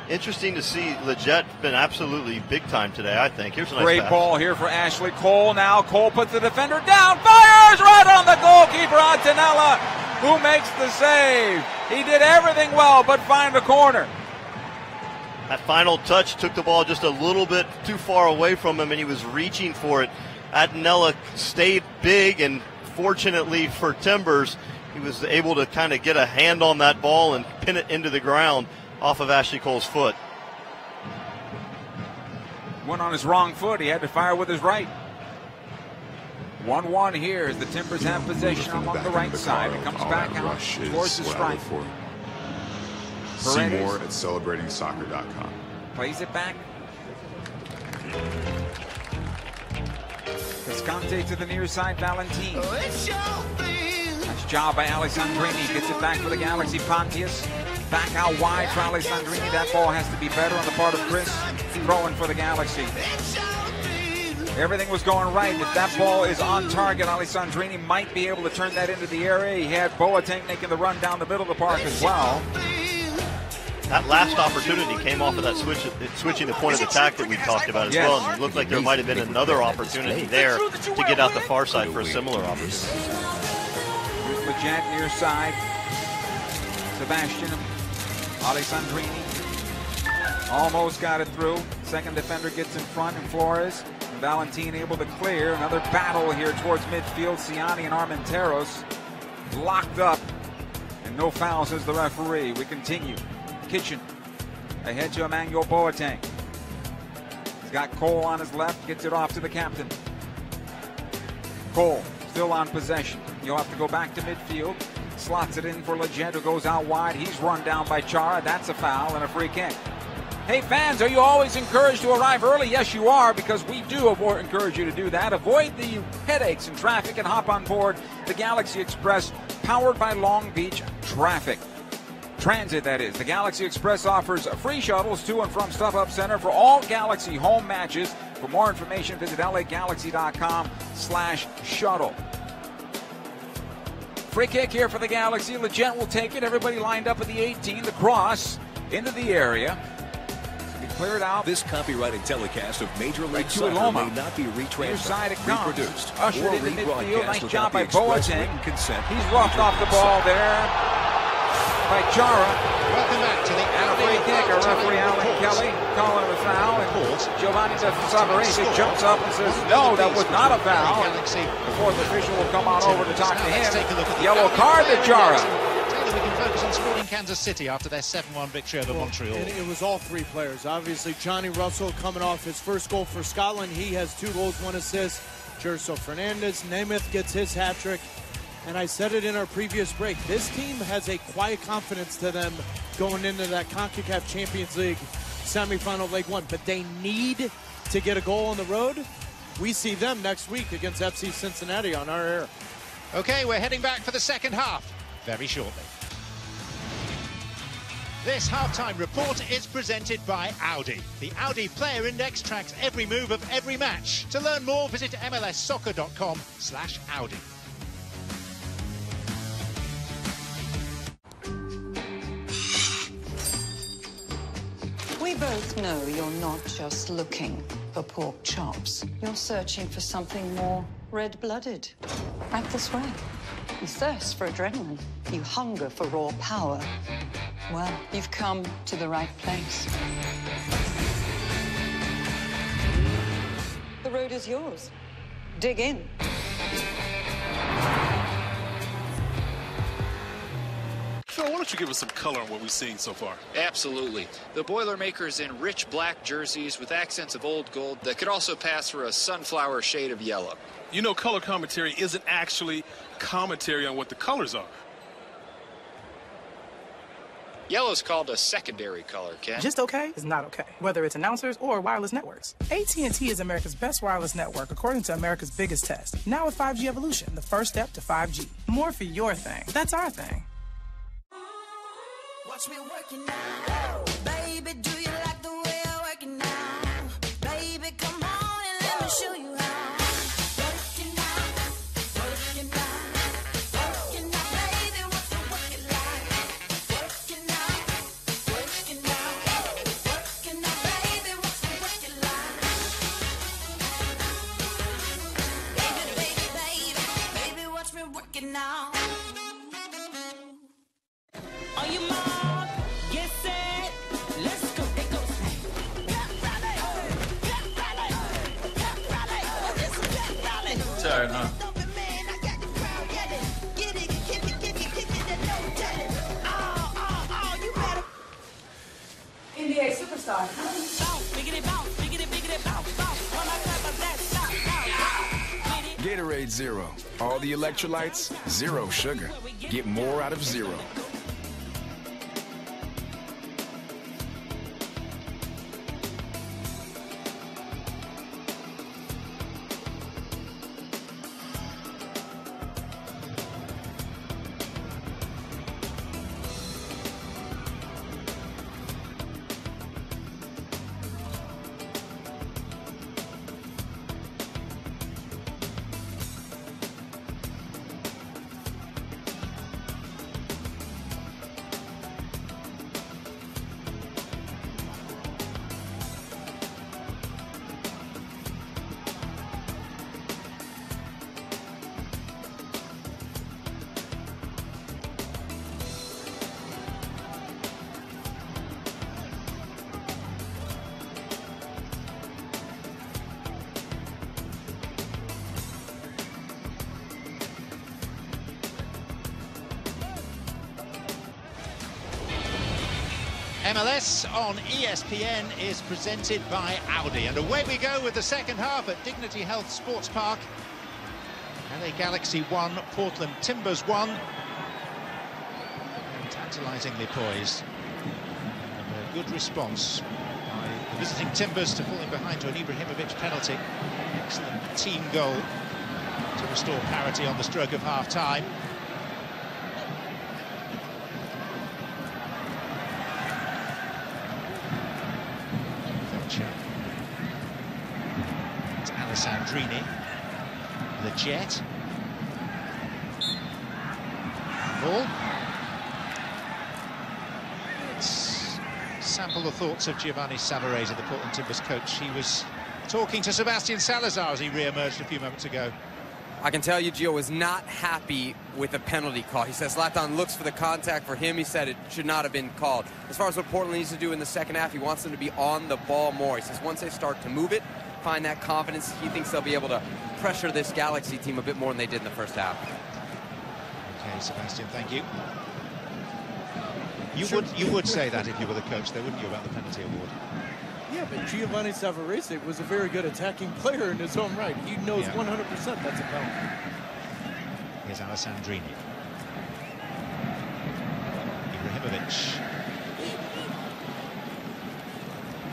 interesting to see. Leggett been absolutely big time today, I think. Here's a nice Great pass. ball here for Ashley Cole. Now Cole puts the defender down, fires right on the goalkeeper, Antonella, who makes the save. He did everything well but find the corner. That final touch took the ball just a little bit too far away from him, and he was reaching for it. Antonella stayed big, and fortunately for Timbers, he was able to kind of get a hand on that ball and pin it into the ground off of Ashley Cole's foot. Went on his wrong foot. He had to fire with his right. 1-1 here as the Timbers have possession along the right side. It comes back out towards the strike. See more at celebratingsoccer.com. Plays it back. Cascante to the near side, Valentine. Nice job by Alessandrini. Gets it back for the Galaxy. Pontius back out wide for Alessandrini. That ball has to be better on the part of Chris. Throwing for the Galaxy. Everything was going right. If that ball is on target, Alessandrini might be able to turn that into the area. He had Boateng making the run down the middle of the park as well. That last opportunity came off of that switching the point of attack that we talked about as well. And it looked like there might have been another opportunity there to get out the far side for a similar opportunity. Here's Leggett near side. Sebastian Alessandrini almost got it through. Second defender gets in front, and Flores and Valentine able to clear. Another battle here towards midfield. Ciani and Armenteros locked up, and no foul, says the referee. We continue. Kitchen ahead to Emmanuel Boateng. He's got Cole on his left, gets it off to the captain. Cole still on possession. You'll have to go back to midfield. Slots it in for Leggett, who goes out wide. He's run down by Chara. That's a foul and a free kick. Hey fans, are you always encouraged to arrive early? Yes, you are, because we do encourage you to do that. Avoid the headaches and traffic and hop on board the Galaxy Express, powered by Long Beach Traffic. Transit, that is. The Galaxy Express offers free shuttles to and from StubHub Center for all Galaxy home matches. For more information, visit lagalaxy.com/shuttle. Free kick here for the Galaxy. Leggett will take it. Everybody lined up at the 18. The cross into the area. Cleared out. This copyrighted telecast of Major League Soccer may not be retransmitted, reproduced, ushered or into midfield. Nice rebroadcast job by without the Boateng. express consent. He's roughed off the ball there by Chara. Welcome back to the and a free kick. Our referee Alan Kelly calling a foul, and Giovanni Savarese jumps up and says, "No, that was not a foul." The fourth official will come on over to talk to him. Yellow card to Chara. We can focus on Sporting Kansas City after their 7-1 victory over Montreal. And it was all three players. Obviously, Johnny Russell coming off his first goal for Scotland. He has 2 goals, 1 assist. Jerso Fernandez, Nemeth gets his hat trick. And I said it in our previous break. This team has a quiet confidence to them going into that CONCACAF Champions League semifinal leg 1. But they need to get a goal on the road. We see them next week against FC Cincinnati on our air. Okay, we're heading back for the second half very shortly. This halftime report is presented by Audi. The Audi Player Index tracks every move of every match. To learn more, visit mlssoccer.com/Audi. We both know you're not just looking for pork chops. You're searching for something more red-blooded. Right this way. You thirst for adrenaline. You hunger for raw power. Well, you've come to the right place. The road is yours. Dig in. Phil, why don't you give us some color on what we've seen so far? Absolutely. The Boilermakers in rich black jerseys with accents of old gold that could also pass for a sunflower shade of yellow. You know, color commentary isn't actually commentary on what the colors are. Yellow's called a secondary color, Ken. Just okay is not okay, whether it's announcers or wireless networks. AT&T is America's best wireless network according to America's biggest test. Now with 5G Evolution, the first step to 5G. More for your thing. That's our thing. watch me working now. Baby, do you like the way I work it now? Baby, come on and let me show you how. Working out, working out, working out. Baby, what's the work it like? Working out, working out, working out. Baby, what's the work it like? Baby, baby, baby, baby, watch me working now. On your mark, get set, let's go. It goes. Get rally, get rally, get rally. This is get rally. Tired, huh? Get it, and don't tell it. Oh, you better. NBA superstar. Bounce, biggity, bounce, bounce. When I clap, that stop. Gatorade Zero. All the electrolytes, zero sugar. Get more out of zero. MLS on ESPN is presented by Audi. And away we go with the second half at Dignity Health Sports Park. LA Galaxy 1, Portland Timbers 1. And tantalisingly poised. And a good response by the visiting Timbers to falling behind to an Ibrahimovic penalty. Excellent team goal to restore parity on the stroke of half-time. It's Alessandrini, the Jet. Ball. Let's sample the thoughts of Giovanni Savarese, the Portland Timbers coach. He was talking to Sebastian Salazar as he re-emerged a few moments ago. I can tell you Gio was not happy with the penalty call. He says Zlatan looks for the contact. For him, he said it should not have been called. As far as what Portland needs to do in the second half, he wants them to be on the ball more. He says once they start to move it, find that confidence, he thinks they'll be able to pressure this Galaxy team a bit more than they did in the first half. Okay, Sebastian, thank you. You would say that if you were the coach, though, wouldn't you, about the penalty award? Yeah, but Giovanni Savarese was a very good attacking player in his own right. He knows 100% that's a penalty. Here's Alessandrini. Ibrahimovic.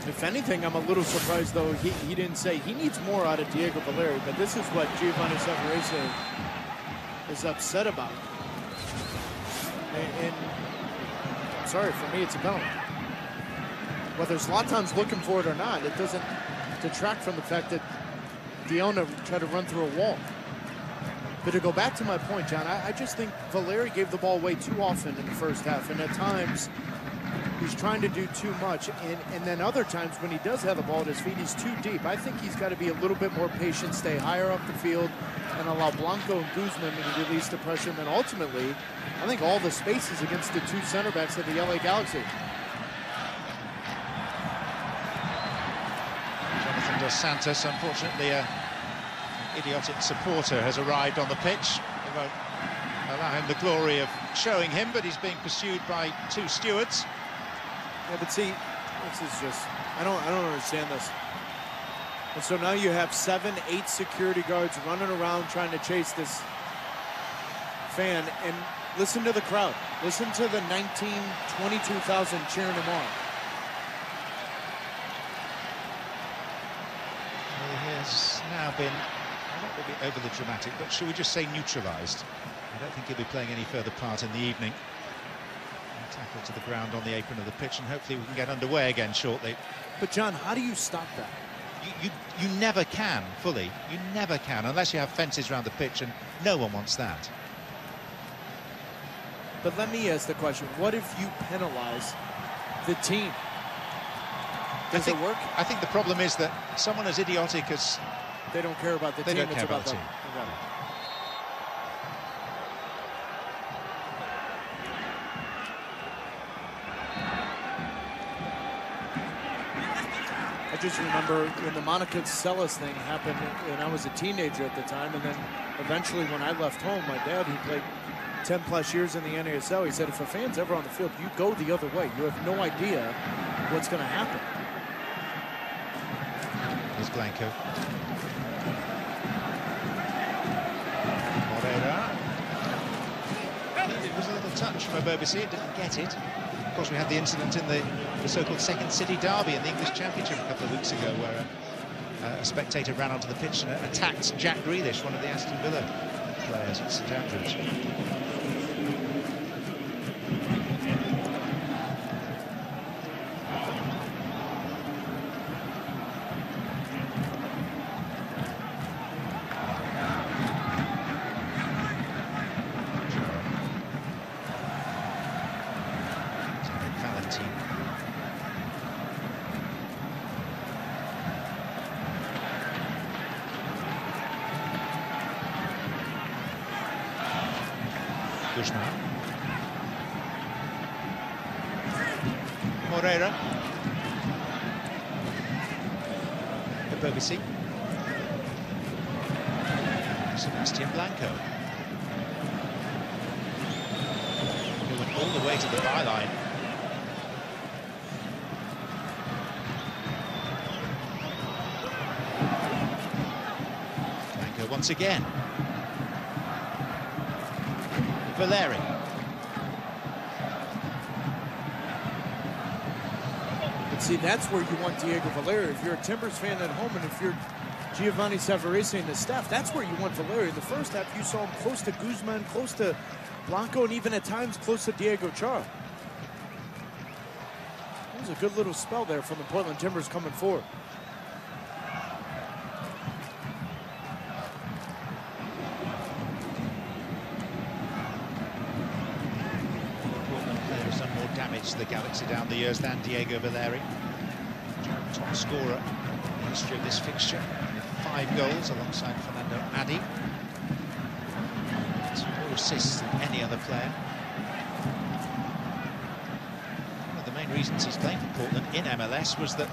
If anything, I'm a little surprised, though, he didn't say he needs more out of Diego Valeri, but this is what Giovanni Savarese is upset about. And I'm sorry, for me, it's a penalty. Whether Zlatan's looking for it or not, it doesn't detract from the fact that Diona tried to run through a wall. But to go back to my point, John, I just think Valeri gave the ball away too often in the first half, and at times he's trying to do too much, and then other times when he does have the ball at his feet, he's too deep. I think he's got to be a little bit more patient, stay higher up the field, and allow Blanco and Guzman to release the pressure, and then ultimately, I think all the spaces against the two center backs of the LA Galaxy. Dos Santos, unfortunately, an idiotic supporter has arrived on the pitch. They won't allow him the glory of showing him, but he's being pursued by two stewards. Yeah, but see, this is just, I don't understand this. And so now you have 7, 8 security guards running around trying to chase this fan, and listen to the crowd. Listen to the 22,000 cheering him on. Has now been, I don't want to be overly dramatic, but should we just say neutralised? I don't think he'll be playing any further part in the evening. Tackle to the ground on the apron of the pitch, and hopefully we can get underway again shortly. But John, how do you stop that? You never can, fully. You never can, unless you have fences around the pitch, and no one wants that. But let me ask the question, what if you penalize the team? Does it work? I think the problem is that someone as idiotic as... They don't care about the team, They don't care about the them. team. I just remember when the Monica Seles thing happened, and I was a teenager at the time, and then eventually when I left home, my dad, who played 10 plus years in the NASL, he said, if a fan's ever on the field, you go the other way. You have no idea what's going to happen. Here's Blanco. Moreira. It was a little touch from Obobisi, it didn't get it. Of course, we had the incident in the so-called Second City Derby in the English Championship a couple of weeks ago, where a spectator ran onto the pitch and attacked Jack Grealish, one of the Aston Villa players at St Andrews. Moreira. Obobisi. Sebastian Blanco. He went all the way to the byline. Blanco once again. Valeri. See, that's where you want Diego Valeri. If you're a Timbers fan at home, and if you're Giovanni Savarese and the staff, that's where you want Valeri. In the first half, you saw him close to Guzman, close to Blanco, and even at times close to Diego Chara. It was a good little spell there from the Portland Timbers coming forward. To the Galaxy down the years than Diego Valeri. Top scorer in the history of this fixture, with 5 goals alongside Fernando Adi. 2 assists than any other player. One of the main reasons he's playing for Portland in MLS was that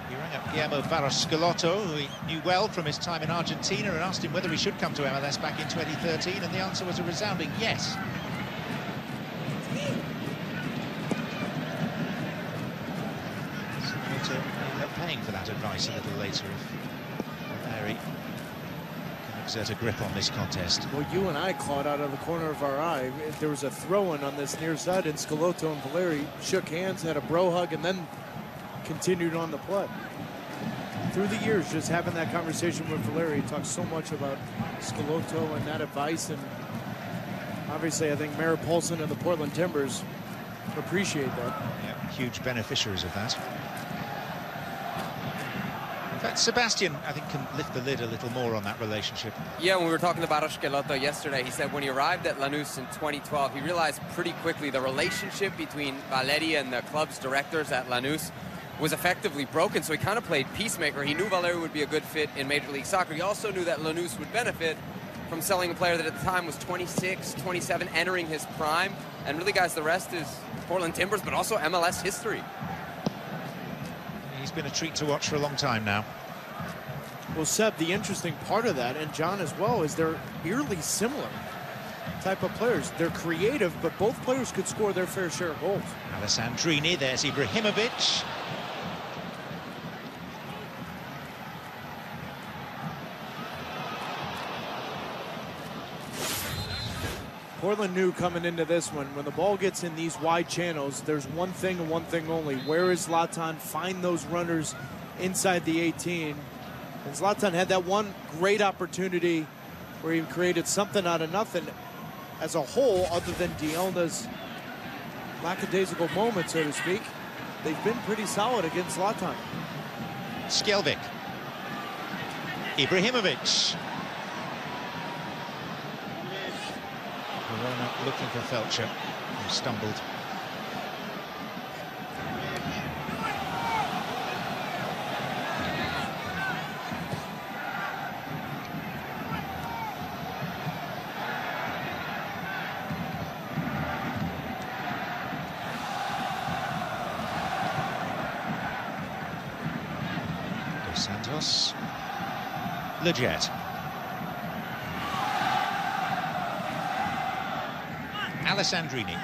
he rang up Guillermo Barros Schelotto, who he knew well from his time in Argentina, and asked him whether he should come to MLS back in 2013, and the answer was a resounding yes. Paying for that advice a little later if Valeri can exert a grip on this contest. Well, you and I caught out of the corner of our eye. There was a throw-in on this near side, and Schelotto and Valeri shook hands, had a bro hug, and then continued on the play. Through the years, just having that conversation with Valeri, he talks so much about Schelotto and that advice, and obviously I think Merritt Paulson and the Portland Timbers appreciate that. Yeah, huge beneficiaries of that. Sebastian, I think, can lift the lid a little more on that relationship. Yeah, when we were talking about Schelotto yesterday, he said when he arrived at Lanús in 2012, he realized pretty quickly the relationship between Valeri and the club's directors at Lanús was effectively broken, so he kind of played peacemaker. He knew Valeri would be a good fit in Major League Soccer. He also knew that Lanús would benefit from selling a player that at the time was 26, 27, entering his prime. And really, guys, the rest is Portland Timbers, but also MLS history. He's been a treat to watch for a long time now. Well, Seb, the interesting part of that, and John as well, is they're eerily similar type of players. They're creative, but both players could score their fair share of goals. Alessandrini, there's Ibrahimovic. Portland knew coming into this one, when the ball gets in these wide channels, there's one thing and one thing only. Where is Zlatan? Find those runners inside the 18. And Zlatan had that one great opportunity where he created something out of nothing. As a whole, other than Dielna's lackadaisical moment, so to speak. They've been pretty solid against Zlatan. Skjelvik. Ibrahimovic. Corona looking for Felcher, who stumbled. Santos. Leggett. Alessandrini.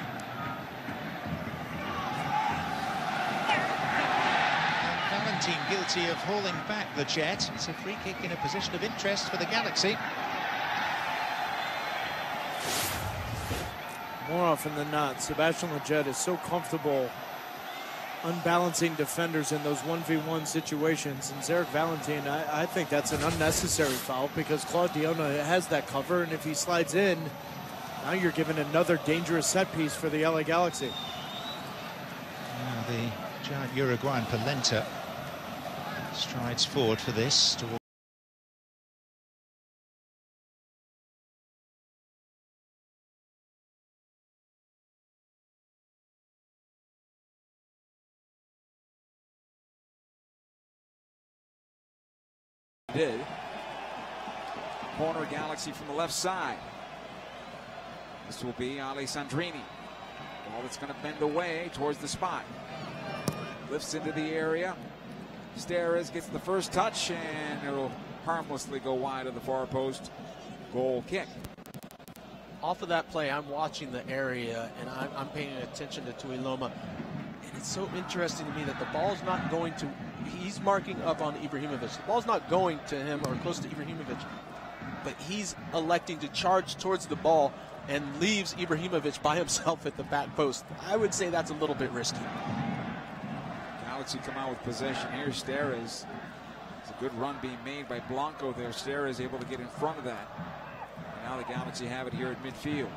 And Valentin guilty of hauling back Leggett. It's a free kick in a position of interest for the Galaxy. More often than not, Sebastian Leggett is so comfortable unbalancing defenders in those 1v1 situations. And Zarek Valentin, I think that's an unnecessary foul because Claude Diona has that cover, and if he slides in, now you're given another dangerous set piece for the LA Galaxy. Now the giant Uruguayan Polenta strides forward for this. Did. Corner Galaxy from the left side. This will be Alessandrini. Ball that's going to bend away towards the spot. Lifts into the area. Steres gets the first touch, and it'll harmlessly go wide of the far post. Goal kick. Off of that play, I'm watching the area, and I'm paying attention to Tuiloma. And it's so interesting to me that the ball's not going to, he's marking up on Ibrahimovic. The ball's not going to him or close to Ibrahimovic, but he's electing to charge towards the ball and leaves Ibrahimovic by himself at the back post. I would say that's a little bit risky. Galaxy come out with possession here. Steres. It's a good run being made by Blanco there. Steres able to get in front of that. And now the Galaxy have it here at midfield.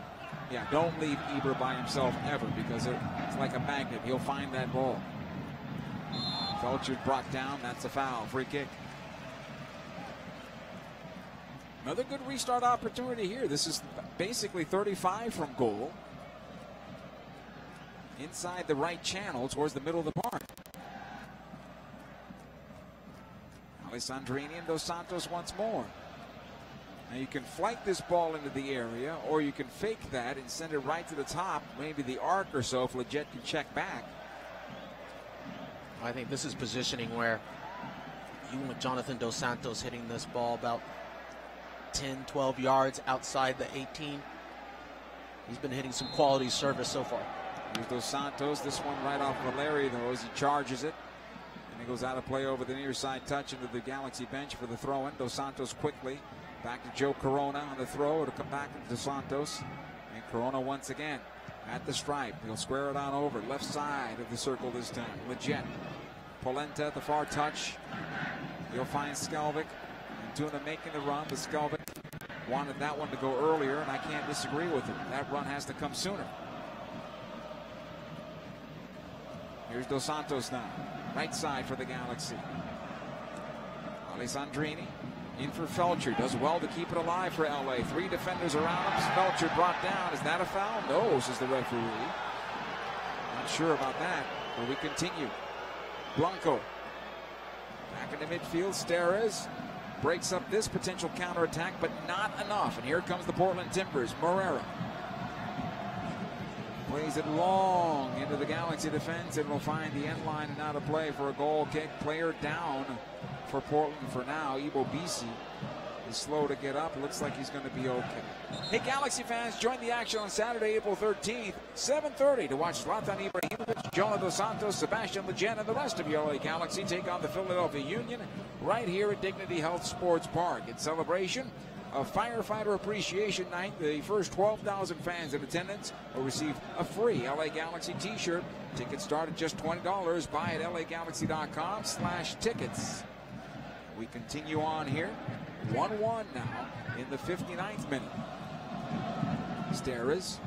Yeah, don't leave Ibra by himself ever, because it's like a magnet. He'll find that ball. Felcher brought down. That's a foul. Free kick. Another good restart opportunity here. This is basically 35 from goal. Inside the right channel towards the middle of the park. Alessandrini and Dos Santos once more. Now you can flight this ball into the area, or you can fake that and send it right to the top, maybe the arc or so, if Leggett can check back. I think this is positioning where, even with Jonathan Dos Santos hitting this ball about 10, 12 yards outside the 18, he's been hitting some quality service so far. Here's Dos Santos. This one right off Valeri, though, as he charges it. And he goes out of play over the near side touch into the Galaxy bench for the throw-in. Dos Santos quickly. Back to Joe Corona on the throw. It'll come back to Dos Santos. And Corona once again at the stripe. He'll square it on over. Left side of the circle this time. Leggett. Polenta at the far touch. He'll find Skjelvik. Tuna making the run, but Skjelvik wanted that one to go earlier, and I can't disagree with him. That run has to come sooner. Here's Dos Santos now. Right side for the Galaxy. Alessandrini in for Felcher. Does well to keep it alive for LA. 3 defenders around him. Felcher brought down. Is that a foul? No, says the referee. Not sure about that, but we continue. Blanco. Back into midfield. Steres breaks up this potential counterattack, but not enough. And here comes the Portland Timbers. Morera plays it long into the Galaxy defense. It will find the end line and out of play for a goal kick. Player down for Portland for now. Ibo Bisi is slow to get up. Looks like he's going to be okay. Hey, Galaxy fans, join the action on Saturday, April 13th, 7:30 to watch Zlatan Ibrahimovic, Jonah Dos Santos, Sebastian Leggett, and the rest of your LA Galaxy take on the Philadelphia Union right here at Dignity Health Sports Park. In celebration of Firefighter Appreciation Night, the first 12,000 fans in attendance will receive a free LA Galaxy t-shirt. Tickets start at just $20. Buy at lagalaxy.com/tickets. We continue on here. 1-1 now in the 59th minute. Steres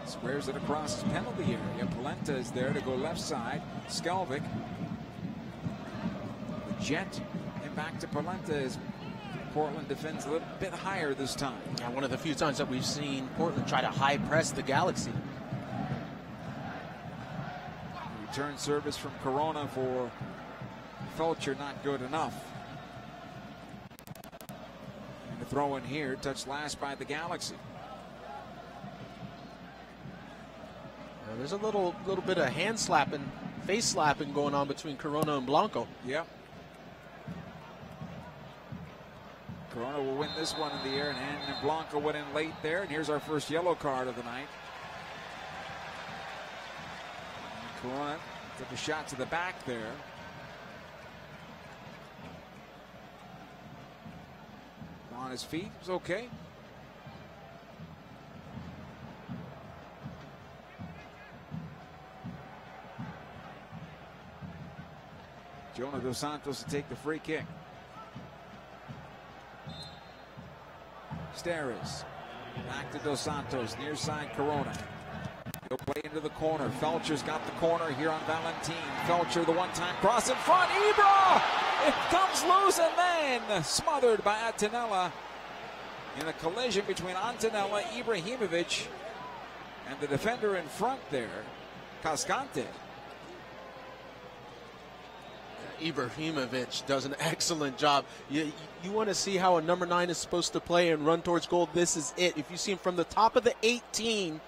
Squares it across his penalty area. Polenta is there to go left side. Skelvick. The jet and back to Polenta as Portland defends a little bit higher this time. Yeah, one of the few times that we've seen Portland try to high press the Galaxy. Return service from Corona for Felcher, not good enough. And the throw in here, touched last by the Galaxy. There's a little bit of hand slapping, face slapping going on between Corona and Blanco. Yep. Corona will win this one in the air, and Blanco went in late there. And here's our first yellow card of the night. And Corona took a shot to the back there. On his feet, it was okay. Jonah Dos Santos to take the free kick. Steres. Back to Dos Santos, near side Corona. He'll play into the corner. Felcher's got the corner here on Valentin. Felcher, the one-time cross in front. Ibra! It comes loose and then smothered by Antonella in a collision between Antonella, Ibrahimovic, and the defender in front there, Cascante. Ibrahimovic does an excellent job. You want to see how a number 9 is supposed to play and run towards goal. This is it. If you see him from the top of the 18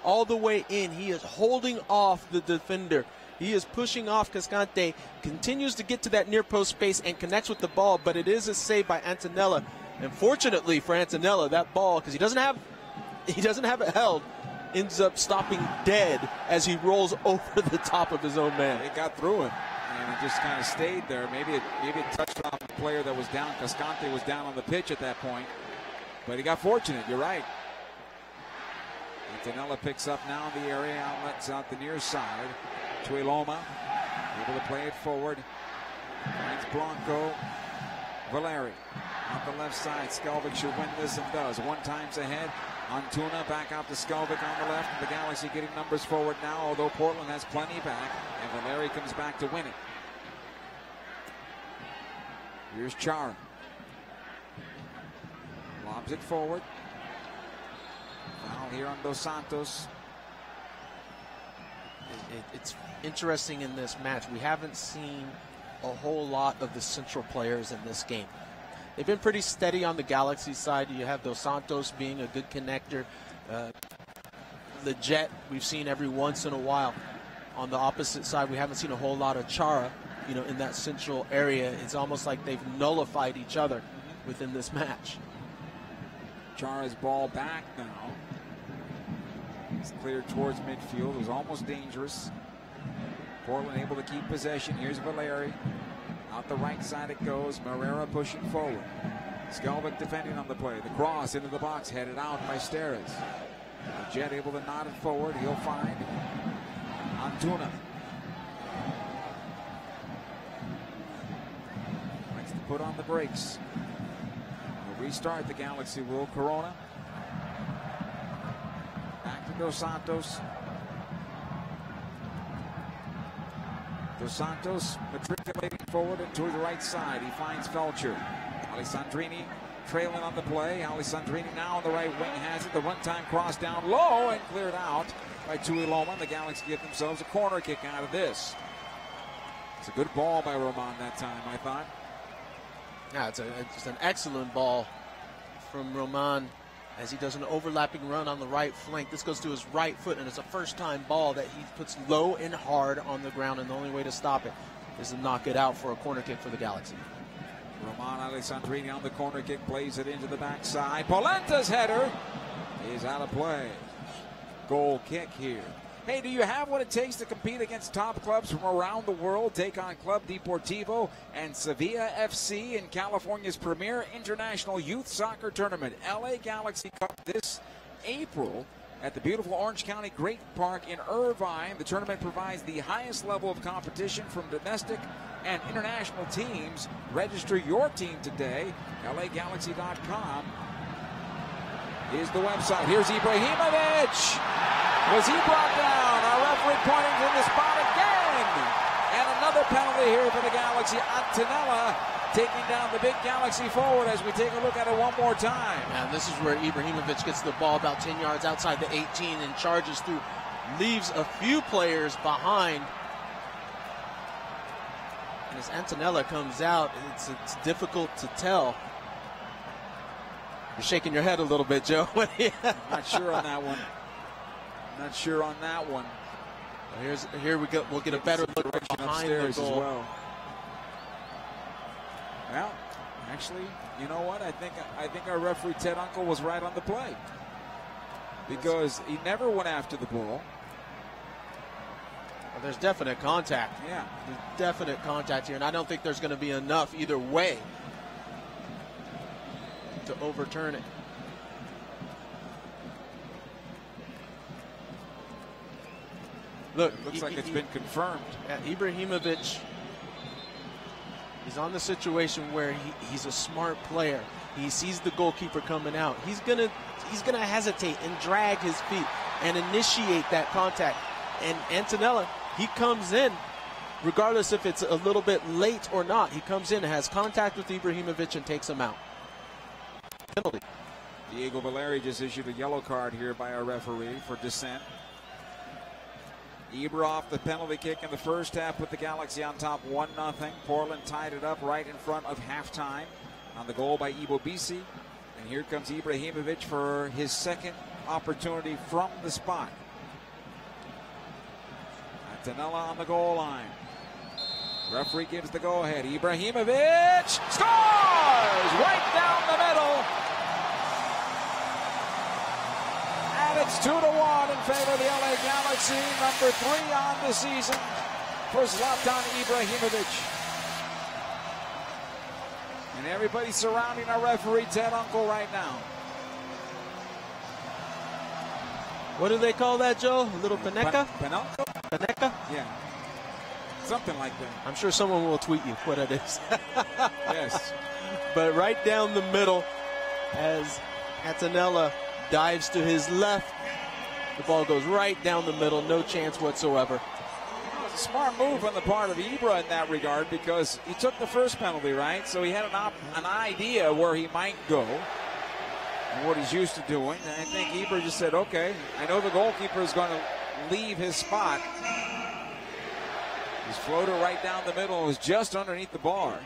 all the way in, he is holding off the defender. He is pushing off Cascante, continues to get to that near post space and connects with the ball, but it is a save by Antonella. And fortunately for Antonella, that ball, because he doesn't have it held, ends up stopping dead as he rolls over the top of his own man. It got through him. And it just kind of stayed there. Maybe it touched off the player that was down. Cascante was down on the pitch at that point. But he got fortunate. You're right. Antonella picks up now in the area. Outlets out the near side. Tuiloma able to play it forward. Finds Blanco. Valeri on the left side. Skelvick should win this and does. 1 times ahead. Antuna back out to Skelvick on the left. And the Galaxy getting numbers forward now, although Portland has plenty back. And Valeri comes back to win it. Here's Chara. Lobs it forward. Foul here on Dos Santos. It's interesting in this match. We haven't seen a whole lot of the central players in this game. They've been pretty steady on the Galaxy side. You have Dos Santos being a good connector. The Jet, we've seen every once in a while. On the opposite side, we haven't seen a whole lot of Chara, in that central area. It's almost like they've nullified each other within this match. Chara's ball back now. It's cleared towards midfield. It was almost dangerous. Portland able to keep possession. Here's Valeri. Out the right side it goes. Marrera pushing forward. Skelvick defending on the play. The cross into the box, headed out by Steres. Jet able to nod it forward. He'll find Antuna. Likes to put on the brakes. We'll restart the Galaxy will. Corona. Back to Dos Santos. Dos Santos matriculating forward and to the right side. He finds Felcher. Alessandrini trailing on the play. Alessandrini now on the right wing has it. The one-time cross down low and cleared out by Tuiloma. The Galaxy get themselves a corner kick out of this. It's a good ball by Roman that time, I thought. Yeah, it's an excellent ball from Roman as he does an overlapping run on the right flank. This goes to his right foot, and it's a first-time ball that he puts low and hard on the ground, and the only way to stop it is to knock it out for a corner kick for the Galaxy. Roman Alessandrini on the corner kick, plays it into the backside. Polenta's header is out of play. Goal kick here. Hey, do you have what it takes to compete against top clubs from around the world? Take on Club Deportivo and Sevilla FC in California's premier international youth soccer tournament, LA Galaxy Cup, this April at the beautiful Orange County Great Park in Irvine. The tournament provides the highest level of competition from domestic and international teams. Register your team today. LAGalaxy.com is the website. Here's Ibrahimovic. Was he brought down? Our referee pointing to the spot again. And another penalty here for the Galaxy. Antonella taking down the big Galaxy forward as we take a look at it one more time. And this is where Ibrahimovic gets the ball about 10 yards outside the 18 and charges through. Leaves a few players behind. And as Antonella comes out, it's difficult to tell. You're shaking your head a little bit, Joe. Not sure on that one. Not sure on that one. Here we go. We'll get a better look behind the goal. As well. Well, actually, you know what? I think our referee Ted Uncle was right on the play because he never went after the ball. Well, there's definite contact. Yeah, there's definite contact here, and I don't think there's going to be enough either way to overturn it. Look, it looks like it's been confirmed. Ibrahimovic, he's on the situation where he's a smart player. He sees the goalkeeper coming out. He's gonna hesitate and drag his feet and initiate that contact. And Antonella, he comes in, regardless if it's a little bit late or not. He comes in, has contact with Ibrahimovic, and takes him out. Penalty. Diego Valeri just issued a yellow card here by our referee for dissent. Ibra off the penalty kick in the first half, put the Galaxy on top 1-0. Portland tied it up right in front of halftime on the goal by Ibo Bisi. And here comes Ibrahimovic for his second opportunity from the spot. Antonella on the goal line. Referee gives the go-ahead. Ibrahimovic scores right down the middle. And it's 2-1 in favor of the LA Galaxy. Number 3 on the season for Zlatan Ibrahimovic. And everybody surrounding our referee Ted Uncle right now. What do they call that, Joe? A little Paneca? Panelka? Paneca? Yeah. Something like that. I'm sure someone will tweet you what it is. Yes. But right down the middle as Antonella dives to his left. The ball goes right down the middle. No chance whatsoever. It was a smart move on the part of Ibra in that regard because he took the first penalty, right? So he had an idea where he might go and what he's used to doing. And I think Ibra just said, okay, I know the goalkeeper is going to leave his spot. His floater right down the middle was just underneath the bar.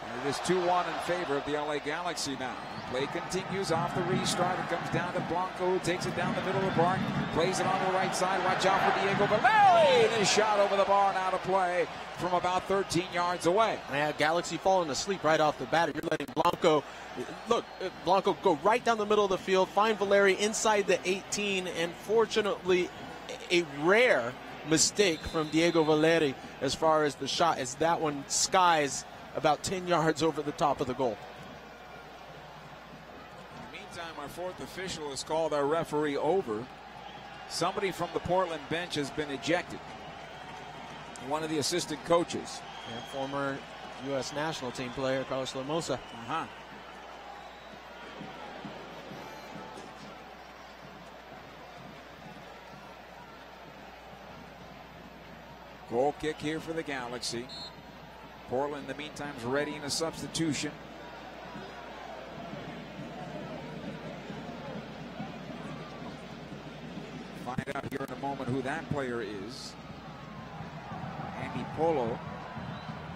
And it is 2-1 in favor of the LA Galaxy now. Play continues off the restart. It comes down to Blanco, who takes it down the middle of the park, plays it on the right side. Watch out for Diego Valeri. And his shot over the bar and out of play from about 13 yards away. Yeah, Galaxy falling asleep right off the bat. You're letting Blanco, look, Blanco go right down the middle of the field, find Valeri inside the 18, and fortunately, a rare mistake from Diego Valeri as far as the shot, as that one skies about 10 yards over the top of the goal. In the meantime, our fourth official has called our referee over. Somebody from the Portland bench has been ejected. One of the assistant coaches. And former U.S. national team player, Carlos Lamosa. Goal kick here for the Galaxy. Portland, in the meantime, is ready in a substitution. Find out here in a moment who that player is. Andy Polo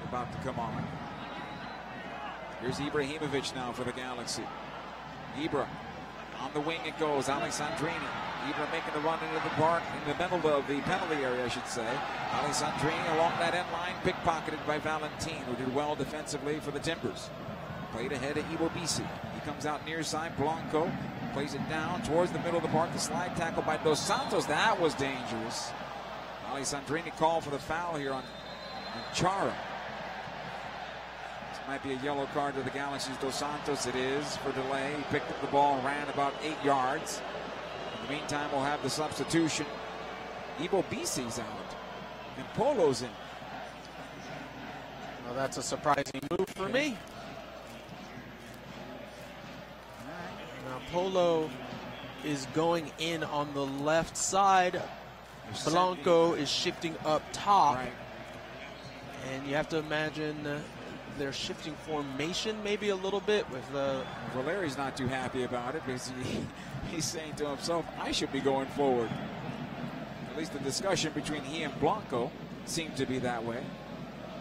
about to come on. Here's Ibrahimovic now for the Galaxy. Ibra on the wing it goes. Alessandrini. Ibra making the run into the park, in the middle of the penalty area, I should say. Alessandrini along that end line, pickpocketed by Valentin, who did well defensively for the Timbers. Played ahead of Ibo Bisi. He comes out near side. Blanco plays it down towards the middle of the park. The slide tackle by Dos Santos. That was dangerous. Alessandrini called for the foul here on Chara. This might be a yellow card to the Galaxy's Dos Santos. It is for delay. He picked up the ball and ran about 8 yards. In the meantime, we'll have the substitution. Ibo Bisi's out. And Polo's in. Well, that's a surprising move for me. Now, Polo is going in on the left side. Blanco is shifting up top. Right. And you have to imagine they're shifting formation maybe a little bit with Valeri's not too happy about it because he's saying to himself, I should be going forward. At least the discussion between he and Blanco seemed to be that way.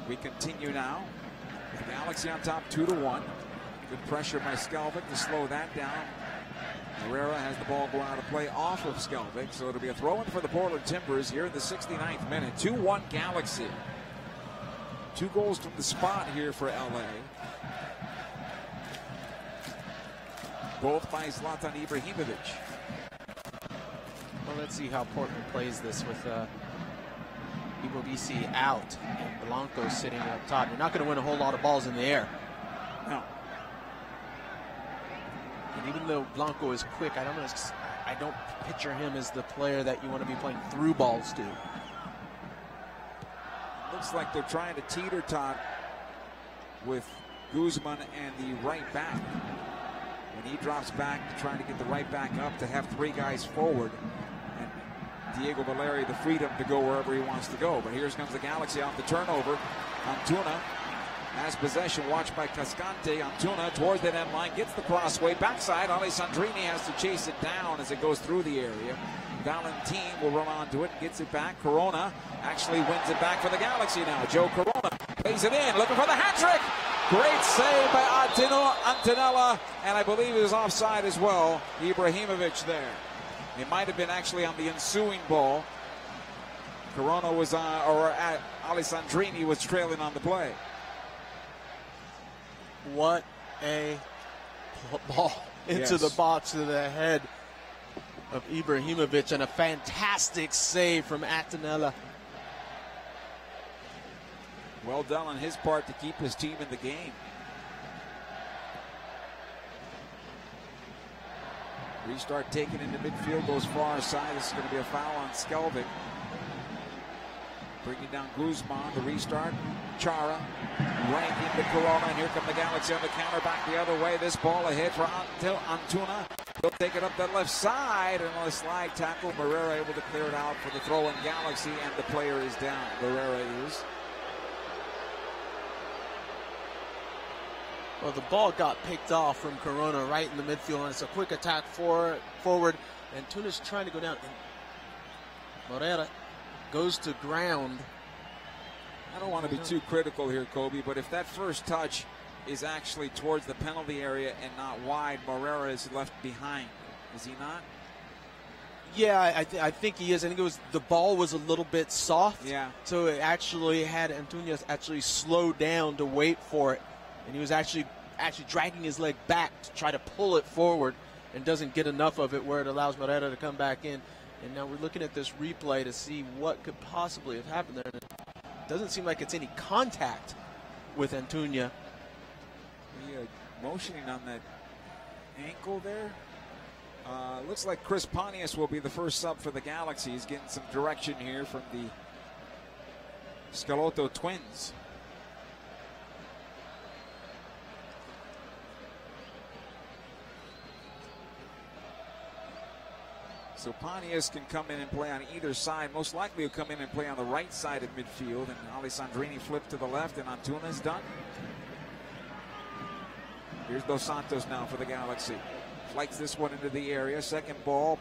We continue now. The Galaxy on top 2-1. Good pressure by Skelvick to slow that down. Herrera has the ball going out of play off of Skelvick, so it'll be a throw-in for the Portland Timbers here in the 69th minute. 2-1 Galaxy. 2 goals from the spot here for LA. Both by Zlatan Ibrahimovic. Well, let's see how Portland plays this with Ivo BC out and Blanco sitting up top. You're not going to win a whole lot of balls in the air. No. And even though Blanco is quick, I don't picture him as the player that you want to be playing through balls to. Looks like they're trying to teeter-tot with Guzman and the right back. When he drops back, trying to get the right back up to have 3 guys forward. And Diego Valeri the freedom to go wherever he wants to go. But here comes the Galaxy off the turnover. Antuna has possession, watched by Cascante. Antuna towards that end line, gets the crossway, backside. Alessandrini has to chase it down as it goes through the area. Valentin will run onto it, gets it back. Corona actually wins it back for the Galaxy now. Joe Corona plays it in, looking for the hat trick. Great save by Antonella, and I believe he was offside as well. Ibrahimovic there. It might have been actually on the ensuing ball. Corona was on, or Alessandrini was trailing on the play. What a ball into the box to the head of Ibrahimovic, and a fantastic save from Antonella. Well done on his part to keep his team in the game. Restart taken into midfield, goes far side. This is going to be a foul on Skelvick. Bringing down Guzman, the restart. Chara right into Corona, and here come the Galaxy on the counter, back the other way. This ball ahead for Antuna. He'll take it up that left side, and on a slide tackle, Barrera able to clear it out for the throw in Galaxy, and the player is down. Barrera is. Well, the ball got picked off from Corona right in the midfield, and it's a quick attack forward. And Tuna's trying to go down, and Morera goes to ground. I don't want to be too critical here, Kobe, but if that first touch is actually towards the penalty area and not wide, Morera is left behind. Is he not? Yeah, I think he is. I think it was, the ball was a little bit soft. Yeah. So it actually had Antunes actually slow down to wait for it. And he was actually dragging his leg back to try to pull it forward, and doesn't get enough of it where it allows Morera to come back in. And now we're looking at this replay to see what could possibly have happened there. And it doesn't seem like it's any contact with Antunes. Motioning on that ankle there. Looks like Chris Pontius will be the first sub for the Galaxy. He's getting some direction here from the Scalotto twins. So Pontius can come in and play on either side. Most likely he'll come in and play on the right side of midfield. And Alessandrini flipped to the left, and Antuna's done. Here's Dos Santos now for the Galaxy. Flights this one into the area. Second ball,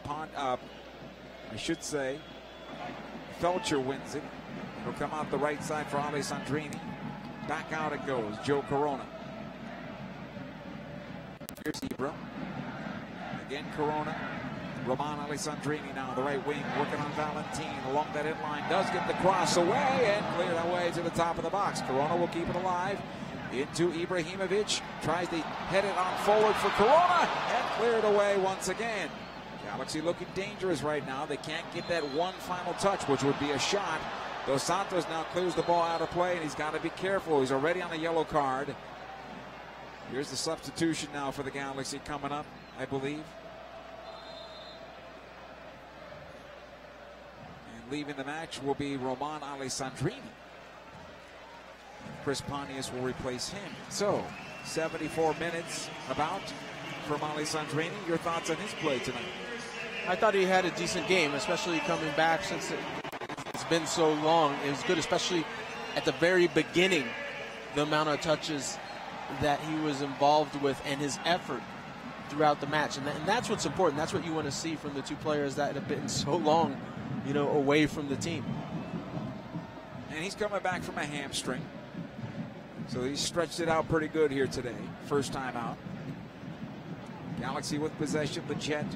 Felcher wins it. It'll come out the right side for Alessandrini. Back out it goes. Joe Corona. Here's Ibra. Again Corona. Roman Alessandrini now, the right wing, working on Valentin along that end line. Does get the cross away and cleared away to the top of the box. Corona will keep it alive. Into Ibrahimovic. Tries to head it on forward for Corona and cleared away once again. Galaxy looking dangerous right now. They can't get that one final touch, which would be a shot. Dos Santos now clears the ball out of play, and he's got to be careful. He's already on a yellow card. Here's the substitution now for the Galaxy coming up, I believe. Leaving the match will be Roman Alessandrini. Chris Pontius will replace him. So, 74 minutes about from Alessandrini. Your thoughts on his play tonight? I thought he had a decent game, especially coming back since it's been so long. It was good, especially at the very beginning, the amount of touches that he was involved with and his effort throughout the match. And that's what's important. That's what you want to see from the two players that have been so long, you know, away from the team. And he's coming back from a hamstring. So he stretched it out pretty good here today. First time out. Galaxy with possession. Leggett.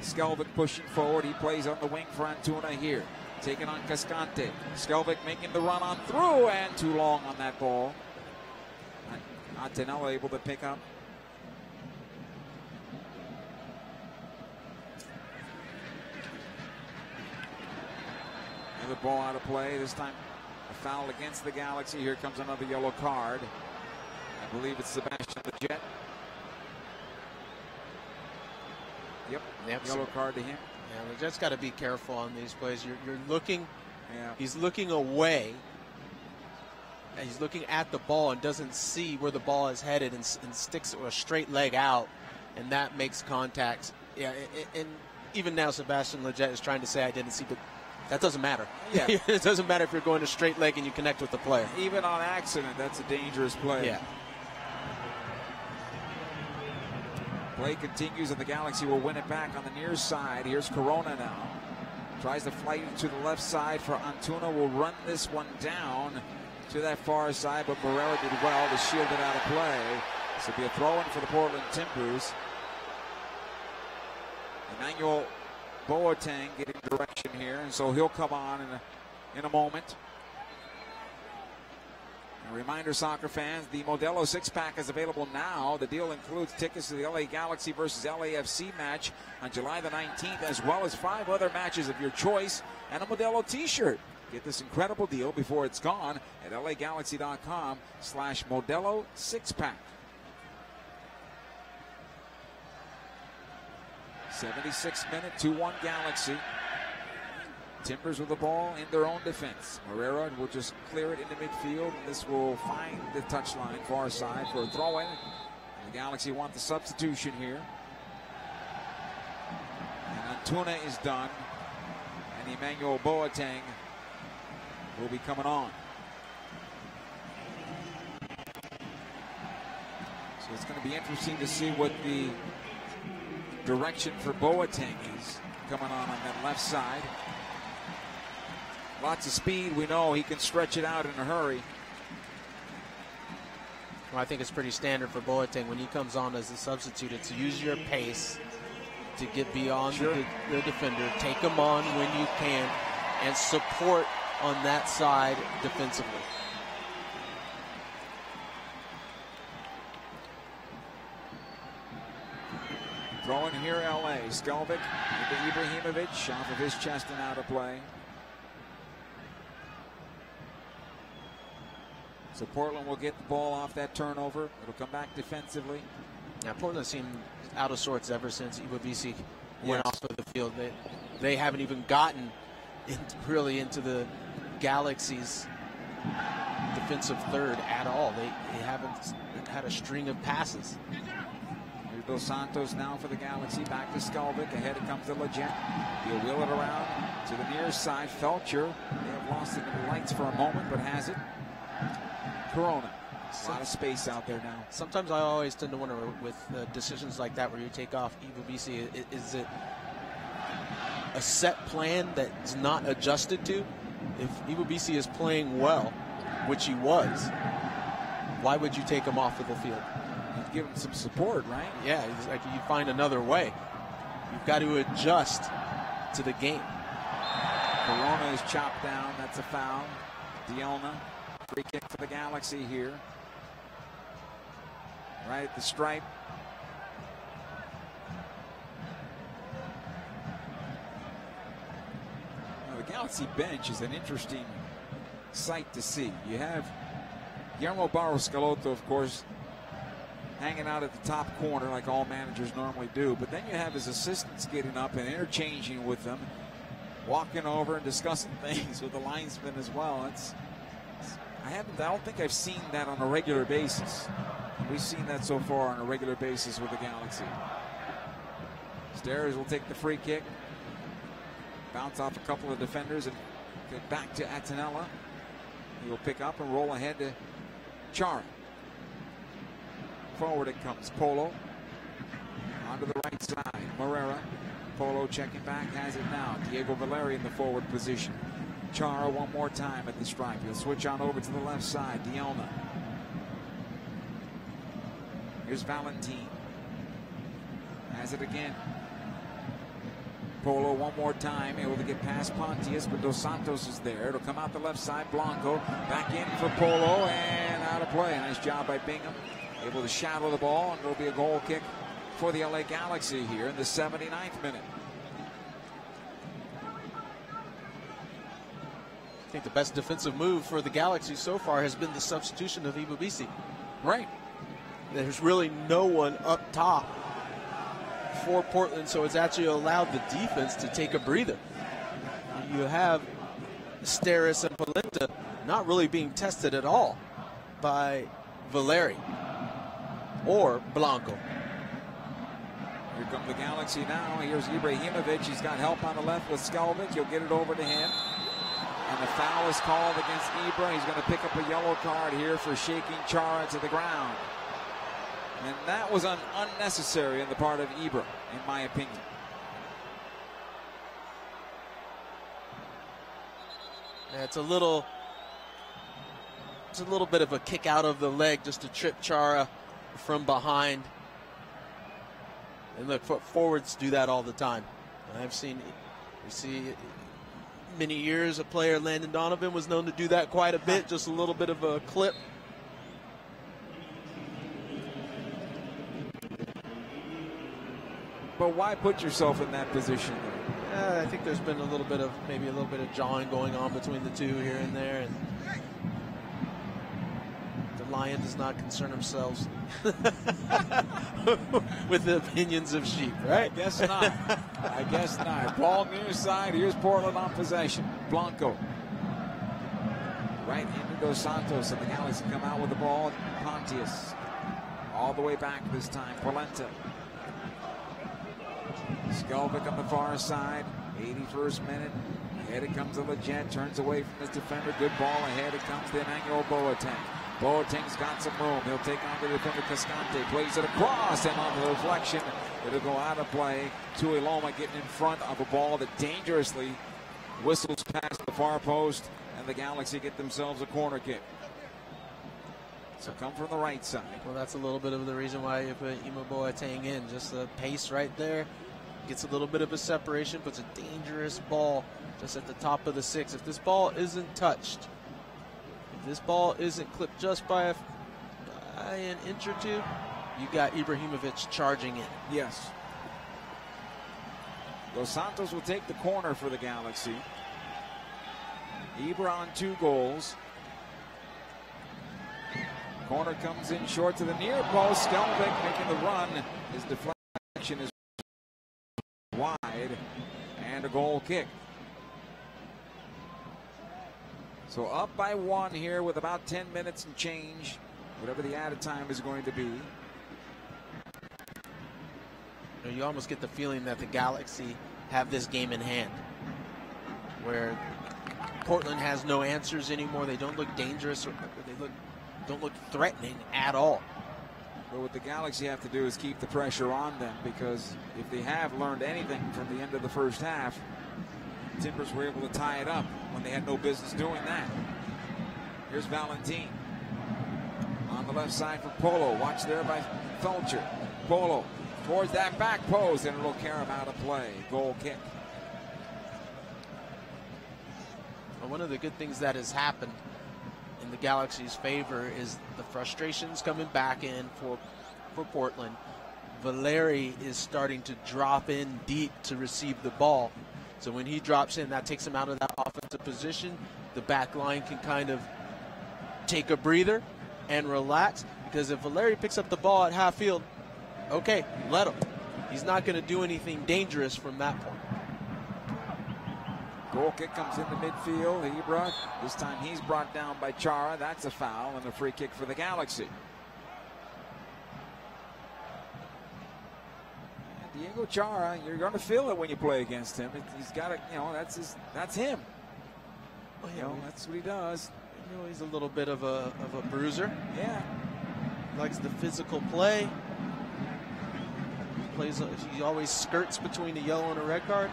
Skelvic pushing forward. He plays on the wing for Antuna here. Taking on Cascante. Skelvic making the run on through, and too long on that ball. Antonello able to pick up. Another ball out of play. This time a foul against the Galaxy. Here comes another yellow card. I believe it's Sebastian Leggett. Yep. Yellow card to him. Yeah, Leggett's got to be careful on these plays. You're looking. Yeah. He's looking away. And he's looking at the ball and doesn't see where the ball is headed and sticks a straight leg out, and that makes contact. Yeah, and even now Sebastian Leggett is trying to say I didn't see, but that doesn't matter. Yeah, it doesn't matter if you're going to straight leg and you connect with the player. Even on accident, that's a dangerous play. Yeah. Play continues, and the Galaxy will win it back on the near side. Here's Corona now. Tries to flight to the left side for Antuna. Will run this one down to that far side, but Barrera did well to shield it out of play. This will be a throw-in for the Portland Timbers. Emmanuel Boateng getting direction here, and so he'll come on in a moment. A reminder, soccer fans, the Modelo 6-pack is available now. The deal includes tickets to the LA Galaxy versus LAFC match on July the 19th, as well as 5 other matches of your choice and a Modelo t-shirt. Get this incredible deal before it's gone at lagalaxy.com/Modelo 6-pack. 76th minute, 2-1 Galaxy. Timbers with the ball in their own defense. Moreira will just clear it into midfield, and this will find the touchline far side for a throw-in. The Galaxy want the substitution here. And Antuna is done, and Emmanuel Boateng will be coming on. So it's going to be interesting to see what the direction for Boateng is coming on that left side. Lots of speed. We know he can stretch it out in a hurry. Well, I think it's pretty standard for Boateng when he comes on as a substitute. It's use your pace to get beyond the defender, take him on when you can, and support on that side defensively. Throwing here, LA. Skelvic into Ibrahimovic, off of his chest and out of play. So Portland will get the ball off that turnover. It'll come back defensively. Now Portland seemed out of sorts ever since Iwabisi went off of the field. They haven't even gotten really into the Galaxy's defensive third at all. They haven't had a string of passes. Here's Dos Santos now for the Galaxy. Back to Skelvic. Ahead it comes to Leggett. He'll wheel it around to the near side. Felcher. They have lost it in the lights for a moment, but has it. Corona. A lot of space out there now. Sometimes I always tend to wonder with decisions like that where you take off Iwabisi, is it a set plan that's not adjusted to? If Iwabisi is playing well, which he was, why would you take him off of the field? You'd give him some support, right? Yeah, it's like you find another way. You've got to adjust to the game. Corona is chopped down. That's a foul. Dielna. Free kick for the Galaxy here. Right at the stripe. Now, the Galaxy bench is an interesting sight to see. You have Guillermo Barros Schelotto, of course, hanging out at the top corner like all managers normally do. But then you have his assistants getting up and interchanging with them, walking over and discussing things with the linesmen as well. I don't think I've seen that on a regular basis. We've seen that so far on a regular basis with the Galaxy. Stairs will take the free kick. Bounce off a couple of defenders and get back to Attinella. He'll pick up and roll ahead to Chara. Forward it comes. Polo. Onto the right side. Morera. Polo checking back. Has it now. Diego Valeri in the forward position. Chara one more time at the stripe. He'll switch on over to the left side. Dielna. Here's Valentin. Has it again. Polo one more time, able to get past Pontius, but Dos Santos is there. It'll come out the left side. Blanco back in for Polo and out of play. Nice job by Bingham. Able to shadow the ball, and it'll be a goal kick for the LA Galaxy here in the 79th minute. I think the best defensive move for the Galaxy so far has been the substitution of Ibubisi. Right. There's really no one up top for Portland, so it's actually allowed the defense to take a breather. You have Steris and Polenta not really being tested at all by Valeri or Blanco. Here come the Galaxy now. Here's Ibrahimovic. He's got help on the left with Skelvic. He'll get it over to him. And the foul is called against Ibra. He's going to pick up a yellow card here for shaking Chara to the ground. And that was unnecessary on the part of Ibra, in my opinion. Yeah, it's a little bit of a kick out of the leg just to trip Chara from behind. And look, forwards do that all the time. We see many years a player, Landon Donovan, was known to do that quite a bit, just a little bit of a clip. But why put yourself in that position? I think there's been maybe a little bit of jawing going on between the two here and there, and the Lion does not concern themselves with the opinions of sheep, right? I guess not. I guess not. Ball near side. Here's Portland on possession. Blanco. Right into Dos Santos, and the Galaxy come out with the ball. Pontius. All the way back this time. Polenta. Skelvic on the far side, 81st minute. Ahead it comes to Leggett, turns away from his defender. Good ball ahead. It comes to Emmanuel Boateng. Boateng's got some room. He'll take on the defender Cascante. Plays it across and on the deflection. It'll go out of play. Tuiloma getting in front of a ball that dangerously whistles past the far post, and the Galaxy get themselves a corner kick. So come from the right side. Well, that's a little bit of the reason why you put Ima Boateng in. Just the pace right there. Gets a little bit of a separation, puts a dangerous ball just at the top of the 6. If this ball isn't touched, if this ball isn't clipped just by an inch or two, you got Ibrahimovic charging in. Yes. Dos Santos will take the corner for the Galaxy. Ibra on 2 goals. Corner comes in short to the near post. Skelvic making the run. His deflection is wide, and a goal kick. So up by 1 here with about 10 minutes and change, whatever the added time is going to be. You almost get the feeling that the Galaxy have this game in hand, where Portland has no answers anymore. They don't look dangerous, or they don't look threatening at all. But what the Galaxy have to do is keep the pressure on them, because if they have learned anything from the end of the first half, Timbers were able to tie it up when they had no business doing that. Here's Valentin on the left side for Polo. Watch there by Felcher. Polo towards that back post, and it'll carry him out of play. Goal kick. Well, one of the good things that has happened in the Galaxy's favor is the frustrations coming back in for Portland. Valeri is starting to drop in deep to receive the ball. So when he drops in, that takes him out of that offensive position. The back line can kind of take a breather and relax, because if Valeri picks up the ball at half field, okay, let him. He's not going to do anything dangerous from that point. Goal kick comes into midfield. Ibra, this time he's brought down by Chara. That's a foul and a free kick for the Galaxy. And Diego Chara, you're going to feel it when you play against him. He's got to, that's him. That's what he does. He's a little bit of a bruiser. Yeah. Likes the physical play. He always skirts between a yellow and a red card.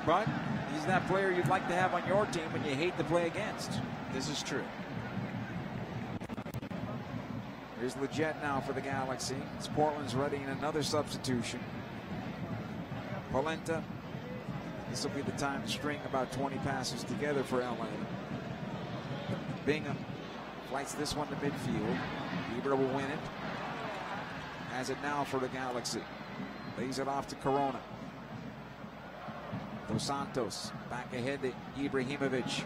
But he's that player you'd like to have on your team when you hate to play against. This is true. Here's Leggett now for the Galaxy. It's Portland's ready in another substitution. Polenta. This will be the time to string about 20 passes together for LA. Bingham flights this one to midfield. Ibra will win it. Has it now for the Galaxy. Lays it off to Corona. Dos Santos back ahead to Ibrahimovic.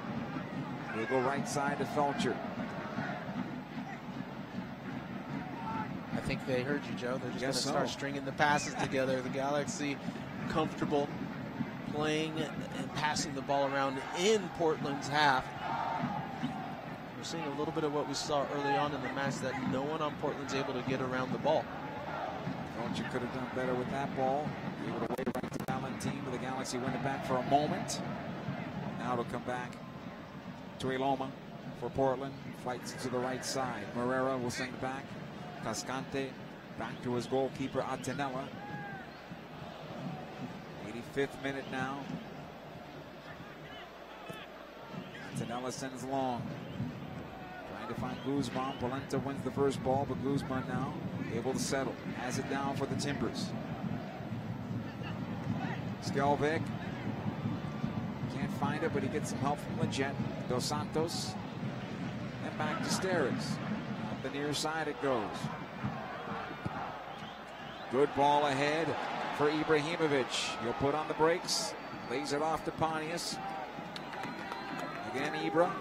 He'll go right side to Felcher. I think they heard you, Joe. They're just going to Guess start so. stringing the passes together. The Galaxy comfortable playing and passing the ball around in Portland's half. We're seeing a little bit of what we saw early on in the match, that no one on Portland's able to get around the ball. Felcher could have done better with that ball. Able to wait right to Valentine, but the Galaxy win it back for a moment. Now it'll come back to Eloma for Portland. Flights to the right side. Moreira will send it back. Cascante back to his goalkeeper, Attinella. 85th minute now. Attinella sends long. Trying to find Guzman. Polenta wins the first ball, but Guzman now able to settle. Has it down for the Timbers. Skelvik can't find it, but he gets some help from Leggett. Dos Santos. And back to Steres. Up the near side it goes. Good ball ahead for Ibrahimovic. He'll put on the brakes. Lays it off to Pontius. Again, Ibra.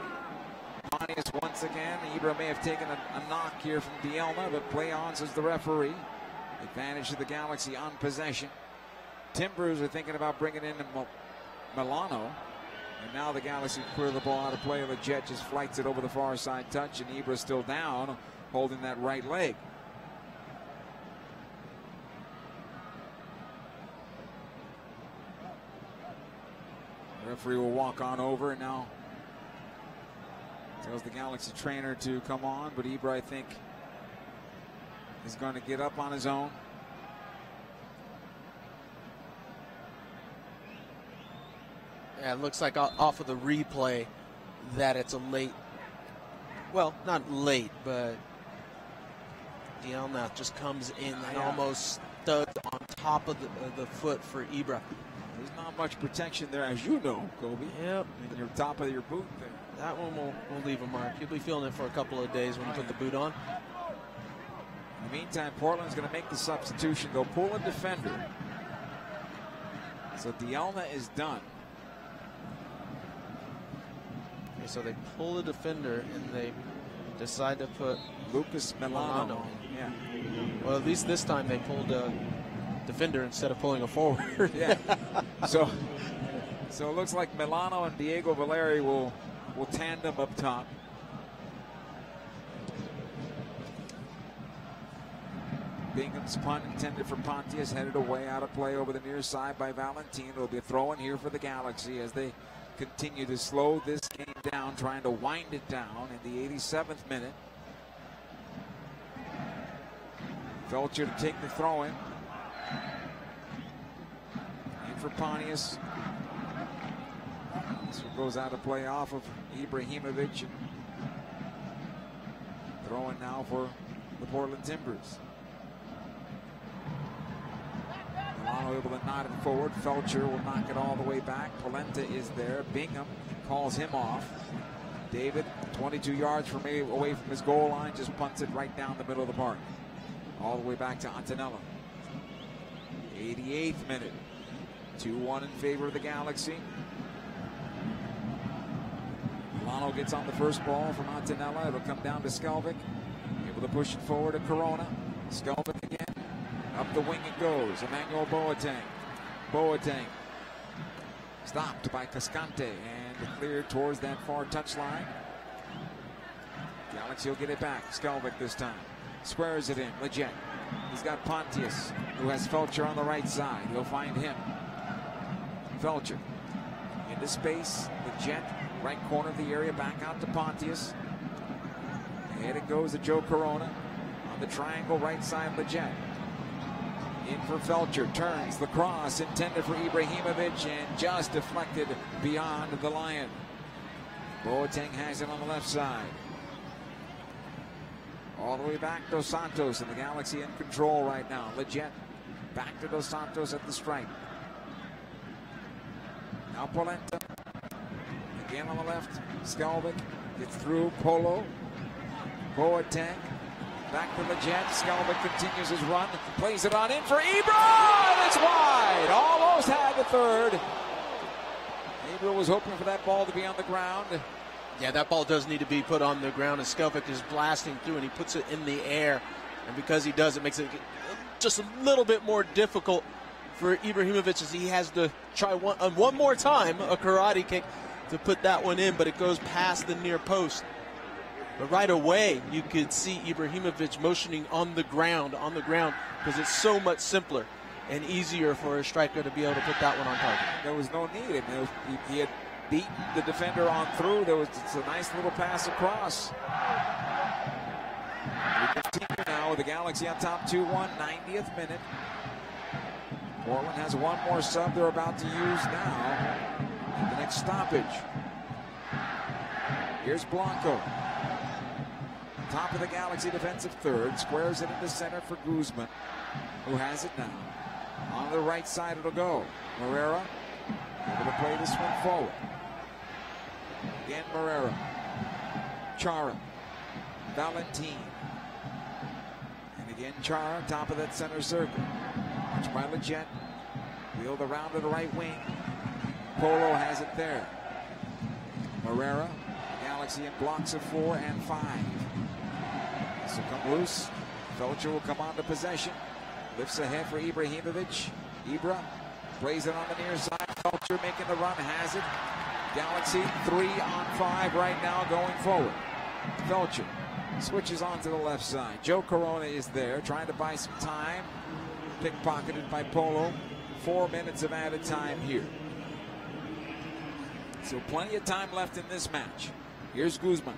Pontius once again. Ibra may have taken a knock here from Bielma, but play on, says the referee. Advantage of the Galaxy on possession. Timbers are thinking about bringing in Milano. And now the Galaxy clear the ball out of play. Leggett just flights it over the far side touch, and Ibra still down, holding that right leg. The referee will walk on over, and now tells the Galaxy trainer to come on, but Ibra, I think, is going to get up on his own. Yeah, it looks like off of the replay that it's a late, well, not late, but Dielna just comes in and almost studs on top of the foot for Ibra. There's not much protection there, as you know, Kobe. Yep. In your top of your boot there. That one will leave a mark. You'll be feeling it for a couple of days when you put the boot on. In the meantime, Portland's going to make the substitution. They'll pull a defender. So Dielna is done. Okay, so they pull a defender and they decide to put Lucas Milano. Yeah. Well, at least this time they pulled a defender instead of pulling a forward. Yeah. So it looks like Milano and Diego Valeri will tandem up top. Bingham's punt intended for Pontius, headed away out of play over the near side by Valentine. It'll be a throw in here for the Galaxy as they continue to slow this game down, trying to wind it down in the 87th minute. Felcher to take the throw in. And for Pontius. This one goes out of play off of Ibrahimovic. Throwing now for the Portland Timbers. Milano able to nod it forward. Felcher will knock it all the way back. Polenta is there. Bingham calls him off. David, 22 yards away from his goal line, just punts it right down the middle of the park. All the way back to Antonello. 88th minute. 2-1 in favor of the Galaxy. Milano gets on the first ball from Antonella. It'll come down to Skelvik. Able to push it forward to Corona. Skelvik again. Up the wing it goes. Emmanuel Boateng. Stopped by Cascante and cleared towards that far touchline. Galaxy will get it back. Skelvik this time. Squares it in. Leggett. He's got Pontius, who has Felcher on the right side. He'll find him. Felcher into space. The jet, right corner of the area, back out to Pontius. And it goes to Joe Corona on the triangle right side. Leggett in for Felcher, turns the cross intended for Ibrahimovic and just deflected beyond the Lion. Boateng has it on the left side. All the way back to Dos Santos, and the Galaxy in control right now. Leggett back to Dos Santos at the stripe. Now Polenta again on the left. Skelvik gets through. Polo. Boateng back to Leggett. Skelvik continues his run. Plays it on in for Ibra. And it's wide. Almost had the third. Ibra was hoping for that ball to be on the ground. Yeah, that ball does need to be put on the ground, and Skelvik is blasting through, and he puts it in the air. And because he does, it makes it just a little bit more difficult for Ibrahimovic, as he has to try one more time, a karate kick, to put that one in, but it goes past the near post. But right away, you could see Ibrahimovic motioning on the ground, because it's so much simpler and easier for a striker to be able to put that one on target. There was no need. I mean, he had beat the defender on through. It's a nice little pass across. We continue now with the Galaxy on top 2-1, 90th minute. Portland has one more sub they're about to use now. The next stoppage. Here's Blanco. Top of the Galaxy defensive third. Squares it into center for Guzman, who has it now. On the right side it'll go. Moreira able to play this one forward. Again Moreira. Chara. Valentin. And again Chara, top of that center circle. Watched by Leggett. Wheeled around to the right wing. Polo has it there. Moreira. Galaxy in blocks of 4 and 5. This will come loose. Felcher will come on to possession. Lifts ahead for Ibrahimovic. Ibra plays it on the near side. Felcher making the run, has it. Galaxy 3 on 5 right now going forward. Felcher switches on to the left side. Joe Corona is there trying to buy some time. Pickpocketed by Polo. 4 minutes of added time here. So plenty of time left in this match. Here's Guzman.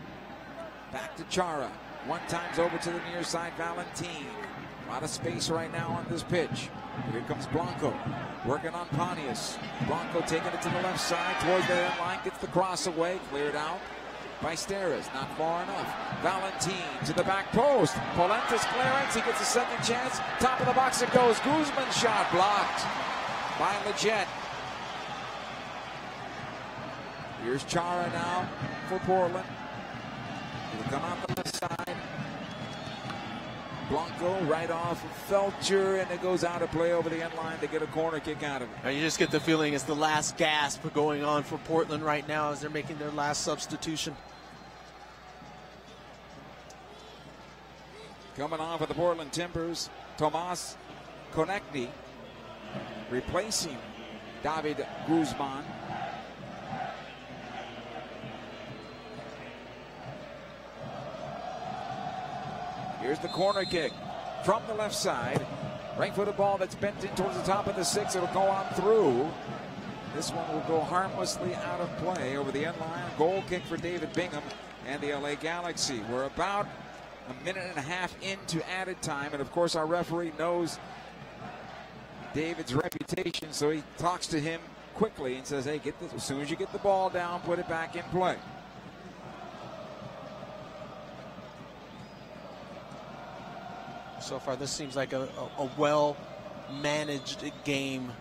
Back to Chara. One time's over to the near side. Valentin. A lot of space right now on this pitch. Here comes Blanco. Working on Pontius. Blanco taking it to the left side towards the end line. Gets the cross away. Cleared out by Steres. Not far enough. Valentin to the back post. Polenta's clearance. He gets a second chance. Top of the box it goes. Guzman's shot blocked by Leggett. Here's Chara now for Portland. It'll come out the left side. Blanco right off of Felcher, and it goes out of play over the end line to get a corner kick out of it. And you just get the feeling it's the last gasp going on for Portland right now as they're making their last substitution. Coming on for the Portland Timbers, Tomas Konechny replacing David Guzman. Here's the corner kick from the left side. Right-footed ball that's bent in towards the top of the 6. It'll go on through. This one will go harmlessly out of play over the end line. Goal kick for David Bingham and the LA Galaxy. We're about a minute and a half into added time. And, of course, our referee knows David's reputation, so he talks to him quickly and says, hey, get this, as soon as you get the ball down, put it back in play. So far, this seems like a well-managed game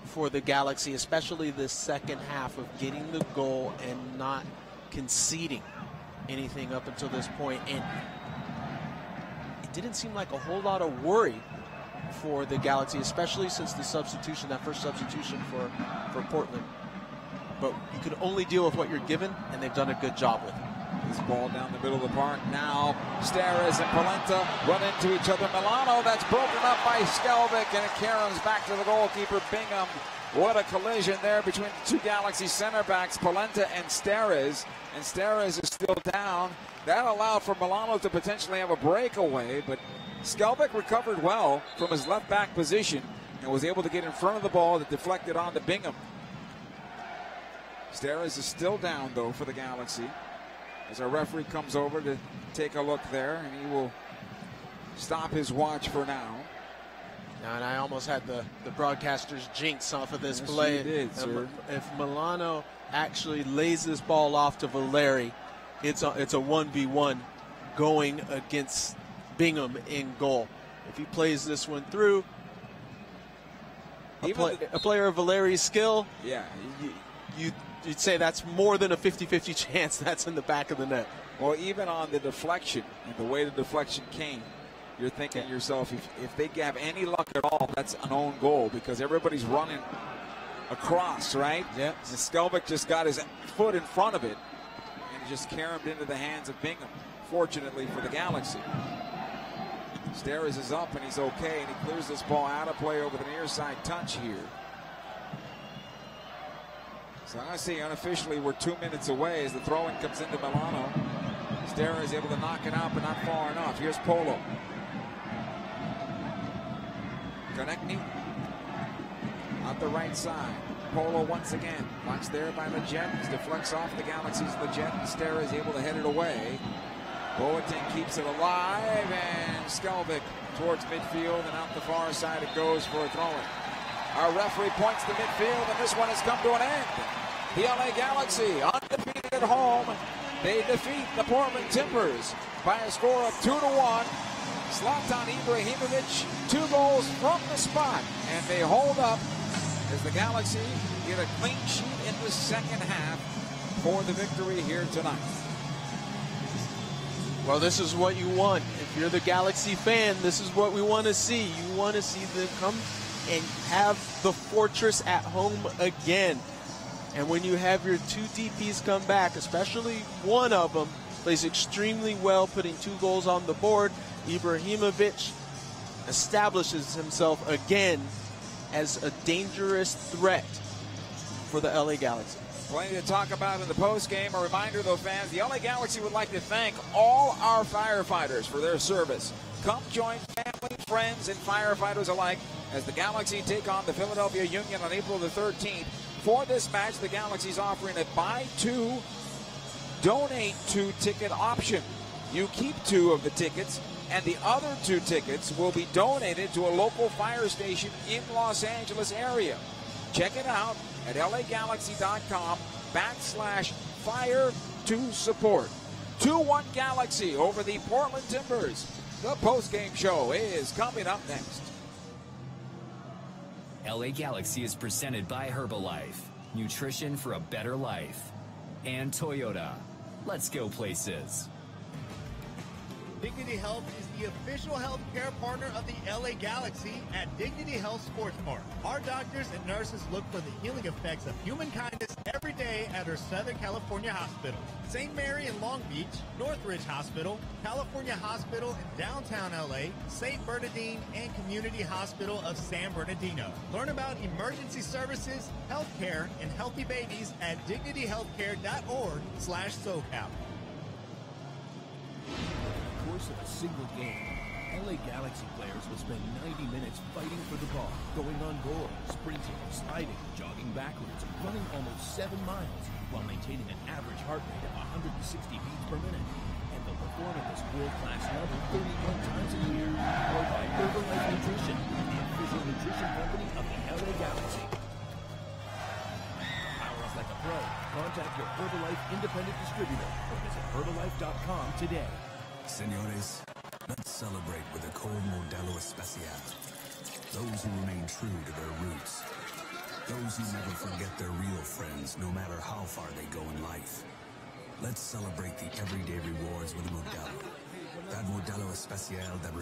for the Galaxy, especially the second half of getting the goal and not conceding anything up until this point. And it didn't seem like a whole lot of worry for the Galaxy, especially since the substitution, that first substitution for Portland. But you can only deal with what you're given, and they've done a good job with it. This ball down the middle of the park. Now Steres and Polenta run into each other. Milano, that's broken up by Skelvik, and it caroms back to the goalkeeper, Bingham. What a collision there between the two Galaxy center backs, Polenta and Steres. And Steres is still down. That allowed for Milano to potentially have a breakaway, but Skelbick recovered well from his left back position and was able to get in front of the ball that deflected onto Bingham. Steres is still down, though, for the Galaxy, as our referee comes over to take a look there, and he will stop his watch for now. And I almost had the broadcaster's jinx off of this Yes, play. you did, sir. If Milano actually lays this ball off to Valeri, it's a 1v1 going against Bingham in goal. If he plays this one through, a player of Valeri's skill, yeah, you'd say that's more than a 50-50 chance that's in the back of the net. Well, even on the deflection and the way the deflection came, you're thinking to yourself, if they have any luck at all, that's an own goal because everybody's running across, right? Yeah. And Skelbick just got his foot in front of it and just caromed into the hands of Bingham, fortunately for the Galaxy. Steres is up and he's okay, and he clears this ball out of play over the near side touch here. So I see unofficially we're 2 minutes away as the throw-in comes into Milano. Steres is able to knock it out, but not far enough. Here's Polo. Konechny out the right side. Polo once again. Watched there by Leggett. Deflects off the Galaxy's Leggett. Steres is able to head it away. Boateng keeps it alive, and Skelbick towards midfield, and out the far side it goes for a throw-in. Our referee points to midfield, and this one has come to an end. The LA Galaxy, undefeated at home, they defeat the Portland Timbers by a score of 2-1. Zlatan Ibrahimovic, 2 goals from the spot, and they hold up as the Galaxy get a clean sheet in the second half for the victory here tonight. Well, this is what you want. If you're the Galaxy fan, this is what we want to see. You want to see them come and have the fortress at home again. And when you have your 2 DPs come back, especially one of them, plays extremely well, putting 2 goals on the board, Ibrahimovic establishes himself again as a dangerous threat for the LA Galaxy. Plenty to talk about in the postgame. A reminder, though, fans, the LA Galaxy would like to thank all our firefighters for their service. Come join family, friends, and firefighters alike as the Galaxy take on the Philadelphia Union on April the 13th. For this match, the Galaxy is offering a buy 2, donate 2 ticket option. You keep 2 of the tickets, and the other 2 tickets will be donated to a local fire station in Los Angeles area. Check it out at LAGalaxy.com/fire2support. 2-1 Galaxy over the Portland Timbers. The postgame show is coming up next. LA Galaxy is presented by Herbalife, nutrition for a better life, and Toyota. Let's go places. Dignity Health is the official health care partner of the LA Galaxy at Dignity Health Sports Park. Our doctors and nurses look for the healing effects of human kindness every day at our Southern California hospitals. St. Mary in Long Beach, Northridge Hospital, California Hospital in downtown LA, St. Bernardine, and Community Hospital of San Bernardino. Learn about emergency services, health care, and healthy babies at dignityhealthcare.org/SoCal. Course of a single game, LA Galaxy players will spend 90 minutes fighting for the ball, going on goal, sprinting, sliding, jogging backwards, and running almost 7 miles while maintaining an average heart rate of 160 beats per minute. And they'll perform at this world-class level 31 times a year, powered by Herbalife Nutrition, the official nutrition company of the LA Galaxy. Power up like a pro. Contact your Herbalife independent distributor or visit Herbalife.com today. Señores, let's celebrate with a cold Modelo Especial. Those who remain true to their roots. Those who never forget their real friends, no matter how far they go in life. Let's celebrate the everyday rewards with a Modelo. That Modelo Especial that